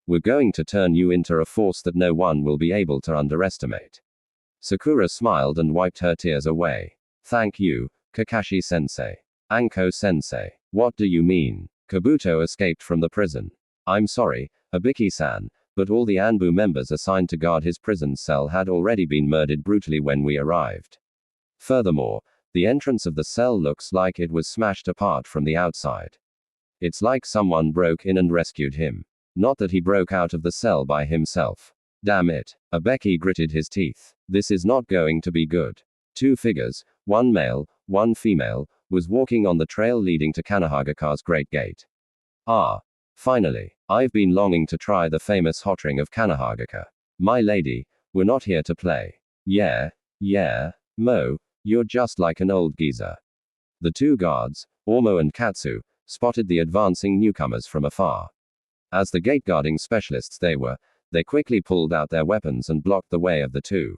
We're going to turn you into a force that no one will be able to underestimate. Sakura smiled and wiped her tears away. Thank you, Kakashi-sensei. Anko-sensei. What do you mean? Kabuto escaped from the prison. I'm sorry, Abiki-san, but all the Anbu members assigned to guard his prison cell had already been murdered brutally when we arrived. Furthermore, the entrance of the cell looks like it was smashed apart from the outside. It's like someone broke in and rescued him. Not that he broke out of the cell by himself. Damn it. Abeki gritted his teeth. This is not going to be good. Two figures, one male, one female, was walking on the trail leading to Kanahagaka's Great Gate. Ah. Finally. I've been longing to try the famous hot ring of Kanahagaka. My lady, we're not here to play. Yeah, Mo, you're just like an old geezer. The two guards, Ormo and Katsu, spotted the advancing newcomers from afar. As the gate guarding specialists they were, they quickly pulled out their weapons and blocked the way of the two.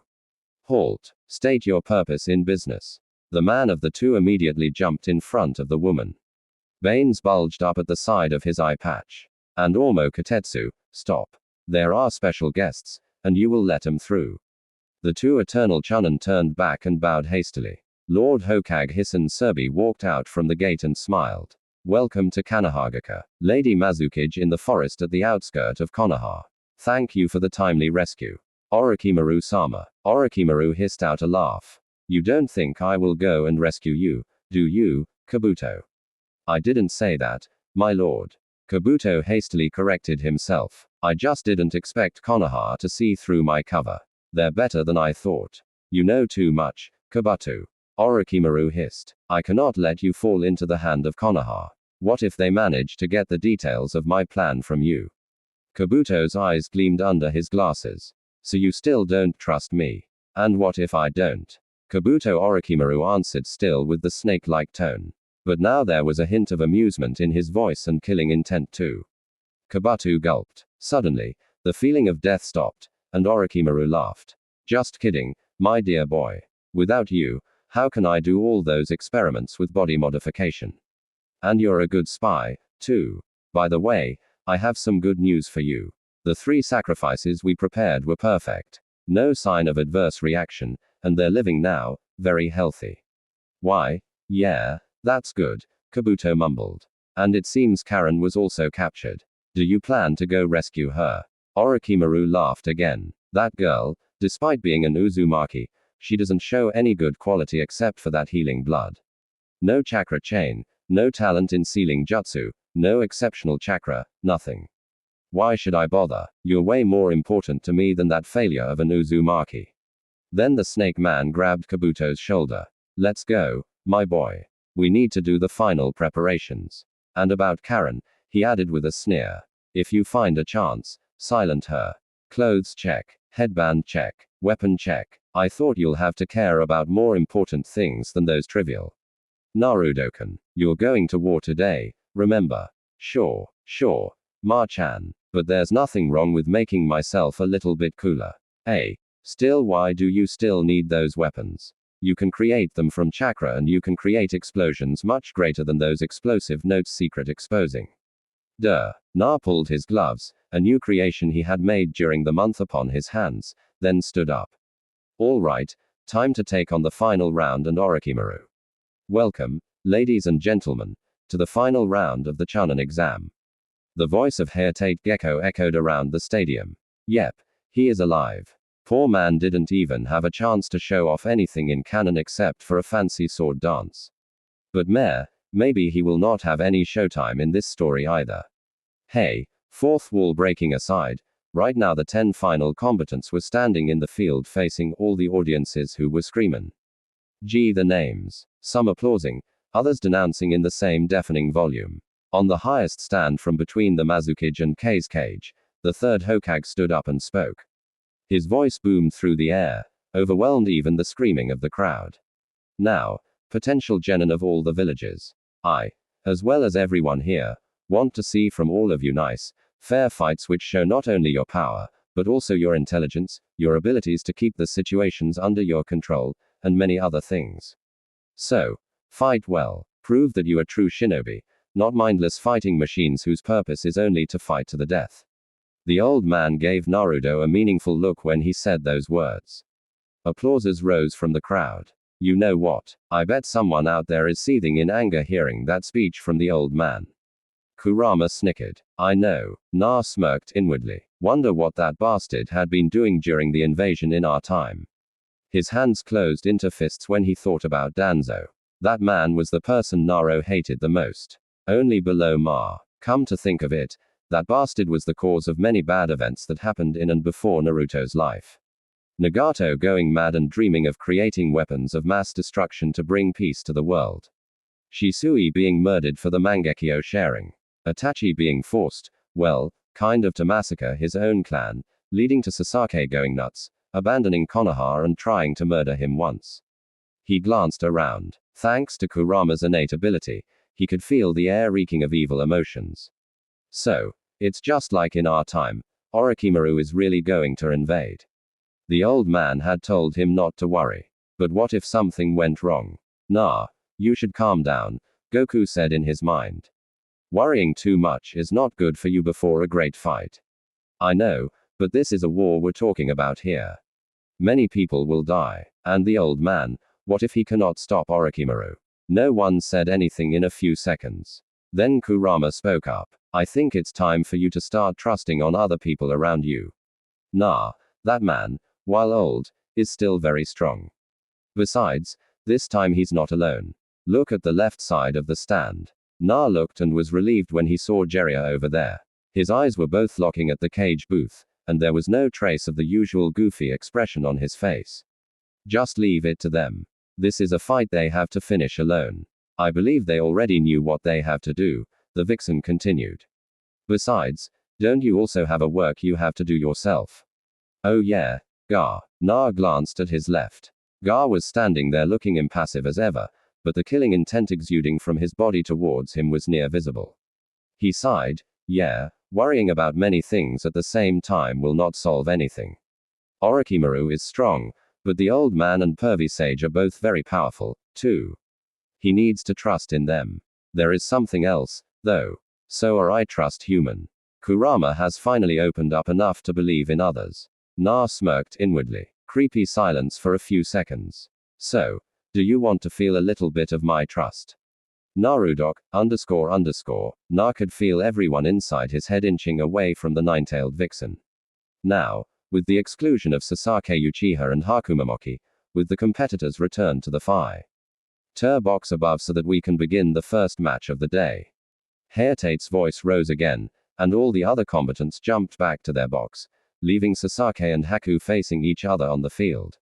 Halt. State your purpose in business. The man of the two immediately jumped in front of the woman. Veins bulged up at the side of his eye patch. And Ormo Katetsu, stop. There are special guests, and you will let them through. The two Eternal Chunin turned back and bowed hastily. Lord Hokage Hisan Serbi walked out from the gate and smiled. Welcome to Kanahagaka, Lady Mazukage in the forest at the outskirt of Konoha. Thank you for the timely rescue. Orochimaru-sama. Orochimaru hissed out a laugh. You don't think I will go and rescue you, do you, Kabuto? I didn't say that, my lord. Kabuto hastily corrected himself. I just didn't expect Konoha to see through my cover. They're better than I thought. You know too much, Kabuto. Orochimaru hissed. I cannot let you fall into the hand of Konoha. What if they manage to get the details of my plan from you? Kabuto's eyes gleamed under his glasses. So you still don't trust me? And what if I don't? Kabuto Orochimaru answered still with the snake-like tone. But now there was a hint of amusement in his voice and killing intent too. Kabuto gulped. Suddenly, the feeling of death stopped, and Orochimaru laughed. Just kidding, my dear boy. Without you, how can I do all those experiments with body modification? And you're a good spy, too. By the way, I have some good news for you. The 3 sacrifices we prepared were perfect. No sign of adverse reaction, and they're living now, very healthy. Why, yeah, that's good, Kabuto mumbled. And it seems Karen was also captured. Do you plan to go rescue her? Orochimaru laughed again. That girl, despite being an Uzumaki, she doesn't show any good quality except for that healing blood. No chakra chain, no talent in sealing jutsu, no exceptional chakra, nothing. Why should I bother? You're way more important to me than that failure of an Uzumaki. Then the snake man grabbed Kabuto's shoulder. Let's go, my boy. We need to do the final preparations. And about Karen, he added with a sneer. If you find a chance, silent her. Clothes check, headband check, weapon check. I thought you'll have to care about more important things than those trivial. Naruto-kun, you're going to war today, remember? Sure, Ma-chan. But there's nothing wrong with making myself a little bit cooler. Hey, still why do you still need those weapons? You can create them from chakra and you can create explosions much greater than those explosive notes secret exposing. Duh. Na pulled his gloves, a new creation he had made during the month upon his hands, then stood up. All right, time to take on the final round and Orochimaru. Welcome, ladies and gentlemen, to the final round of the Chunin exam. The voice of Hairtate Gecko echoed around the stadium. Yep, he is alive. Poor man didn't even have a chance to show off anything in canon except for a fancy sword dance. But maybe he will not have any showtime in this story either. Hey, fourth wall breaking aside, right now the 10 final combatants were standing in the field facing all the audiences who were screaming. Gee, the names. Some applauding, others denouncing in the same deafening volume. On the highest stand from between the Mazukage and Kei's cage, the third Hokage stood up and spoke. His voice boomed through the air, overwhelmed even the screaming of the crowd. Now, potential genin of all the villages. I, as well as everyone here, want to see from all of you nice, fair fights which show not only your power, but also your intelligence, your abilities to keep the situations under your control, and many other things. So, fight well, prove that you are true shinobi, not mindless fighting machines whose purpose is only to fight to the death. The old man gave Naruto a meaningful look when he said those words. Applauses rose from the crowd. You know what? I bet someone out there is seething in anger hearing that speech from the old man. Kurama snickered. I know. Na smirked inwardly. Wonder what that bastard had been doing during the invasion in our time. His hands closed into fists when he thought about Danzo. That man was the person Naro hated the most. Only below Ma. Come to think of it, That bastard was the cause of many bad events that happened in and before Naruto's life. Nagato going mad and dreaming of creating weapons of mass destruction to bring peace to the world. Shisui being murdered for the Mangekyo sharing. Itachi being forced, well, kind of to massacre his own clan, leading to Sasuke going nuts, abandoning Konoha and trying to murder him once. He glanced around. Thanks to Kurama's innate ability, he could feel the air reeking of evil emotions. So, it's just like in our time, Orochimaru is really going to invade. The old man had told him not to worry. But what if something went wrong? Nah, you should calm down, Goku said in his mind. Worrying too much is not good for you before a great fight. I know, but this is a war we're talking about here. Many people will die. And the old man, what if he cannot stop Orochimaru? No one said anything in a few seconds. Then Kurama spoke up. I think it's time for you to start trusting on other people around you. Nah, that man, while old, is still very strong. Besides, this time he's not alone. Look at the left side of the stand. Na looked and was relieved when he saw Jiraiya over there. His eyes were both locking at the cage booth, and there was no trace of the usual goofy expression on his face. Just leave it to them. This is a fight they have to finish alone. I believe they already knew what they have to do, the vixen continued. Besides, don't you also have a work you have to do yourself? Oh yeah, Gar. Na glanced at his left. Gar was standing there looking impassive as ever, but the killing intent exuding from his body towards him was near visible. He sighed, yeah, worrying about many things at the same time will not solve anything. Orochimaru is strong, but the old man and pervy sage are both very powerful, too. He needs to trust in them. There is something else, though. So are I trust human. Kurama has finally opened up enough to believe in others. Na smirked inwardly. Creepy silence for a few seconds. So, do you want to feel a little bit of my trust? Narudok, __, Na could feel everyone inside his head inching away from the nine-tailed vixen. Now, with the exclusion of Sasake Uchiha and Hakumamoki, with the competitors returned to the box above so that we can begin the first match of the day. Hayatate's voice rose again, and all the other combatants jumped back to their box, leaving Sasake and Haku facing each other on the field.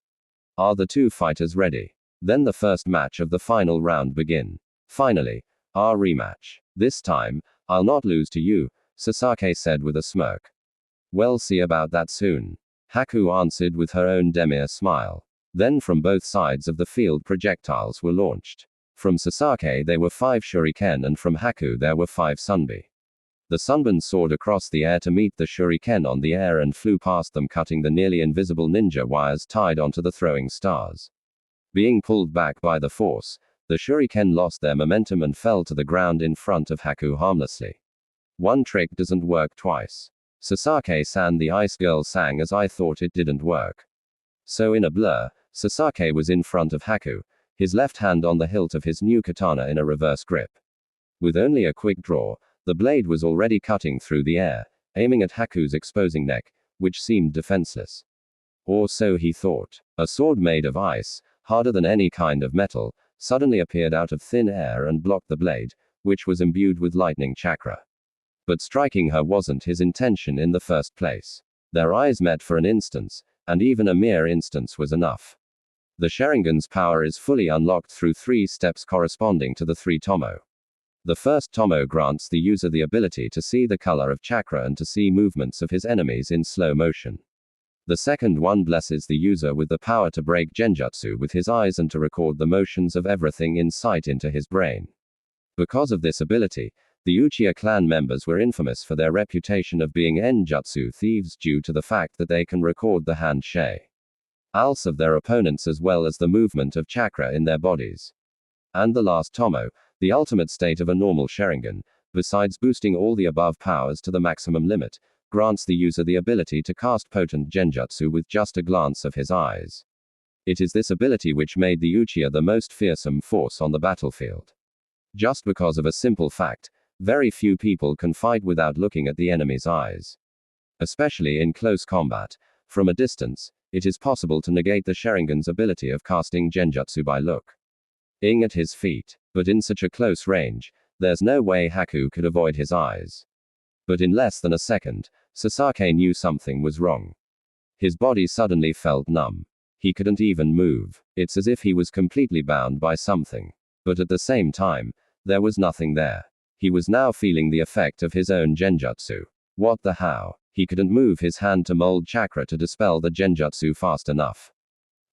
Are the two fighters ready? Then the first match of the final round begin. Finally, our rematch. This time, I'll not lose to you, Sasake said with a smirk. We'll see about that soon. Haku answered with her own demure smile. Then from both sides of the field projectiles were launched. From Sasake there were 5 shuriken and from Haku there were 5 sunbi. The sunburn soared across the air to meet the shuriken on the air and flew past them, cutting the nearly invisible ninja wires tied onto the throwing stars. Being pulled back by the force, the shuriken lost their momentum and fell to the ground in front of Haku harmlessly. One trick doesn't work twice. Sasake-san, the ice girl sang as I thought it didn't work. So in a blur, Sasake was in front of Haku, his left hand on the hilt of his new katana in a reverse grip. With only a quick draw, the blade was already cutting through the air, aiming at Haku's exposing neck, which seemed defenseless. Or so he thought. A sword made of ice, harder than any kind of metal, suddenly appeared out of thin air and blocked the blade, which was imbued with lightning chakra. But striking her wasn't his intention in the first place. Their eyes met for an instant, and even a mere instance was enough. The Sharingan's power is fully unlocked through 3 steps corresponding to the 3 Tomo. The first Tomo grants the user the ability to see the color of chakra and to see movements of his enemies in slow motion. The second one blesses the user with the power to break genjutsu with his eyes and to record the motions of everything in sight into his brain. Because of this ability, the Uchiha clan members were infamous for their reputation of being enjutsu thieves due to the fact that they can record the hand-als of their opponents as well as the movement of chakra in their bodies. And the last Tomo, the ultimate state of a normal Sharingan, besides boosting all the above powers to the maximum limit, grants the user the ability to cast potent genjutsu with just a glance of his eyes. It is this ability which made the Uchiha the most fearsome force on the battlefield. Just because of a simple fact, very few people can fight without looking at the enemy's eyes. Especially in close combat, from a distance, it is possible to negate the Sharingan's ability of casting genjutsu by looking at his feet. But in such a close range, there's no way Haku could avoid his eyes. But in less than a second, Sasaki knew something was wrong. His body suddenly felt numb. He couldn't even move. It's as if he was completely bound by something. But at the same time, there was nothing there. He was now feeling the effect of his own genjutsu. What the how? He couldn't move his hand to mold chakra to dispel the genjutsu fast enough.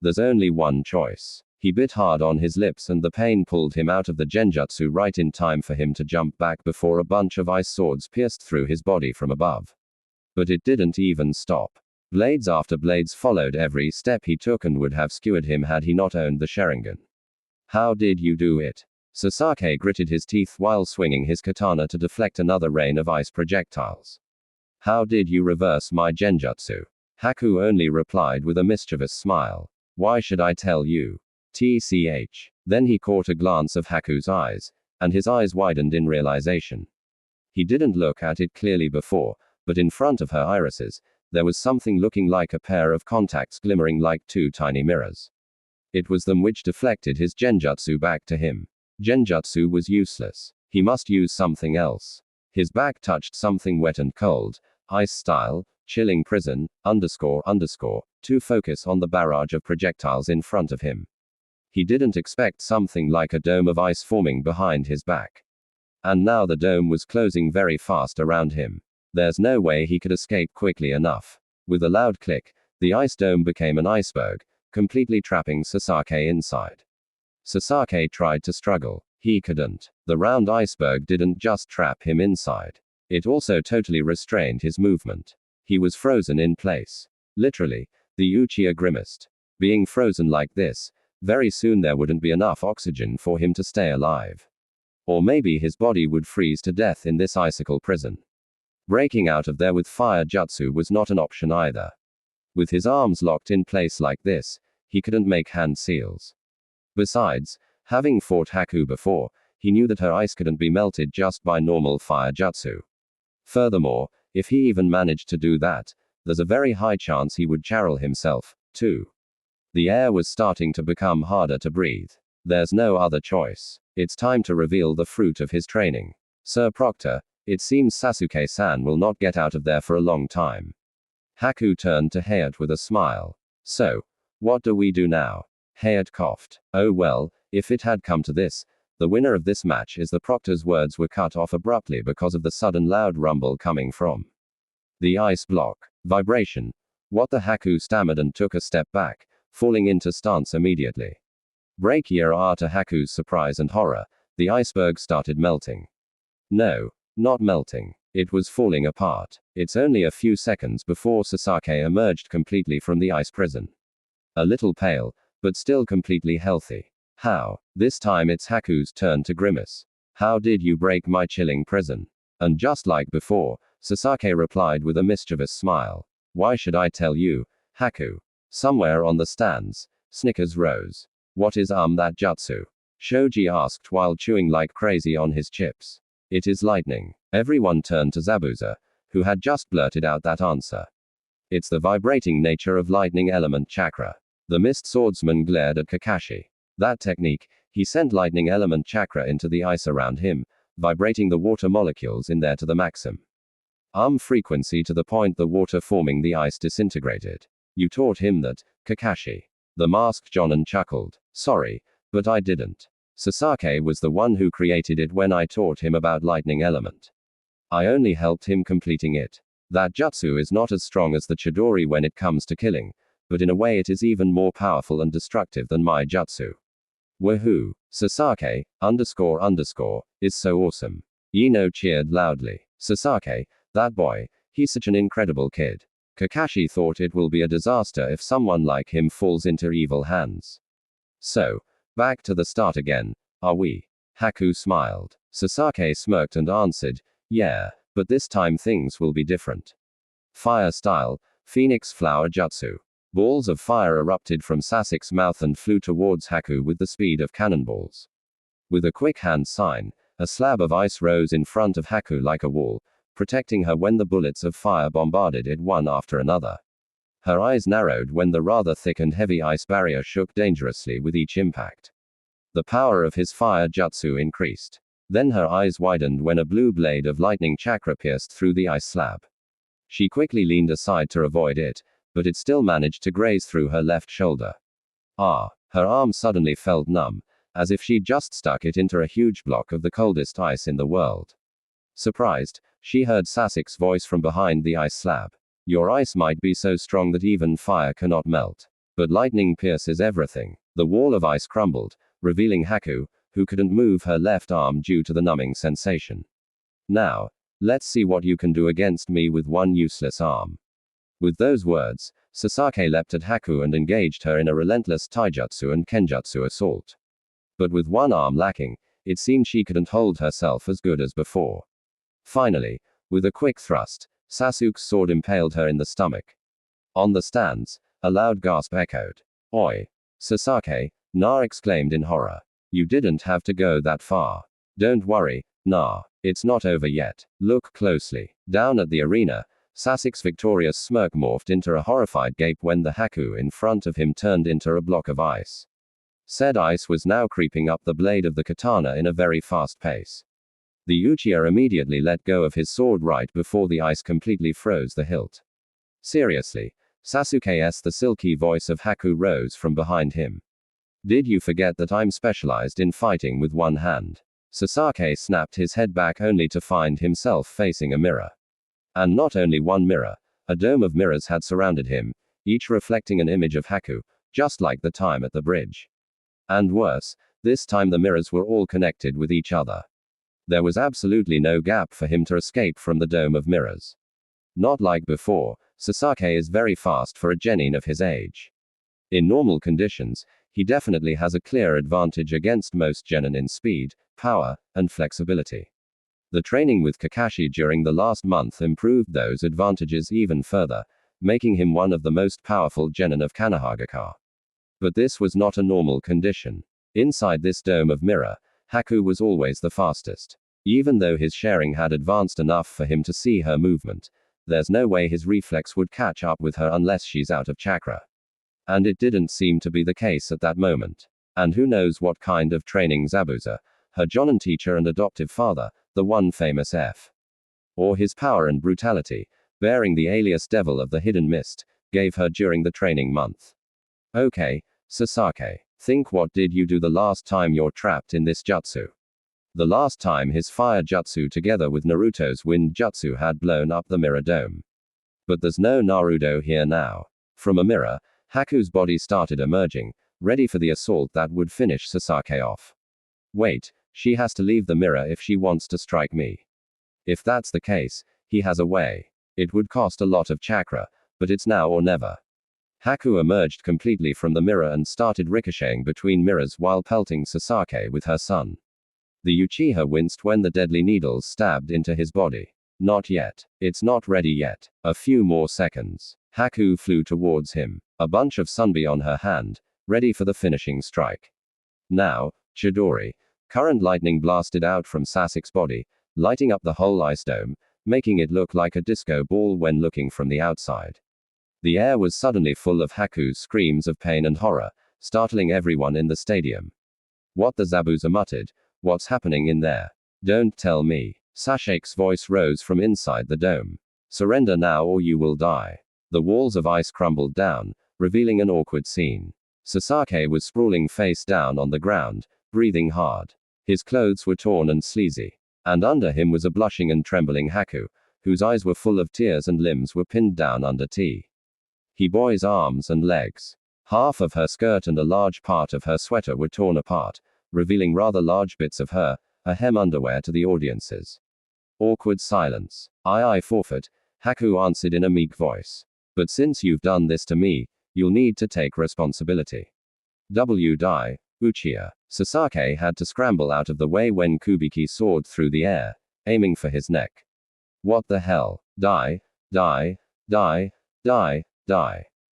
There's only one choice. He bit hard on his lips and the pain pulled him out of the genjutsu right in time for him to jump back before a bunch of ice swords pierced through his body from above. But it didn't even stop. Blades after blades followed every step he took and would have skewered him had he not owned the Sharingan. How did you do it? Sasaki gritted his teeth while swinging his katana to deflect another rain of ice projectiles. How did you reverse my genjutsu? Haku only replied with a mischievous smile. Why should I tell you? TCH. Then he caught a glance of Haku's eyes, and his eyes widened in realization. He didn't look at it clearly before, but in front of her irises, there was something looking like a pair of contacts glimmering like two tiny mirrors. It was them which deflected his genjutsu back to him. Genjutsu was useless. He must use something else. His back touched something wet and cold, ice style, chilling prison, to focus on the barrage of projectiles in front of him. He didn't expect something like a dome of ice forming behind his back. And now the dome was closing very fast around him. There's no way he could escape quickly enough. With a loud click, the ice dome became an iceberg, completely trapping Sasaki inside. Sasaki tried to struggle. He couldn't. The round iceberg didn't just trap him inside. It also totally restrained his movement. He was frozen in place. Literally, the Uchiha grimaced. Being frozen like this, very soon there wouldn't be enough oxygen for him to stay alive. Or maybe his body would freeze to death in this icicle prison. Breaking out of there with fire jutsu was not an option either. With his arms locked in place like this, he couldn't make hand seals. Besides, having fought Haku before, he knew that her ice couldn't be melted just by normal fire jutsu. Furthermore, if he even managed to do that, there's a very high chance he would charl himself, too. The air was starting to become harder to breathe. There's no other choice. It's time to reveal the fruit of his training. Sir Proctor, it seems Sasuke-san will not get out of there for a long time. Haku turned to Hayate with a smile. So, what do we do now? Hayate coughed. Oh well, if it had come to this, the winner of this match is the Proctor's words were cut off abruptly because of the sudden loud rumble coming from the ice block. Vibration. What the Haku stammered and took a step back, falling into stance immediately. Break year to Haku's surprise and horror, the iceberg started melting. No, not melting. It was falling apart. It's only a few seconds before Sasaki emerged completely from the ice prison. A little pale, but still completely healthy. How? This time it's Haku's turn to grimace. How did you break my chilling prison? And just like before, Sasaki replied with a mischievous smile. Why should I tell you, Haku? Somewhere on the stands, snickers rose. What is that jutsu? Shoji asked while chewing like crazy on his chips. It is lightning. Everyone turned to Zabuza, who had just blurted out that answer. It's the vibrating nature of lightning element chakra. The mist swordsman glared at Kakashi. That technique, he sent lightning element chakra into the ice around him, vibrating the water molecules in there to the maximum frequency to the point the water forming the ice disintegrated. You taught him that, Kakashi. The masked Jonin chuckled. Sorry, but I didn't. Sasaki was the one who created it when I taught him about lightning element. I only helped him completing it. That jutsu is not as strong as the Chidori when it comes to killing, but in a way it is even more powerful and destructive than my jutsu. Woohoo! Sasaki, is so awesome. Ino cheered loudly. Sasaki, that boy, he's such an incredible kid. Kakashi thought it will be a disaster if someone like him falls into evil hands. So, back to the start again, are we? Haku smiled. Sasaki smirked and answered, yeah, but this time things will be different. Fire style, Phoenix Flower Jutsu. Balls of fire erupted from Sasuke's mouth and flew towards Haku with the speed of cannonballs. With a quick hand sign, a slab of ice rose in front of Haku like a wall, protecting her when the bullets of fire bombarded it one after another. Her eyes narrowed when the rather thick and heavy ice barrier shook dangerously with each impact. The power of his fire jutsu increased. Then her eyes widened when a blue blade of lightning chakra pierced through the ice slab. She quickly leaned aside to avoid it, but it still managed to graze through her left shoulder. Ah! Her arm suddenly felt numb, as if she'd just stuck it into a huge block of the coldest ice in the world. Surprised, she heard Sasik's voice from behind the ice slab. Your ice might be so strong that even fire cannot melt. But lightning pierces everything. The wall of ice crumbled, revealing Haku, who couldn't move her left arm due to the numbing sensation. Now, let's see what you can do against me with one useless arm. With those words, Sasaki leapt at Haku and engaged her in a relentless taijutsu and kenjutsu assault. But with one arm lacking, it seemed she couldn't hold herself as good as before. Finally, with a quick thrust, Sasuke's sword impaled her in the stomach. On the stands, a loud gasp echoed. Oi! Sasaki, Na exclaimed in horror. You didn't have to go that far. Don't worry, Na, it's not over yet. Look closely. Down at the arena, Sasuke's victorious smirk morphed into a horrified gape when the Haku in front of him turned into a block of ice. Said ice was now creeping up the blade of the katana in a very fast pace. The Uchiha immediately let go of his sword right before the ice completely froze the hilt. Seriously, Sasuke's the silky voice of Haku rose from behind him. Did you forget that I'm specialized in fighting with one hand? Sasaki snapped his head back only to find himself facing a mirror. And not only one mirror, a dome of mirrors had surrounded him, each reflecting an image of Haku, just like the time at the bridge. And worse, this time the mirrors were all connected with each other. There was absolutely no gap for him to escape from the dome of mirrors. Not like before, Sasaki is very fast for a genin of his age. In normal conditions, he definitely has a clear advantage against most genin in speed, power, and flexibility. The training with Kakashi during the last month improved those advantages even further, making him one of the most powerful genin of Konohagakure. But this was not a normal condition. Inside this dome of mirror, Haku was always the fastest. Even though his sharing had advanced enough for him to see her movement, there's no way his reflex would catch up with her unless she's out of chakra. And it didn't seem to be the case at that moment. And who knows what kind of training Zabuza, her Jonin teacher and adoptive father, the one famous F. Or his power and brutality, bearing the alias Devil of the Hidden Mist, gave her during the training month. Okay, Sasaki, think what did you do the last time you're trapped in this jutsu? The last time his fire jutsu together with Naruto's wind jutsu had blown up the mirror dome. But there's no Naruto here now. From a mirror, Haku's body started emerging, ready for the assault that would finish Sasaki off. Wait, she has to leave the mirror if she wants to strike me. If that's the case, he has a way. It would cost a lot of chakra, but it's now or never. Haku emerged completely from the mirror and started ricocheting between mirrors while pelting Sasaki with her sun. The Uchiha winced when the deadly needles stabbed into his body. Not yet. It's not ready yet. A few more seconds. Haku flew towards him, a bunch of sunbi on her hand, ready for the finishing strike. Now, Chidori. Current lightning blasted out from Sasuke's body, lighting up the whole ice dome, making it look like a disco ball when looking from the outside. The air was suddenly full of Haku's screams of pain and horror, startling everyone in the stadium. What the Zabuza muttered. What's happening in there? Don't tell me. Sasuke's voice rose from inside the dome. Surrender now or you will die. The walls of ice crumbled down, revealing an awkward scene. Sasaki was sprawling face down on the ground, breathing hard. His clothes were torn and sleazy. And under him was a blushing and trembling Haku, whose eyes were full of tears and limbs were pinned down under Boy's arms and legs. Half of her skirt and a large part of her sweater were torn apart, revealing rather large bits of her hem underwear to the audiences. Awkward silence. I forfeit, Haku answered in a meek voice. But since you've done this to me, you'll need to take responsibility. Die, Uchiha. Sasaki had to scramble out of the way when Kubiki soared through the air, aiming for his neck. What the hell? Die.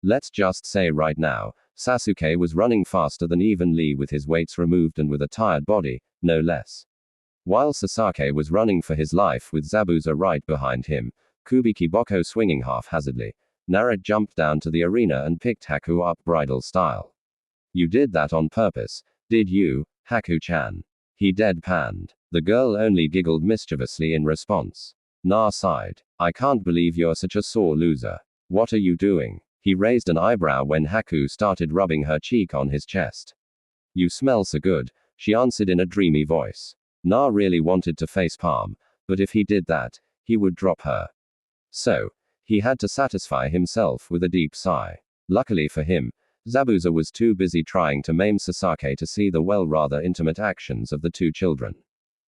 Let's just say right now, Sasuke was running faster than even Lee with his weights removed and with a tired body, no less. While Sasaki was running for his life with Zabuza right behind him, Kubiki Boko swinging haphazardly, Naruto jumped down to the arena and picked Haku up bridal style. You did that on purpose, did you, Haku-chan? He deadpanned. The girl only giggled mischievously in response. Na sighed. I can't believe you're such a sore loser. What are you doing? He raised an eyebrow when Haku started rubbing her cheek on his chest. You smell so good, she answered in a dreamy voice. Na really wanted to facepalm, but if he did that, he would drop her. So, he had to satisfy himself with a deep sigh. Luckily for him, Zabuza was too busy trying to maim Sasaki to see the rather intimate actions of the two children.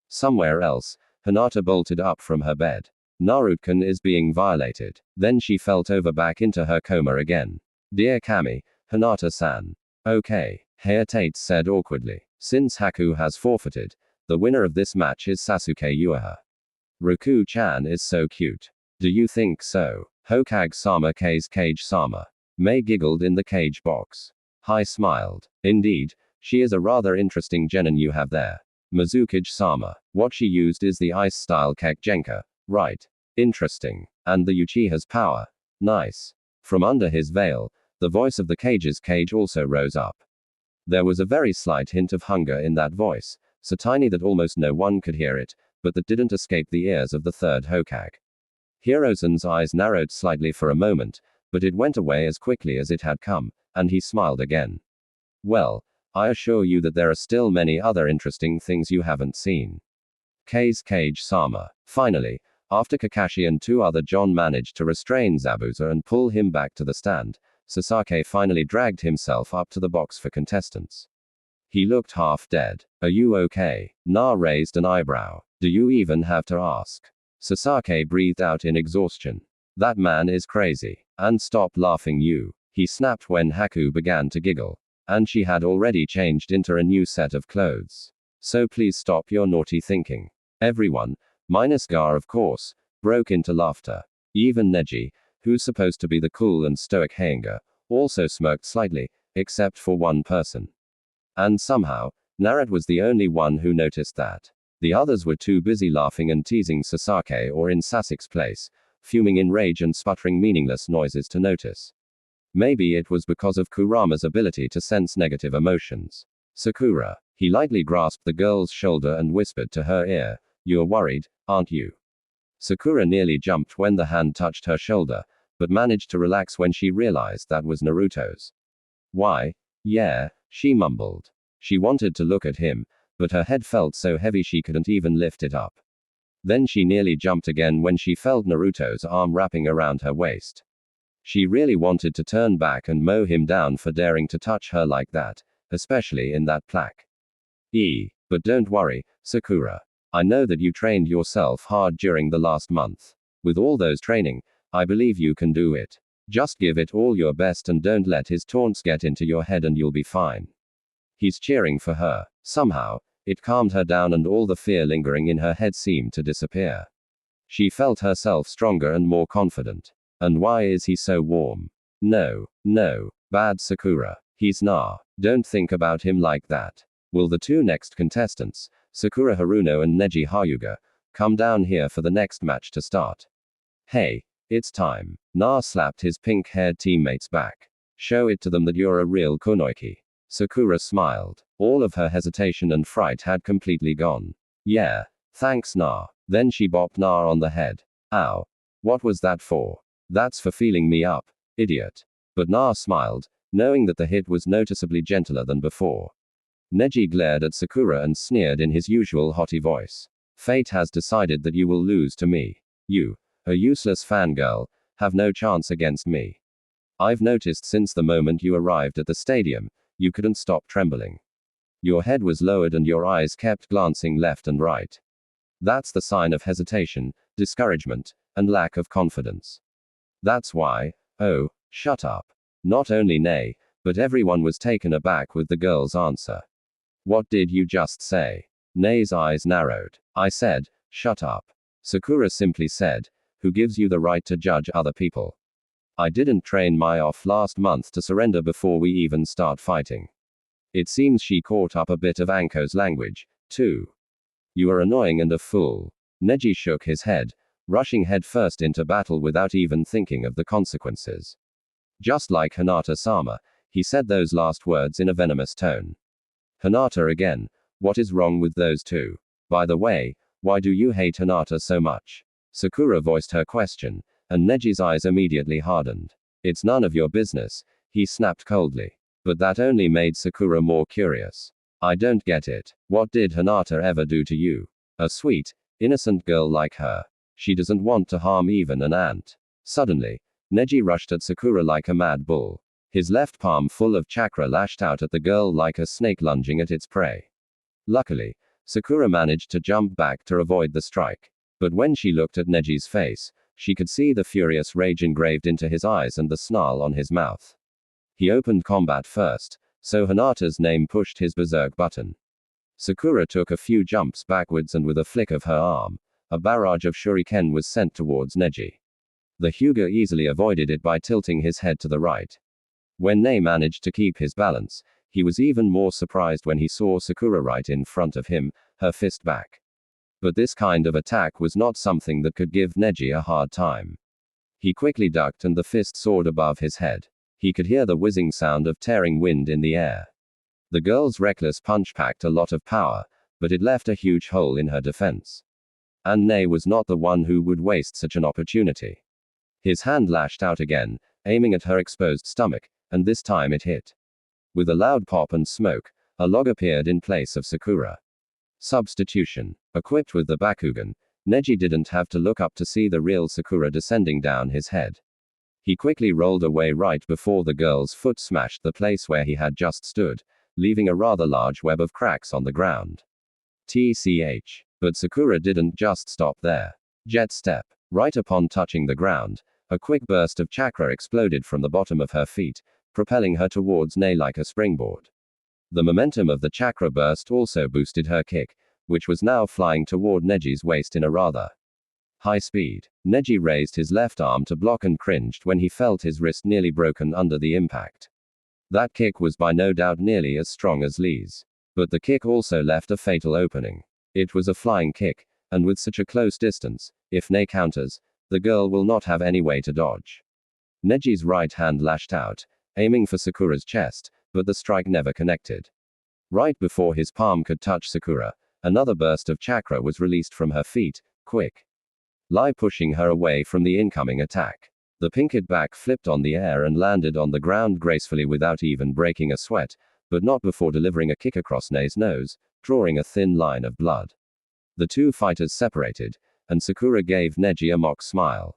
Somewhere else, Hinata bolted up from her bed. Naruto is being violated. Then she felt over back into her coma again. Dear Kami, Hinata-san. Okay, Hayate said awkwardly. Since Haku has forfeited, the winner of this match is Sasuke Ueha. Ruku-chan is so cute. Do you think so? Hokage-sama K's Cage-sama. Mei giggled in the cage box. Hai smiled. Indeed, she is a rather interesting genin you have there. Mizukage-sama. What she used is the ice-style Kekgenka, right? Interesting. And the Uchiha's power. Nice. From under his veil, the voice of the cage's cage also rose up. There was a very slight hint of hunger in that voice, so tiny that almost no one could hear it, but that didn't escape the ears of the third Hokage. Hirozen's eyes narrowed slightly for a moment, but it went away as quickly as it had come, and he smiled again. Well, I assure you that there are still many other interesting things you haven't seen. K's Cage-sama. Finally, after Kakashi and two other John managed to restrain Zabuza and pull him back to the stand, Sasaki finally dragged himself up to the box for contestants. He looked half dead. Are you okay? Na raised an eyebrow. Do you even have to ask? Sasaki breathed out in exhaustion. That man is crazy. And stop laughing you. He snapped when Haku began to giggle. And she had already changed into a new set of clothes. So please stop your naughty thinking. Everyone, minus Gar of course, broke into laughter. Even Neji, who's supposed to be the cool and stoic Hanger, also smirked slightly, except for one person. And somehow, Naruto was the only one who noticed that. The others were too busy laughing and teasing Sasaki or in Sasuke's place, fuming in rage and sputtering meaningless noises to notice. Maybe it was because of Kurama's ability to sense negative emotions. Sakura. He lightly grasped the girl's shoulder and whispered to her ear, "You're worried, aren't you?" Sakura nearly jumped when the hand touched her shoulder, but managed to relax when she realized that was Naruto's. Why? Yeah, she mumbled. She wanted to look at him, but her head felt so heavy she couldn't even lift it up. Then she nearly jumped again when she felt Naruto's arm wrapping around her waist. She really wanted to turn back and mow him down for daring to touch her like that, especially in that plaque. But don't worry, Sakura. I know that you trained yourself hard during the last month. With all those training, I believe you can do it. Just give it all your best and don't let his taunts get into your head and you'll be fine. He's cheering for her. Somehow, it calmed her down and all the fear lingering in her head seemed to disappear. She felt herself stronger and more confident. And why is he so warm? No, bad Sakura. He's nah. Don't think about him like that. Will the two next contestants, Sakura Haruno and Neji Hyuga, come down here for the next match to start? Hey, it's time. Na slapped his pink-haired teammate's back. Show it to them that you're a real kunoichi. Sakura smiled. All of her hesitation and fright had completely gone. Yeah, thanks Na. Then she bopped Na on the head. Ow. What was that for? That's for feeling me up, idiot. But Na smiled, knowing that the hit was noticeably gentler than before. Neji glared at Sakura and sneered in his usual haughty voice. Fate has decided that you will lose to me. You, a useless fangirl, have no chance against me. I've noticed since the moment you arrived at the stadium, you couldn't stop trembling. Your head was lowered and your eyes kept glancing left and right. That's the sign of hesitation, discouragement, and lack of confidence. That's why, oh, shut up. Not only Nei, but everyone was taken aback with the girl's answer. What did you just say? Nei's eyes narrowed. I said, shut up. Sakura simply said, who gives you the right to judge other people? I didn't train my off last month to surrender before we even start fighting. It seems she caught up a bit of Anko's language, too. You are annoying and a fool. Neji shook his head, rushing headfirst into battle without even thinking of the consequences. Just like Hinata-sama, he said those last words in a venomous tone. Hinata again, What is wrong with those two? By the way, why do you hate Hinata so much? Sakura voiced her question, and Neji's eyes immediately hardened. It's none of your business, he snapped coldly. But that only made Sakura more curious. I don't get it. What did Hinata ever do to you? A sweet, innocent girl like her. She doesn't want to harm even an ant. Suddenly, Neji rushed at Sakura like a mad bull. His left palm full of chakra lashed out at the girl like a snake lunging at its prey. Luckily, Sakura managed to jump back to avoid the strike. But when she looked at Neji's face, she could see the furious rage engraved into his eyes and the snarl on his mouth. He opened combat first, so Hinata's name pushed his berserk button. Sakura took a few jumps backwards and with a flick of her arm, a barrage of shuriken was sent towards Neji. The Hyuga easily avoided it by tilting his head to the right. When Ne managed to keep his balance, he was even more surprised when he saw Sakura right in front of him, her fist back. But this kind of attack was not something that could give Neji a hard time. He quickly ducked and the fist soared above his head. He could hear the whizzing sound of tearing wind in the air. The girl's reckless punch packed a lot of power, but it left a huge hole in her defense. And Ne was not the one who would waste such an opportunity. His hand lashed out again, aiming at her exposed stomach, and this time it hit. With a loud pop and smoke, a log appeared in place of Sakura. Substitution. Equipped with the Bakugan, Neji didn't have to look up to see the real Sakura descending down his head. He quickly rolled away right before the girl's foot smashed the place where he had just stood, leaving a rather large web of cracks on the ground. TCH. But Sakura didn't just stop there. Jet step. Right upon touching the ground, a quick burst of chakra exploded from the bottom of her feet, propelling her towards Ne like a springboard. The momentum of the chakra burst also boosted her kick, which was now flying toward Neji's waist in a rather high speed. Neji raised his left arm to block and cringed when he felt his wrist nearly broken under the impact. That kick was by no doubt nearly as strong as Lee's. But the kick also left a fatal opening. It was a flying kick, and with such a close distance, if Ne counters, the girl will not have any way to dodge. Neji's right hand lashed out, aiming for Sakura's chest, but the strike never connected. Right before his palm could touch Sakura, another burst of chakra was released from her feet, quick. Pushing her away from the incoming attack. The pinked back flipped on the air and landed on the ground gracefully without even breaking a sweat, but not before delivering a kick across Ne's nose, drawing a thin line of blood. The two fighters separated, and Sakura gave Neji a mock smile.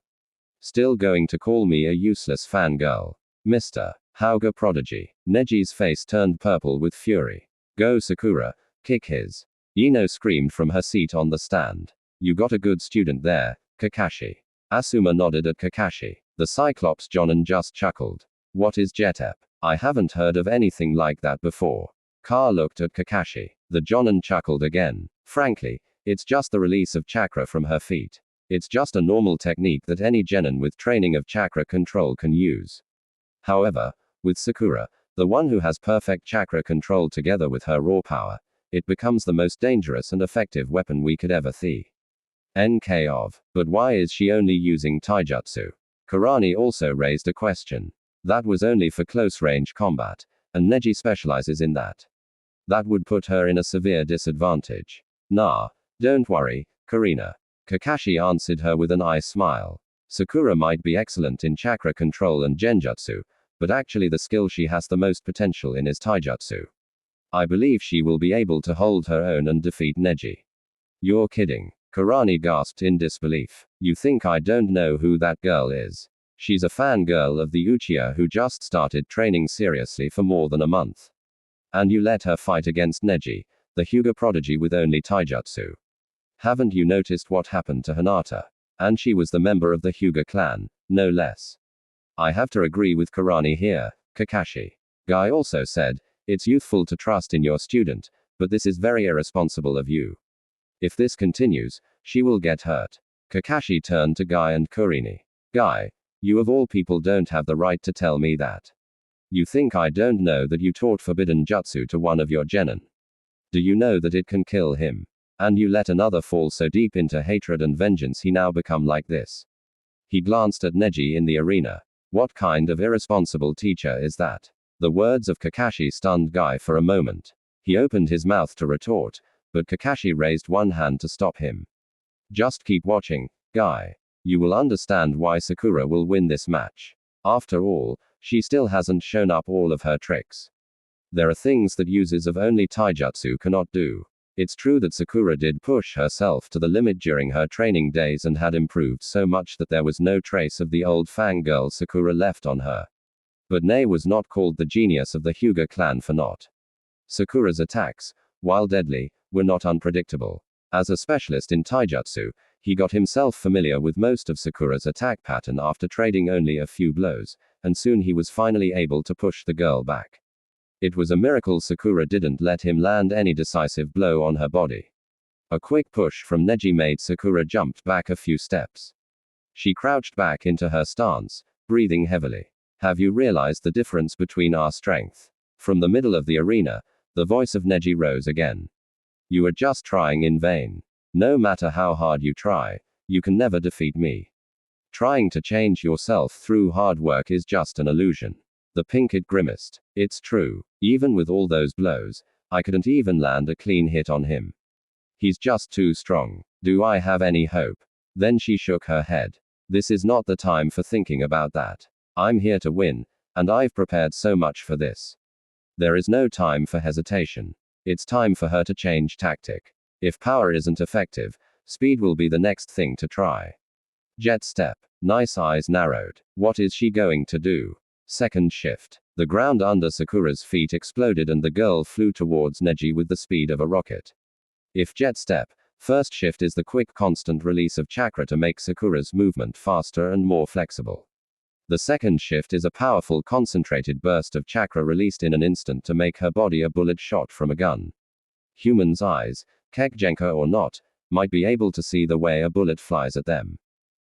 Still going to call me a useless fangirl? Mr. Hyuga Prodigy. Neji's face turned purple with fury. Go Sakura, kick his. Ino screamed from her seat on the stand. You got a good student there, Kakashi. Asuma nodded at Kakashi. The Cyclops Jonin just chuckled. What is Jetep? I haven't heard of anything like that before. Ka looked at Kakashi. The Jonin chuckled again. Frankly, it's just the release of chakra from her feet. It's just a normal technique that any genin with training of chakra control can use. However, with Sakura, the one who has perfect chakra control together with her raw power, it becomes the most dangerous and effective weapon we could ever see. NK of. But why is she only using taijutsu? Karani also raised a question. That was only for close-range combat, and Neji specializes in that. That would put her in a severe disadvantage. Nah, don't worry, Karina. Kakashi answered her with an eye smile. Sakura might be excellent in chakra control and genjutsu, but actually the skill she has the most potential in is taijutsu. I believe she will be able to hold her own and defeat Neji. You're kidding. Karani gasped in disbelief. You think I don't know who that girl is? She's a fangirl of the Uchiha who just started training seriously for more than a month. And you let her fight against Neji, the Hyuga prodigy with only taijutsu. Haven't you noticed what happened to Hinata? And she was the member of the Hyuga clan, no less. I have to agree with Karani here, Kakashi. Guy also said, it's youthful to trust in your student, but this is very irresponsible of you. If this continues, she will get hurt. Kakashi turned to Guy and Kurini. Guy, you of all people don't have the right to tell me that. You think I don't know that you taught forbidden jutsu to one of your genin? Do you know that it can kill him? And you let another fall so deep into hatred and vengeance he now become like this. He glanced at Neji in the arena. What kind of irresponsible teacher is that? The words of Kakashi stunned Guy for a moment. He opened his mouth to retort, but Kakashi raised one hand to stop him. Just keep watching, guy. You will understand why Sakura will win this match. After all, she still hasn't shown up all of her tricks. There are things that users of only taijutsu cannot do. It's true that Sakura did push herself to the limit during her training days and had improved so much that there was no trace of the old fangirl Sakura left on her. But Nei was not called the genius of the Hyuga clan for naught. Sakura's attacks, while deadly, were not unpredictable. As a specialist in taijutsu, he got himself familiar with most of Sakura's attack pattern after trading only a few blows, and soon he was finally able to push the girl back. It was a miracle Sakura didn't let him land any decisive blow on her body. A quick push from Neji made Sakura jump back a few steps. She crouched back into her stance, breathing heavily. Have you realized the difference between our strength? From the middle of the arena, the voice of Neji rose again. You are just trying in vain. No matter how hard you try, you can never defeat me. Trying to change yourself through hard work is just an illusion. The pink kid grimaced. It's true. Even with all those blows, I couldn't even land a clean hit on him. He's just too strong. Do I have any hope? Then she shook her head. This is not the time for thinking about that. I'm here to win, and I've prepared so much for this. There is no time for hesitation. It's time for her to change tactic. If power isn't effective, speed will be the next thing to try. Jet step. Nice eyes narrowed. What is she going to do? Second shift. The ground under Sakura's feet exploded and the girl flew towards Neji with the speed of a rocket. If jet step, first shift is the quick constant release of chakra to make Sakura's movement faster and more flexible. The second shift is a powerful concentrated burst of chakra released in an instant to make her body a bullet shot from a gun. Humans' eyes, Kekgenka or not, might be able to see the way a bullet flies at them.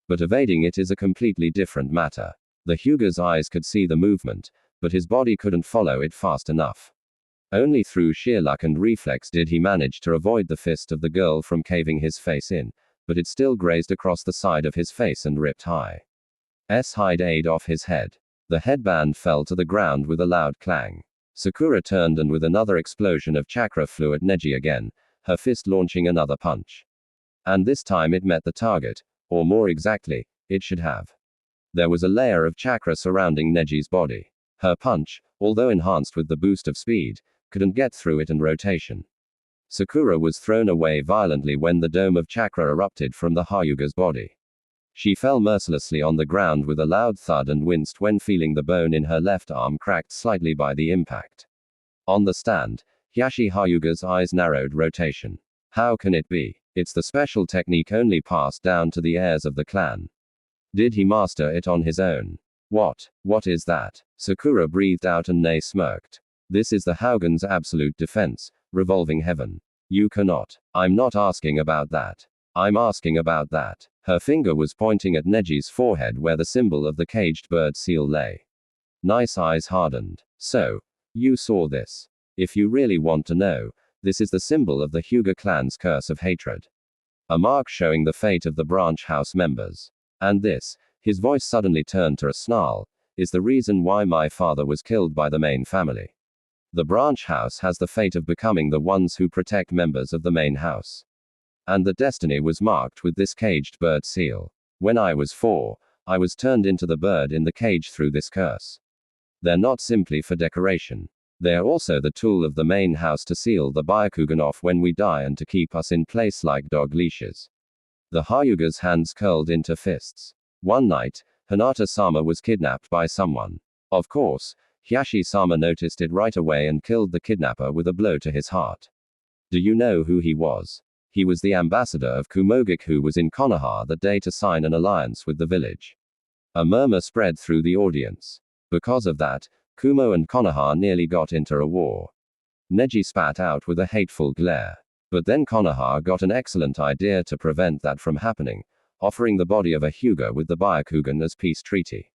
But evading it is a completely different matter. The Hyuga's eyes could see the movement, but his body couldn't follow it fast enough. Only through sheer luck and reflex did he manage to avoid the fist of the girl from caving his face in, but it still grazed across the side of his face and ripped hide off his head. The headband fell to the ground with a loud clang. Sakura turned and with another explosion of chakra flew at Neji again, her fist launching another punch. And this time it met the target, or more exactly, it should have. There was a layer of chakra surrounding Neji's body. Her punch, although enhanced with the boost of speed, couldn't get through it and rotation. Sakura was thrown away violently when the dome of chakra erupted from the Hyuga's body. She fell mercilessly on the ground with a loud thud and winced when feeling the bone in her left arm cracked slightly by the impact. On the stand, Hiashi Hyuga's eyes narrowed rotation. How can it be? It's the special technique only passed down to the heirs of the clan. Did he master it on his own? What is that? Sakura breathed out and Nei smirked. This is the Haugen's absolute defense, revolving heaven. You cannot. I'm not asking about that. I'm asking about that. Her finger was pointing at Neji's forehead where the symbol of the caged bird seal lay. Nice eyes hardened. So, you saw this. If you really want to know, this is the symbol of the Hyuga clan's curse of hatred. A mark showing the fate of the branch house members. And this, his voice suddenly turned to a snarl, is the reason why my father was killed by the main family. The branch house has the fate of becoming the ones who protect members of the main house. And the destiny was marked with this caged bird seal. When I was 4, I was turned into the bird in the cage through this curse. They're not simply for decoration. They are also the tool of the main house to seal the Byakugan off when we die and to keep us in place like dog leashes. The Hyuga's hands curled into fists. One night, Hinata-sama was kidnapped by someone. Of course, Hiashi-sama noticed it right away and killed the kidnapper with a blow to his heart. Do you know who he was? He was the ambassador of Kumogic who was in Konoha that day to sign an alliance with the village. A murmur spread through the audience. Because of that, Kumo and Konoha nearly got into a war. Neji spat out with a hateful glare. But then Konoha got an excellent idea to prevent that from happening, offering the body of a Hyuga with the Byakugan as peace treaty.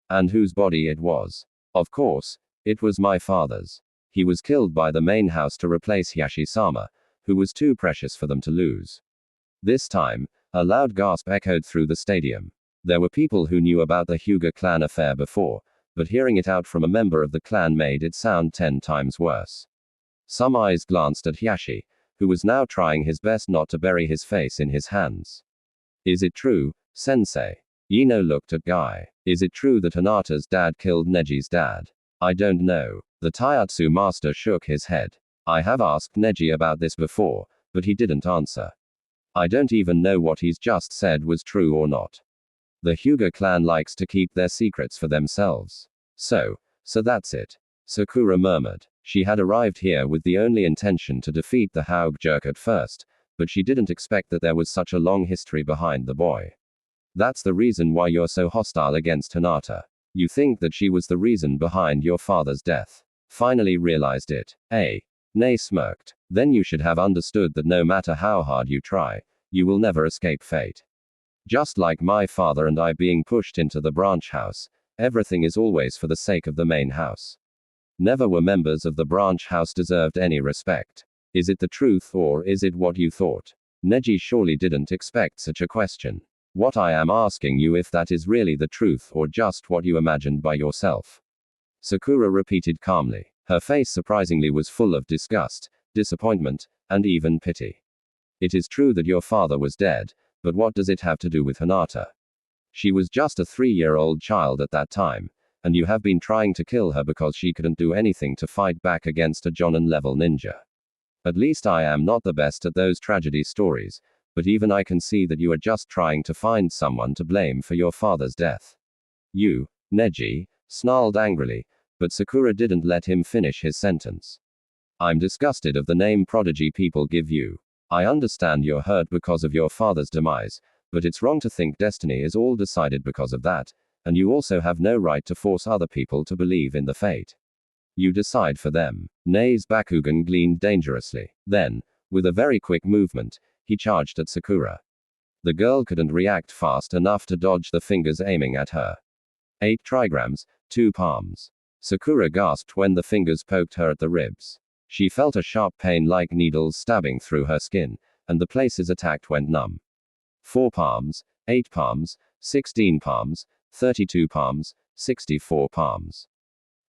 And whose body it was? Of course, it was my father's. He was killed by the main house to replace Hiashi-sama, who was too precious for them to lose. This time, a loud gasp echoed through the stadium. There were people who knew about the Hyuga clan affair before, but hearing it out from a member of the clan made it sound 10 times worse. Some eyes glanced at Hiashi, who was now trying his best not to bury his face in his hands. Is it true, Sensei? Ino looked at Guy. Is it true that Hinata's dad killed Neji's dad? I don't know. The Taiyatsu master shook his head. I have asked Neji about this before, but he didn't answer. I don't even know what he's just said was true or not. The Hyuga clan likes to keep their secrets for themselves. So that's it. Sakura murmured. She had arrived here with the only intention to defeat the Haug jerk at first, but she didn't expect that there was such a long history behind the boy. That's the reason why you're so hostile against Hinata. You think that she was the reason behind your father's death. Finally realized it. Nei smirked. Then you should have understood that no matter how hard you try, you will never escape fate. Just like my father and I being pushed into the branch house, everything is always for the sake of the main house. Never were members of the branch house deserved any respect. Is it the truth or is it what you thought? Neji surely didn't expect such a question. What I am asking you if that is really the truth or just what you imagined by yourself. Sakura repeated calmly. Her face surprisingly was full of disgust, disappointment, and even pity. It is true that your father was dead, but what does it have to do with Hinata? She was just a 3-year-old child at that time, and you have been trying to kill her because she couldn't do anything to fight back against a Jonin-level ninja. At least I am not the best at those tragedy stories, but even I can see that you are just trying to find someone to blame for your father's death. You, Neji, snarled angrily, but Sakura didn't let him finish his sentence. I'm disgusted of the name prodigy people give you. I understand you're hurt because of your father's demise, but it's wrong to think destiny is all decided because of that, and you also have no right to force other people to believe in the fate. You decide for them. Nei's Bakugan gleamed dangerously. Then, with a very quick movement, he charged at Sakura. The girl couldn't react fast enough to dodge the fingers aiming at her. 8 trigrams, 2 palms. Sakura gasped when the fingers poked her at the ribs. She felt a sharp pain like needles stabbing through her skin, and the places attacked went numb. 4 palms, 8 palms, 16 palms, 32 palms, 64 palms.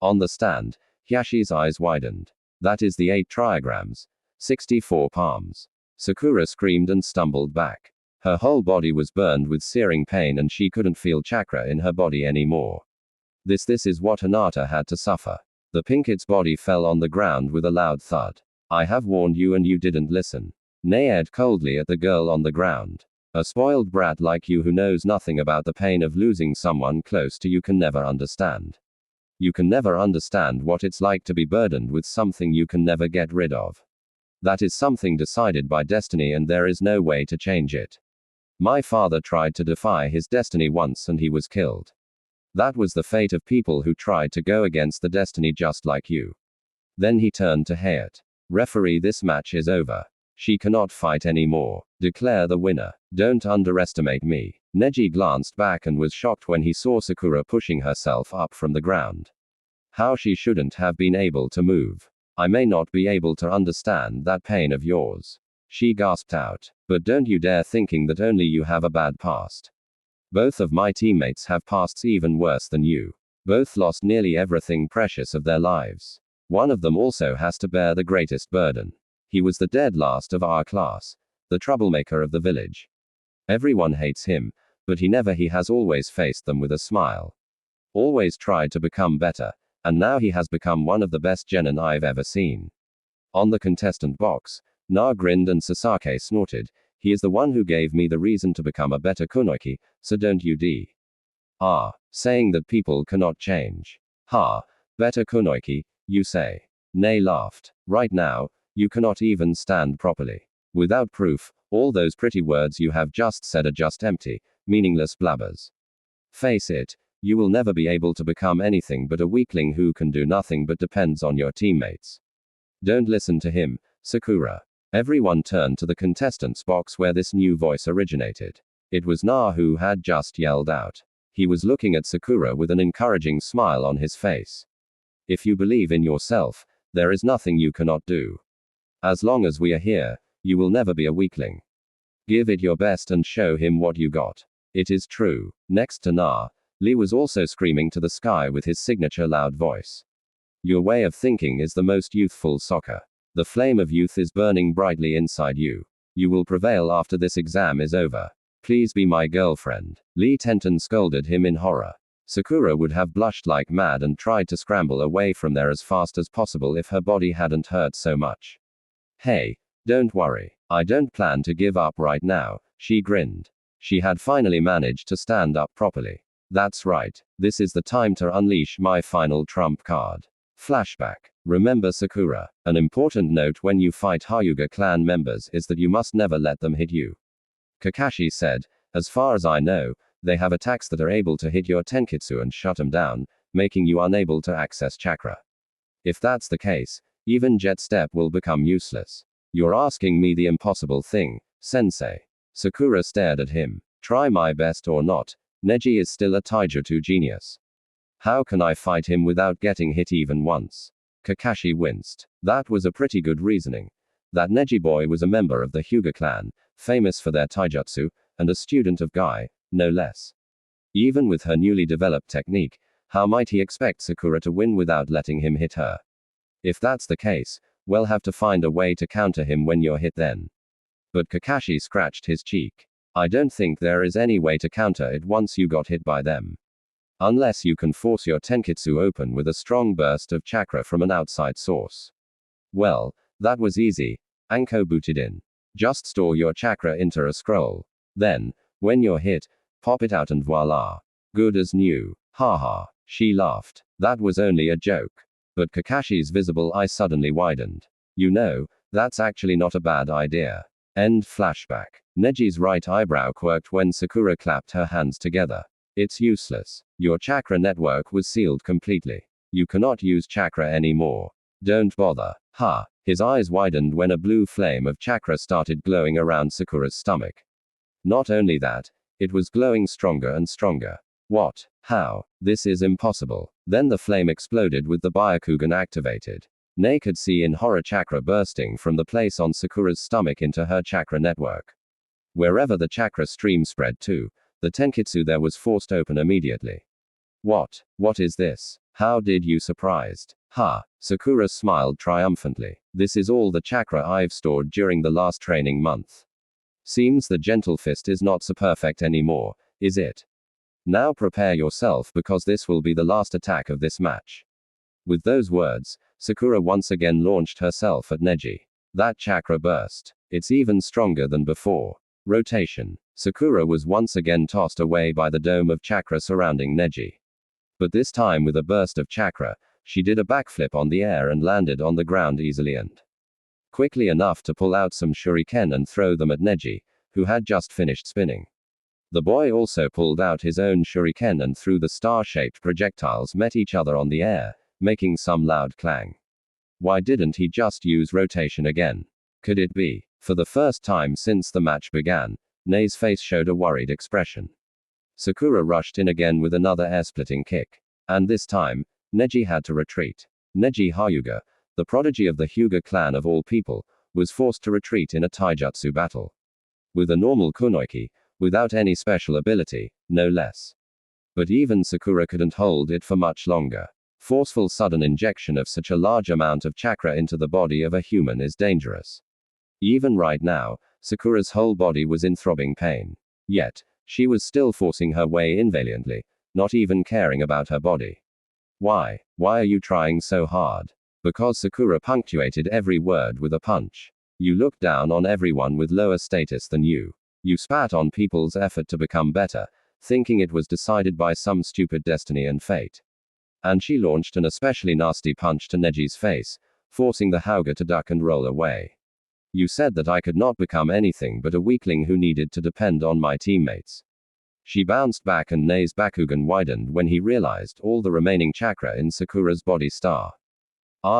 On the stand, Hyashi's eyes widened. That is the 8 trigrams. 64 palms. Sakura screamed and stumbled back. Her whole body was burned with searing pain and she couldn't feel chakra in her body anymore. This is what Hinata had to suffer. The Pinket's body fell on the ground with a loud thud. I have warned you and you didn't listen. Nei aired coldly at the girl on the ground. A spoiled brat like you who knows nothing about the pain of losing someone close to you can never understand. You can never understand what it's like to be burdened with something you can never get rid of. That is something decided by destiny and there is no way to change it. My father tried to defy his destiny once and he was killed. That was the fate of people who tried to go against the destiny just like you. Then he turned to Hayat. Referee, this match is over. She cannot fight anymore. Declare the winner. Don't underestimate me. Neji glanced back and was shocked when he saw Sakura pushing herself up from the ground. How she shouldn't have been able to move. I may not be able to understand that pain of yours. She gasped out. But don't you dare thinking that only you have a bad past. Both of my teammates have pasts even worse than you. Both lost nearly everything precious of their lives. One of them also has to bear the greatest burden. He was the dead last of our class. The troublemaker of the village. Everyone hates him, but he has always faced them with a smile. Always tried to become better, and now he has become one of the best genin I've ever seen. On the contestant box, Na grinned and Sasake snorted. He is the one who gave me the reason to become a better kunoichi, so don't you saying that people cannot change. Better kunoichi, you say. Nei laughed. Right now, you cannot even stand properly. Without proof, all those pretty words you have just said are just empty, meaningless blabbers. Face it, you will never be able to become anything but a weakling who can do nothing but depends on your teammates. Don't listen to him, Sakura. Everyone turned to the contestants box where this new voice originated. It was Na who had just yelled out. He was looking at Sakura with an encouraging smile on his face. If you believe in yourself, there is nothing you cannot do. As long as we are here, you will never be a weakling. Give it your best and show him what you got. It is true. Next to Na, Lee was also screaming to the sky with his signature loud voice. Your way of thinking is the most youthful soccer. The flame of youth is burning brightly inside you. You will prevail after this exam is over. Please be my girlfriend. Lee Tenton scolded him in horror. Sakura would have blushed like mad and tried to scramble away from there as fast as possible if her body hadn't hurt so much. Hey, don't worry. I don't plan to give up right now, she grinned. She had finally managed to stand up properly. That's right. This is the time to unleash my final trump card. Flashback. Remember Sakura. An important note when you fight Hyuga clan members is that you must never let them hit you. Kakashi said, as far as I know, they have attacks that are able to hit your tenketsu and shut them down, making you unable to access chakra. If that's the case, even Jet Step will become useless. You're asking me the impossible thing, sensei. Sakura stared at him. Try my best or not, Neji is still a taijutsu genius. How can I fight him without getting hit even once? Kakashi winced. That was a pretty good reasoning. That Neji boy was a member of the Hyuga clan, famous for their taijutsu, and a student of Guy, no less. Even with her newly developed technique, how might he expect Sakura to win without letting him hit her? If that's the case, we'll have to find a way to counter him when you're hit then. But Kakashi scratched his cheek. I don't think there is any way to counter it once you got hit by them. Unless you can force your tenketsu open with a strong burst of chakra from an outside source. Well, that was easy, Anko booted in. Just store your chakra into a scroll. Then, when you're hit, pop it out and voila. Good as new. Haha. She laughed. That was only a joke. But Kakashi's visible eye suddenly widened. You know, that's actually not a bad idea. End flashback. Neji's right eyebrow quirked when Sakura clapped her hands together. It's useless. Your chakra network was sealed completely. You cannot use chakra anymore. Don't bother. Ha. His eyes widened when a blue flame of chakra started glowing around Sakura's stomach. Not only that, it was glowing stronger and stronger. What? How? This is impossible. Then the flame exploded with the Byakugan activated. Nei could see in horror chakra bursting from the place on Sakura's stomach into her chakra network. Wherever the chakra stream spread to, the tenketsu there was forced open immediately. What? What is this? How did you surprised? Ha! Sakura smiled triumphantly. This is all the chakra I've stored during the last training month. Seems the gentle fist is not so perfect anymore, is it? Now prepare yourself because this will be the last attack of this match. With those words, Sakura once again launched herself at Neji. That chakra burst. It's even stronger than before. Rotation. Sakura was once again tossed away by the dome of chakra surrounding Neji. But this time with a burst of chakra, she did a backflip on the air and landed on the ground easily and quickly enough to pull out some shuriken and throw them at Neji, who had just finished spinning. The boy also pulled out his own shuriken and threw the star-shaped projectiles met each other on the air, making some loud clang. Why didn't he just use rotation again? Could it be? For the first time since the match began, Nei's face showed a worried expression. Sakura rushed in again with another air-splitting kick. And this time, Neji had to retreat. Neji Hyuga, the prodigy of the Hyuga clan of all people, was forced to retreat in a taijutsu battle. With a normal kunoiki, without any special ability, no less. But even Sakura couldn't hold it for much longer. Forceful sudden injection of such a large amount of chakra into the body of a human is dangerous. Even right now, Sakura's whole body was in throbbing pain. Yet, she was still forcing her way in valiantly, not even caring about her body. Why? Why are you trying so hard? Because Sakura punctuated every word with a punch. You look down on everyone with lower status than you. You spat on people's effort to become better, thinking it was decided by some stupid destiny and fate. And she launched an especially nasty punch to Neji's face, forcing the Hyuga to duck and roll away. You said that I could not become anything but a weakling who needed to depend on my teammates. She bounced back and Nei's Bakugan widened when he realized all the remaining chakra in Sakura's body star.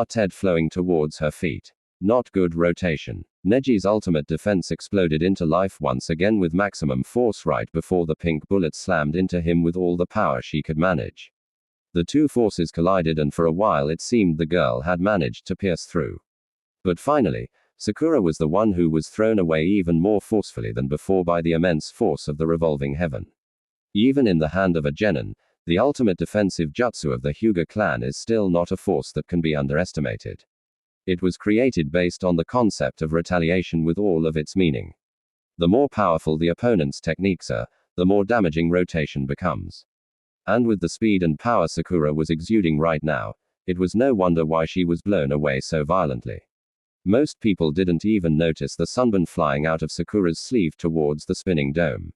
Ted flowing towards her feet. Not good rotation. Neji's ultimate defense exploded into life once again with maximum force right before the pink bullet slammed into him with all the power she could manage. The two forces collided and for a while it seemed the girl had managed to pierce through. But finally, Sakura was the one who was thrown away even more forcefully than before by the immense force of the revolving heaven. Even in the hand of a genin, the ultimate defensive jutsu of the Hyuga clan is still not a force that can be underestimated. It was created based on the concept of retaliation with all of its meaning. The more powerful the opponent's techniques are, the more damaging rotation becomes. And with the speed and power Sakura was exuding right now, it was no wonder why she was blown away so violently. Most people didn't even notice the sunburn flying out of Sakura's sleeve towards the spinning dome.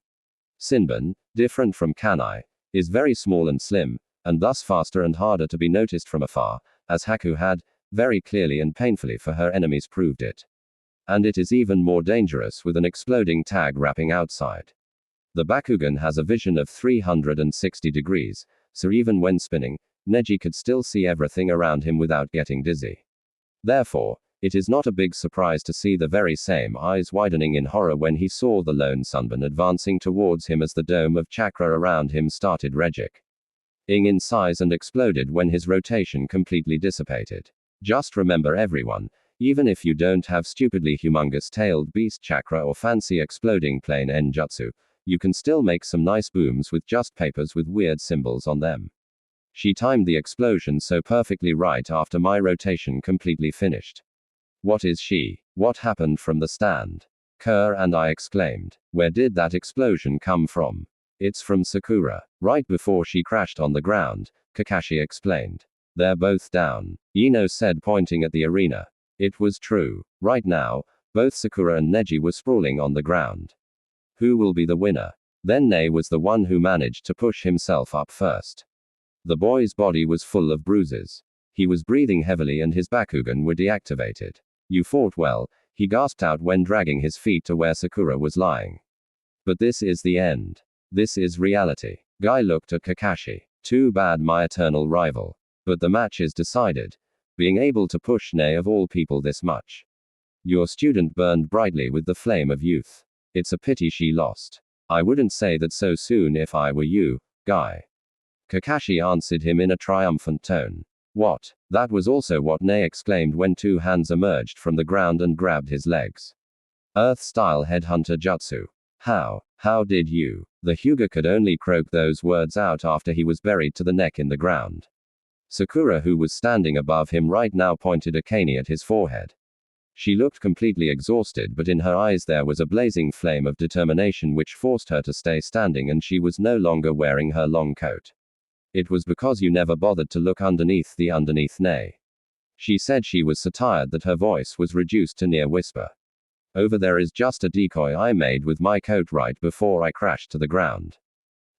Sinbun, different from Kanai, is very small and slim, and thus faster and harder to be noticed from afar, as Haku had, very clearly and painfully for her enemies proved it. And it is even more dangerous with an exploding tag wrapping outside. The Bakugan has a vision of 360 degrees, so even when spinning, Neji could still see everything around him without getting dizzy. Therefore, it is not a big surprise to see the very same eyes widening in horror when he saw the lone sunburn advancing towards him as the dome of chakra around him started regicking in size and exploded when his rotation completely dissipated. Just remember everyone, even if you don't have stupidly humongous tailed beast chakra or fancy exploding plane enjutsu, you can still make some nice booms with just papers with weird symbols on them. She timed the explosion so perfectly right after my rotation completely finished. What is she? What happened from the stand? Kerr and I exclaimed. Where did that explosion come from? It's from Sakura. Right before she crashed on the ground, Kakashi explained. They're both down, Ino said pointing at the arena. It was true. Right now, both Sakura and Neji were sprawling on the ground. Who will be the winner? Then Ne was the one who managed to push himself up first. The boy's body was full of bruises. He was breathing heavily and his Bakugan were deactivated. You fought well, he gasped out when dragging his feet to where Sakura was lying. But this is the end. This is reality. Guy looked at Kakashi. Too bad, my eternal rival. But the match is decided. Being able to push Ne of all people this much. Your student burned brightly with the flame of youth. It's a pity she lost. I wouldn't say that so soon if I were you, Guy. Kakashi answered him in a triumphant tone. What? That was also what Ne exclaimed when two hands emerged from the ground and grabbed his legs. Earth-style headhunter jutsu. How did you? The Hyuga could only croak those words out after he was buried to the neck in the ground. Sakura, who was standing above him right now, pointed a cane at his forehead. She looked completely exhausted, but in her eyes there was a blazing flame of determination which forced her to stay standing, and she was no longer wearing her long coat. It was because you never bothered to look underneath Ne. She said she was so tired that her voice was reduced to near whisper. Over there is just a decoy I made with my coat right before I crashed to the ground.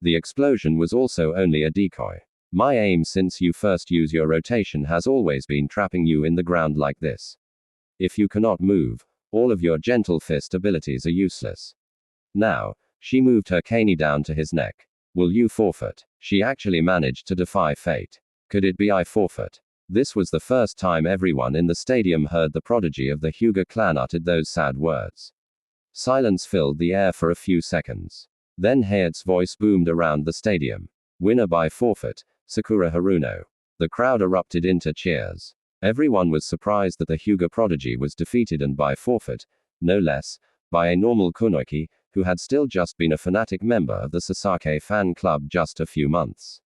The explosion was also only a decoy. My aim since you first use your rotation has always been trapping you in the ground like this. If you cannot move, all of your gentle fist abilities are useless. Now, she moved her cane down to his neck. Will you forfeit? She actually managed to defy fate. Could it be I forfeit? This was the first time everyone in the stadium heard the prodigy of the Hyuga clan uttered those sad words. Silence filled the air for a few seconds. Then Hayat's voice boomed around the stadium. Winner by forfeit, Sakura Haruno. The crowd erupted into cheers. Everyone was surprised that the Hyuga prodigy was defeated, and by forfeit, no less, by a normal kunoichi, who had still just been a fanatic member of the Sasake fan club just a few months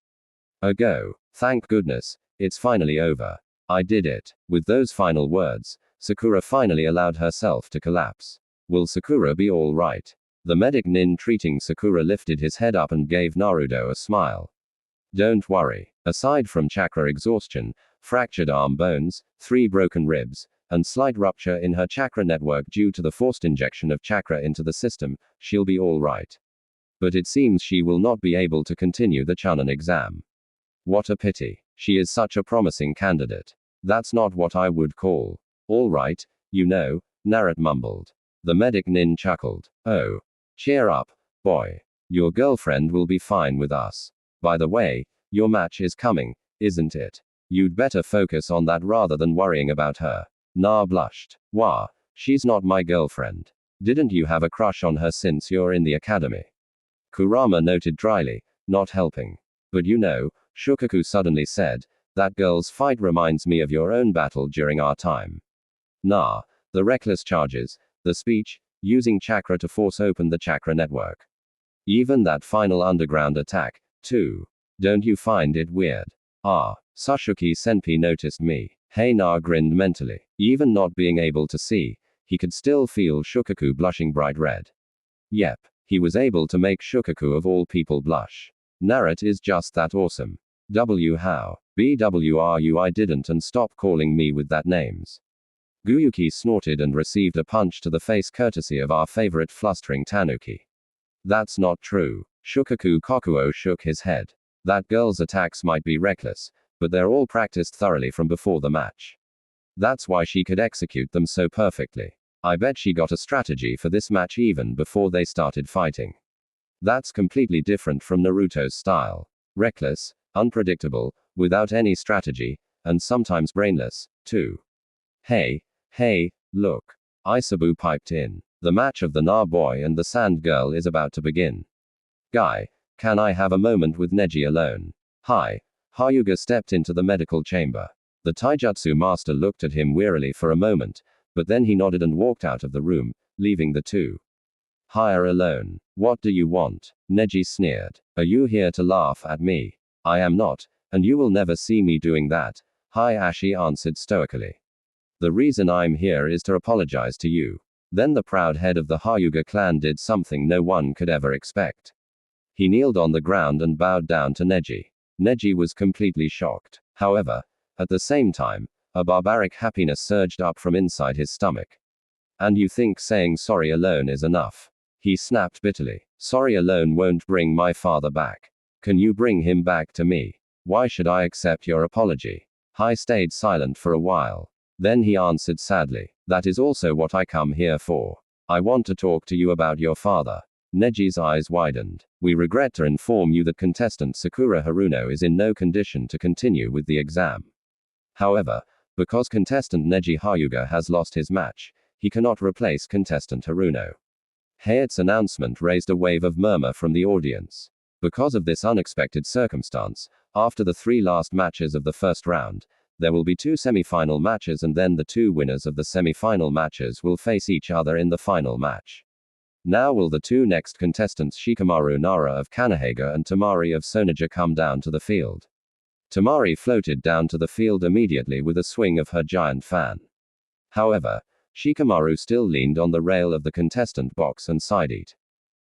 ago. Thank goodness, it's finally over. I did it. With those final words, Sakura finally allowed herself to collapse. Will Sakura be all right? The medic nin treating Sakura lifted his head up and gave Naruto a smile. Don't worry. Aside from chakra exhaustion, fractured arm bones, 3 broken ribs, and slight rupture in her chakra network due to the forced injection of chakra into the system, she'll be all right. But it seems she will not be able to continue the Chunin exam. What a pity. She is such a promising candidate. That's not what I would call. All right, you know, Naruto mumbled. The medic nin chuckled. Oh. Cheer up, boy. Your girlfriend will be fine with us. By the way, your match is coming, isn't it? You'd better focus on that rather than worrying about her. Na blushed. Wah, she's not my girlfriend. Didn't you have a crush on her since you're in the academy? Kurama noted dryly, not helping. But you know, Shukaku suddenly said, that girl's fight reminds me of your own battle during our time. Nah, the reckless charges, the speech, using chakra to force open the chakra network. Even that final underground attack, too. Don't you find it weird? Ah, Sashuki Senpai noticed me. Na grinned mentally. Even not being able to see, he could still feel Shukaku blushing bright red. Yep, he was able to make Shukaku of all people blush. Naruto is just that awesome. How? BWRU I didn't and stop calling me with that names. Guyuki snorted and received a punch to the face courtesy of our favorite flustering Tanuki. That's not true. Shukaku Kokuo shook his head. That girl's attacks might be reckless, but they're all practiced thoroughly from before the match. That's why she could execute them so perfectly. I bet she got a strategy for this match even before they started fighting. That's completely different from Naruto's style. Reckless, unpredictable, without any strategy, and sometimes brainless, too. Hey, look. Isabu piped in. The match of the Boy and the Sand Girl is about to begin. Guy, can I have a moment with Neji alone? Hi. Hyuga stepped into the medical chamber. The taijutsu master looked at him wearily for a moment, but then he nodded and walked out of the room, leaving the two. Hire alone. What do you want? Neji sneered. Are you here to laugh at me? I am not, and you will never see me doing that, Hayashi answered stoically. The reason I'm here is to apologize to you. Then the proud head of the Hyuga clan did something no one could ever expect. He kneeled on the ground and bowed down to Neji. Neji was completely shocked. However, at the same time, a barbaric happiness surged up from inside his stomach. And you think saying sorry alone is enough? He snapped bitterly. Sorry alone won't bring my father back. Can you bring him back to me? Why should I accept your apology? Hai stayed silent for a while. Then he answered sadly, that is also what I come here for. I want to talk to you about your father. Neji's eyes widened. We regret to inform you that contestant Sakura Haruno is in no condition to continue with the exam. However, because contestant Neji Hyuga has lost his match, he cannot replace contestant Haruno. Hayat's announcement raised a wave of murmur from the audience. Because of this unexpected circumstance, after the 3 last matches of the first round, there will be 2 semi-final matches and then the 2 winners of the semi-final matches will face each other in the final match. Now will the 2 next contestants Shikamaru Nara of Kanehage and Tamari of Sonaja come down to the field. Tamari floated down to the field immediately with a swing of her giant fan. However, Shikamaru still leaned on the rail of the contestant box and sighed.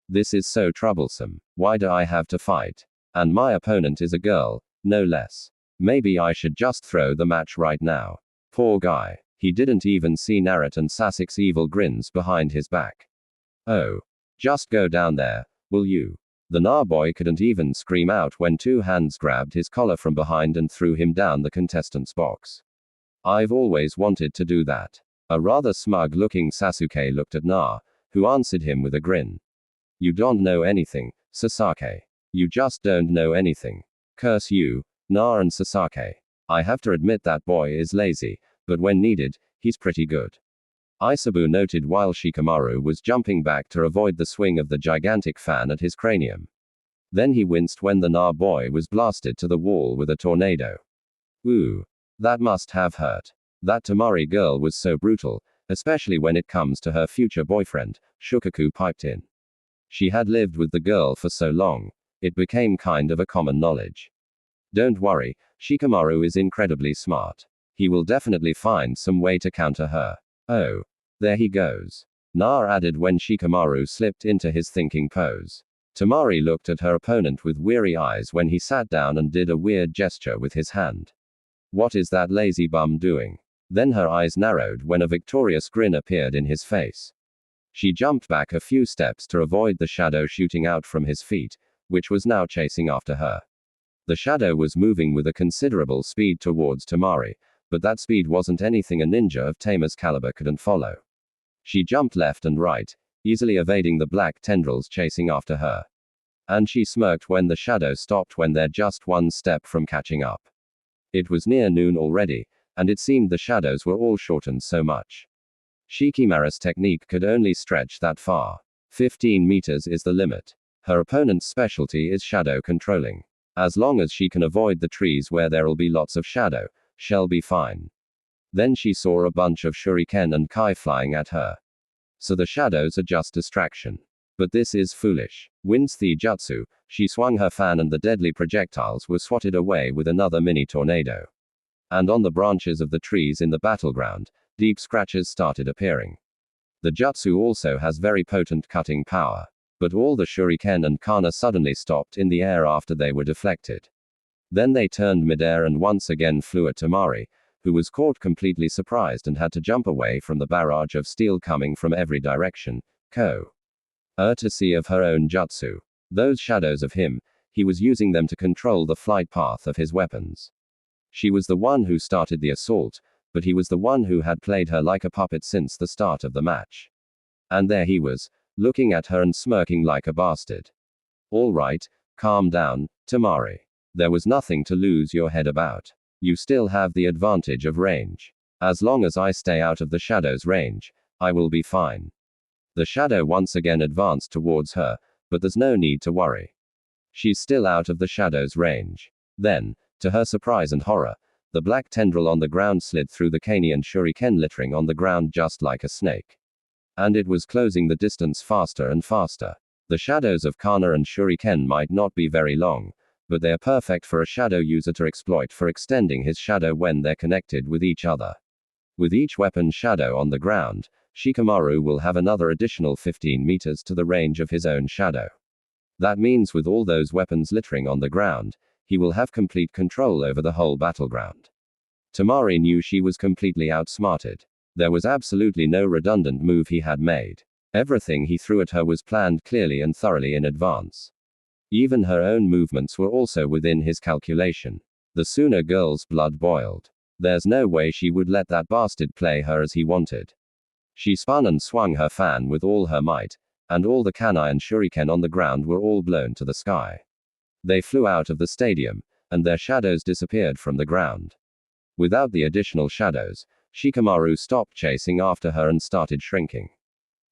This is so troublesome. Why do I have to fight? And my opponent is a girl, no less. Maybe I should just throw the match right now. Poor guy. He didn't even see Naruto and Sasuke's evil grins behind his back. Oh. Just go down there, will you? The boy couldn't even scream out when 2 hands grabbed his collar from behind and threw him down the contestant's box. I've always wanted to do that. A rather smug-looking Sasuke looked at who answered him with a grin. You don't know anything, Sasuke. You just don't know anything. Curse you, and Sasuke. I have to admit that boy is lazy, but when needed, he's pretty good. Isabu noted while Shikamaru was jumping back to avoid the swing of the gigantic fan at his cranium. Then he winced when the boy was blasted to the wall with a tornado. Ooh. That must have hurt. That Tamari girl was so brutal, especially when it comes to her future boyfriend, Shukaku piped in. She had lived with the girl for so long, it became kind of a common knowledge. Don't worry, Shikamaru is incredibly smart. He will definitely find some way to counter her. Oh. There he goes. Added when Shikamaru slipped into his thinking pose. Tamari looked at her opponent with weary eyes when he sat down and did a weird gesture with his hand. What is that lazy bum doing? Then her eyes narrowed when a victorious grin appeared in his face. She jumped back a few steps to avoid the shadow shooting out from his feet, which was now chasing after her. The shadow was moving with a considerable speed towards Tamari, but that speed wasn't anything a ninja of Tama's caliber couldn't follow. She jumped left and right, easily evading the black tendrils chasing after her. And she smirked when the shadow stopped when they're just one step from catching up. It was near noon already, and it seemed the shadows were all shortened so much. Shikimara's technique could only stretch that far. 15 meters is the limit. Her opponent's specialty is shadow controlling. As long as she can avoid the trees where there'll be lots of shadow, she'll be fine. Then she saw a bunch of shuriken and kai flying at her. So the shadows are just distraction. But this is foolish. Winds the jutsu, she swung her fan and the deadly projectiles were swatted away with another mini tornado. And on the branches of the trees in the battleground, deep scratches started appearing. The jutsu also has very potent cutting power. But all the shuriken and kana suddenly stopped in the air after they were deflected. Then they turned midair and once again flew at Tamari, who was caught completely surprised and had to jump away from the barrage of steel coming from every direction, courtesy of her own jutsu. Those shadows of him, he was using them to control the flight path of his weapons. She was the one who started the assault, but he was the one who had played her like a puppet since the start of the match. And there he was, looking at her and smirking like a bastard. All right, calm down, Tamari. There was nothing to lose your head about. You still have the advantage of range. As long as I stay out of the shadow's range, I will be fine. The shadow once again advanced towards her, but there's no need to worry. She's still out of the shadow's range. Then, to her surprise and horror, the black tendril on the ground slid through the kani and shuriken littering on the ground just like a snake. And it was closing the distance faster and faster. The shadows of kana and shuriken might not be very long, but they are perfect for a shadow user to exploit for extending his shadow when they're connected with each other. With each weapon shadow on the ground, Shikamaru will have another additional 15 meters to the range of his own shadow. That means with all those weapons littering on the ground, he will have complete control over the whole battleground. Tamari knew she was completely outsmarted. There was absolutely no redundant move he had made. Everything he threw at her was planned clearly and thoroughly in advance. Even her own movements were also within his calculation. The Suna girl's blood boiled. There's no way she would let that bastard play her as he wanted. She spun and swung her fan with all her might, and all the kanai and shuriken on the ground were all blown to the sky. They flew out of the stadium, and their shadows disappeared from the ground. Without the additional shadows, Shikamaru stopped chasing after her and started shrinking.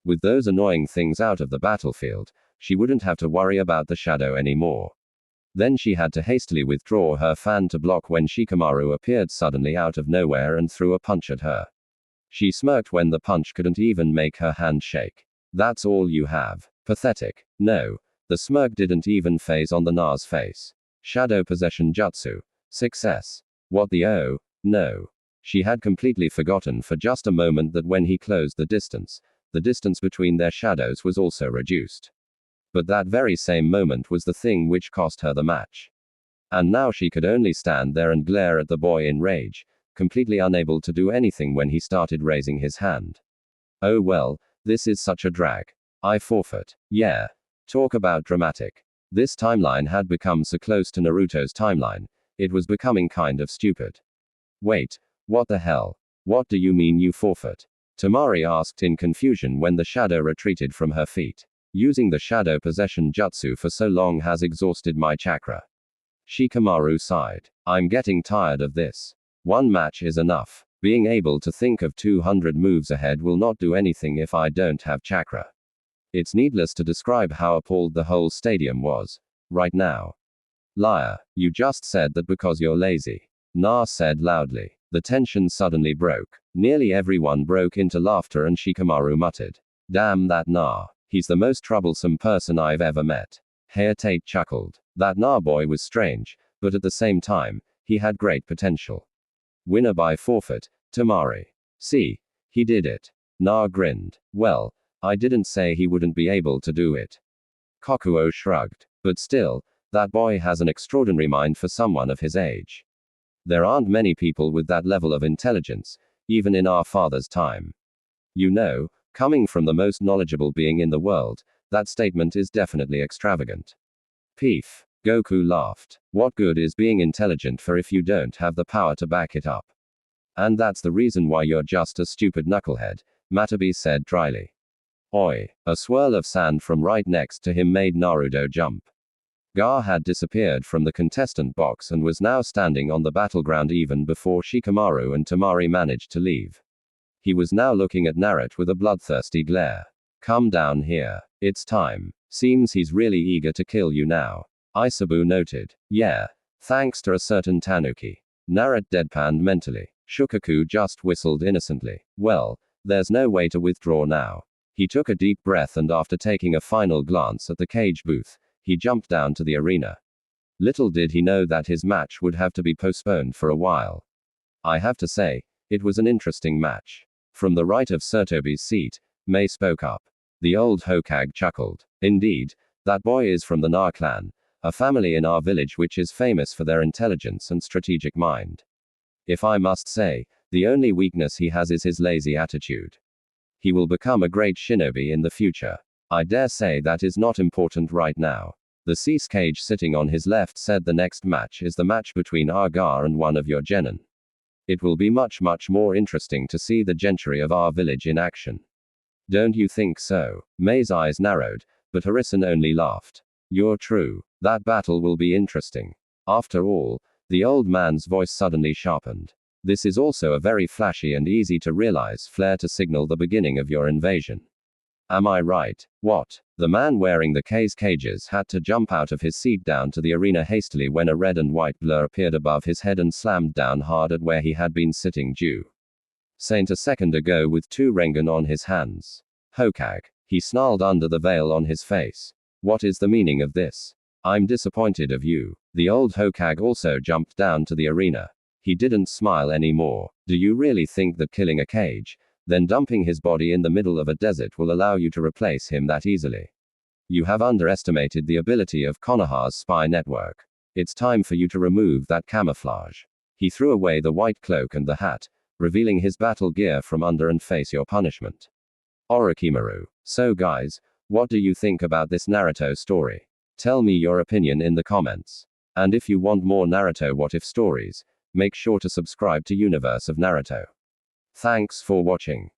With those annoying things out of the battlefield, she wouldn't have to worry about the shadow anymore. Then she had to hastily withdraw her fan to block when Shikamaru appeared suddenly out of nowhere and threw a punch at her. She smirked when the punch couldn't even make her hand shake. That's all you have. Pathetic. No. The smirk didn't even phase on the Na's face. Shadow possession jutsu. Success. What the oh, no. She had completely forgotten for just a moment that when he closed the distance between their shadows was also reduced. But that very same moment was the thing which cost her the match. And now she could only stand there and glare at the boy in rage, completely unable to do anything when he started raising his hand. Oh well, this is such a drag. I forfeit. Yeah. Talk about dramatic. This timeline had become so close to Naruto's timeline, it was becoming kind of stupid. Wait, what the hell? What do you mean you forfeit? Tamari asked in confusion when the shadow retreated from her feet. Using the shadow possession jutsu for so long has exhausted my chakra. Shikamaru sighed. I'm getting tired of this. One match is enough. Being able to think of 200 moves ahead will not do anything if I don't have chakra. It's needless to describe how appalled the whole stadium was. Right now. Liar, you just said that because you're lazy. Na said loudly. The tension suddenly broke. Nearly everyone broke into laughter and Shikamaru muttered. Damn that Na. He's the most troublesome person I've ever met. Hayate chuckled. That Na boy was strange, but at the same time, he had great potential. Winner by forfeit, Tamari. See, he did it. Na grinned. Well, I didn't say he wouldn't be able to do it. Kokuo shrugged. But still, that boy has an extraordinary mind for someone of his age. There aren't many people with that level of intelligence, even in our father's time. You know, coming from the most knowledgeable being in the world, that statement is definitely extravagant. Peef. Goku laughed. What good is being intelligent for if you don't have the power to back it up? And that's the reason why you're just a stupid knucklehead, Matabe said dryly. Oi. A swirl of sand from right next to him made Naruto jump. Gar had disappeared from the contestant box and was now standing on the battleground even before Shikamaru and Tamari managed to leave. He was now looking at Naruto with a bloodthirsty glare. Come down here. It's time. Seems he's really eager to kill you now. Isabu noted. Yeah. Thanks to a certain Tanuki. Naruto deadpanned mentally. Shukaku just whistled innocently. Well, there's no way to withdraw now. He took a deep breath and after taking a final glance at the cage booth, he jumped down to the arena. Little did he know that his match would have to be postponed for a while. I have to say, it was an interesting match. From the right of Surtobi's seat, Mei spoke up. The old Hokage chuckled. Indeed, that boy is from the Na clan, a family in our village which is famous for their intelligence and strategic mind. If I must say, the only weakness he has is his lazy attitude. He will become a great shinobi in the future. I dare say that is not important right now. The Cease Cage sitting on his left said the next match is the match between Argar and one of your genin. It will be much more interesting to see the gentry of our village in action. Don't you think so? Mei's eyes narrowed, but Harrison only laughed. You're true. That battle will be interesting. After all, the old man's voice suddenly sharpened. This is also a very flashy and easy to realize flare to signal the beginning of your invasion. Am I right? What? The man wearing the cages had to jump out of his seat down to the arena hastily when a red and white blur appeared above his head and slammed down hard at where he had been sitting Saint a second ago with 2 Rengen on his hands. Hokage. He snarled under the veil on his face. What is the meaning of this? I'm disappointed of you. The old Hokage also jumped down to the arena. He didn't smile anymore. Do you really think that killing a cage, then dumping his body in the middle of a desert will allow you to replace him that easily? You have underestimated the ability of Konoha's spy network. It's time for you to remove that camouflage. He threw away the white cloak and the hat, revealing his battle gear from under and face your punishment. Orochimaru. So guys, what do you think about this Naruto story? Tell me your opinion in the comments. And if you want more Naruto what if stories, make sure to subscribe to Universe of Naruto. Thanks for watching.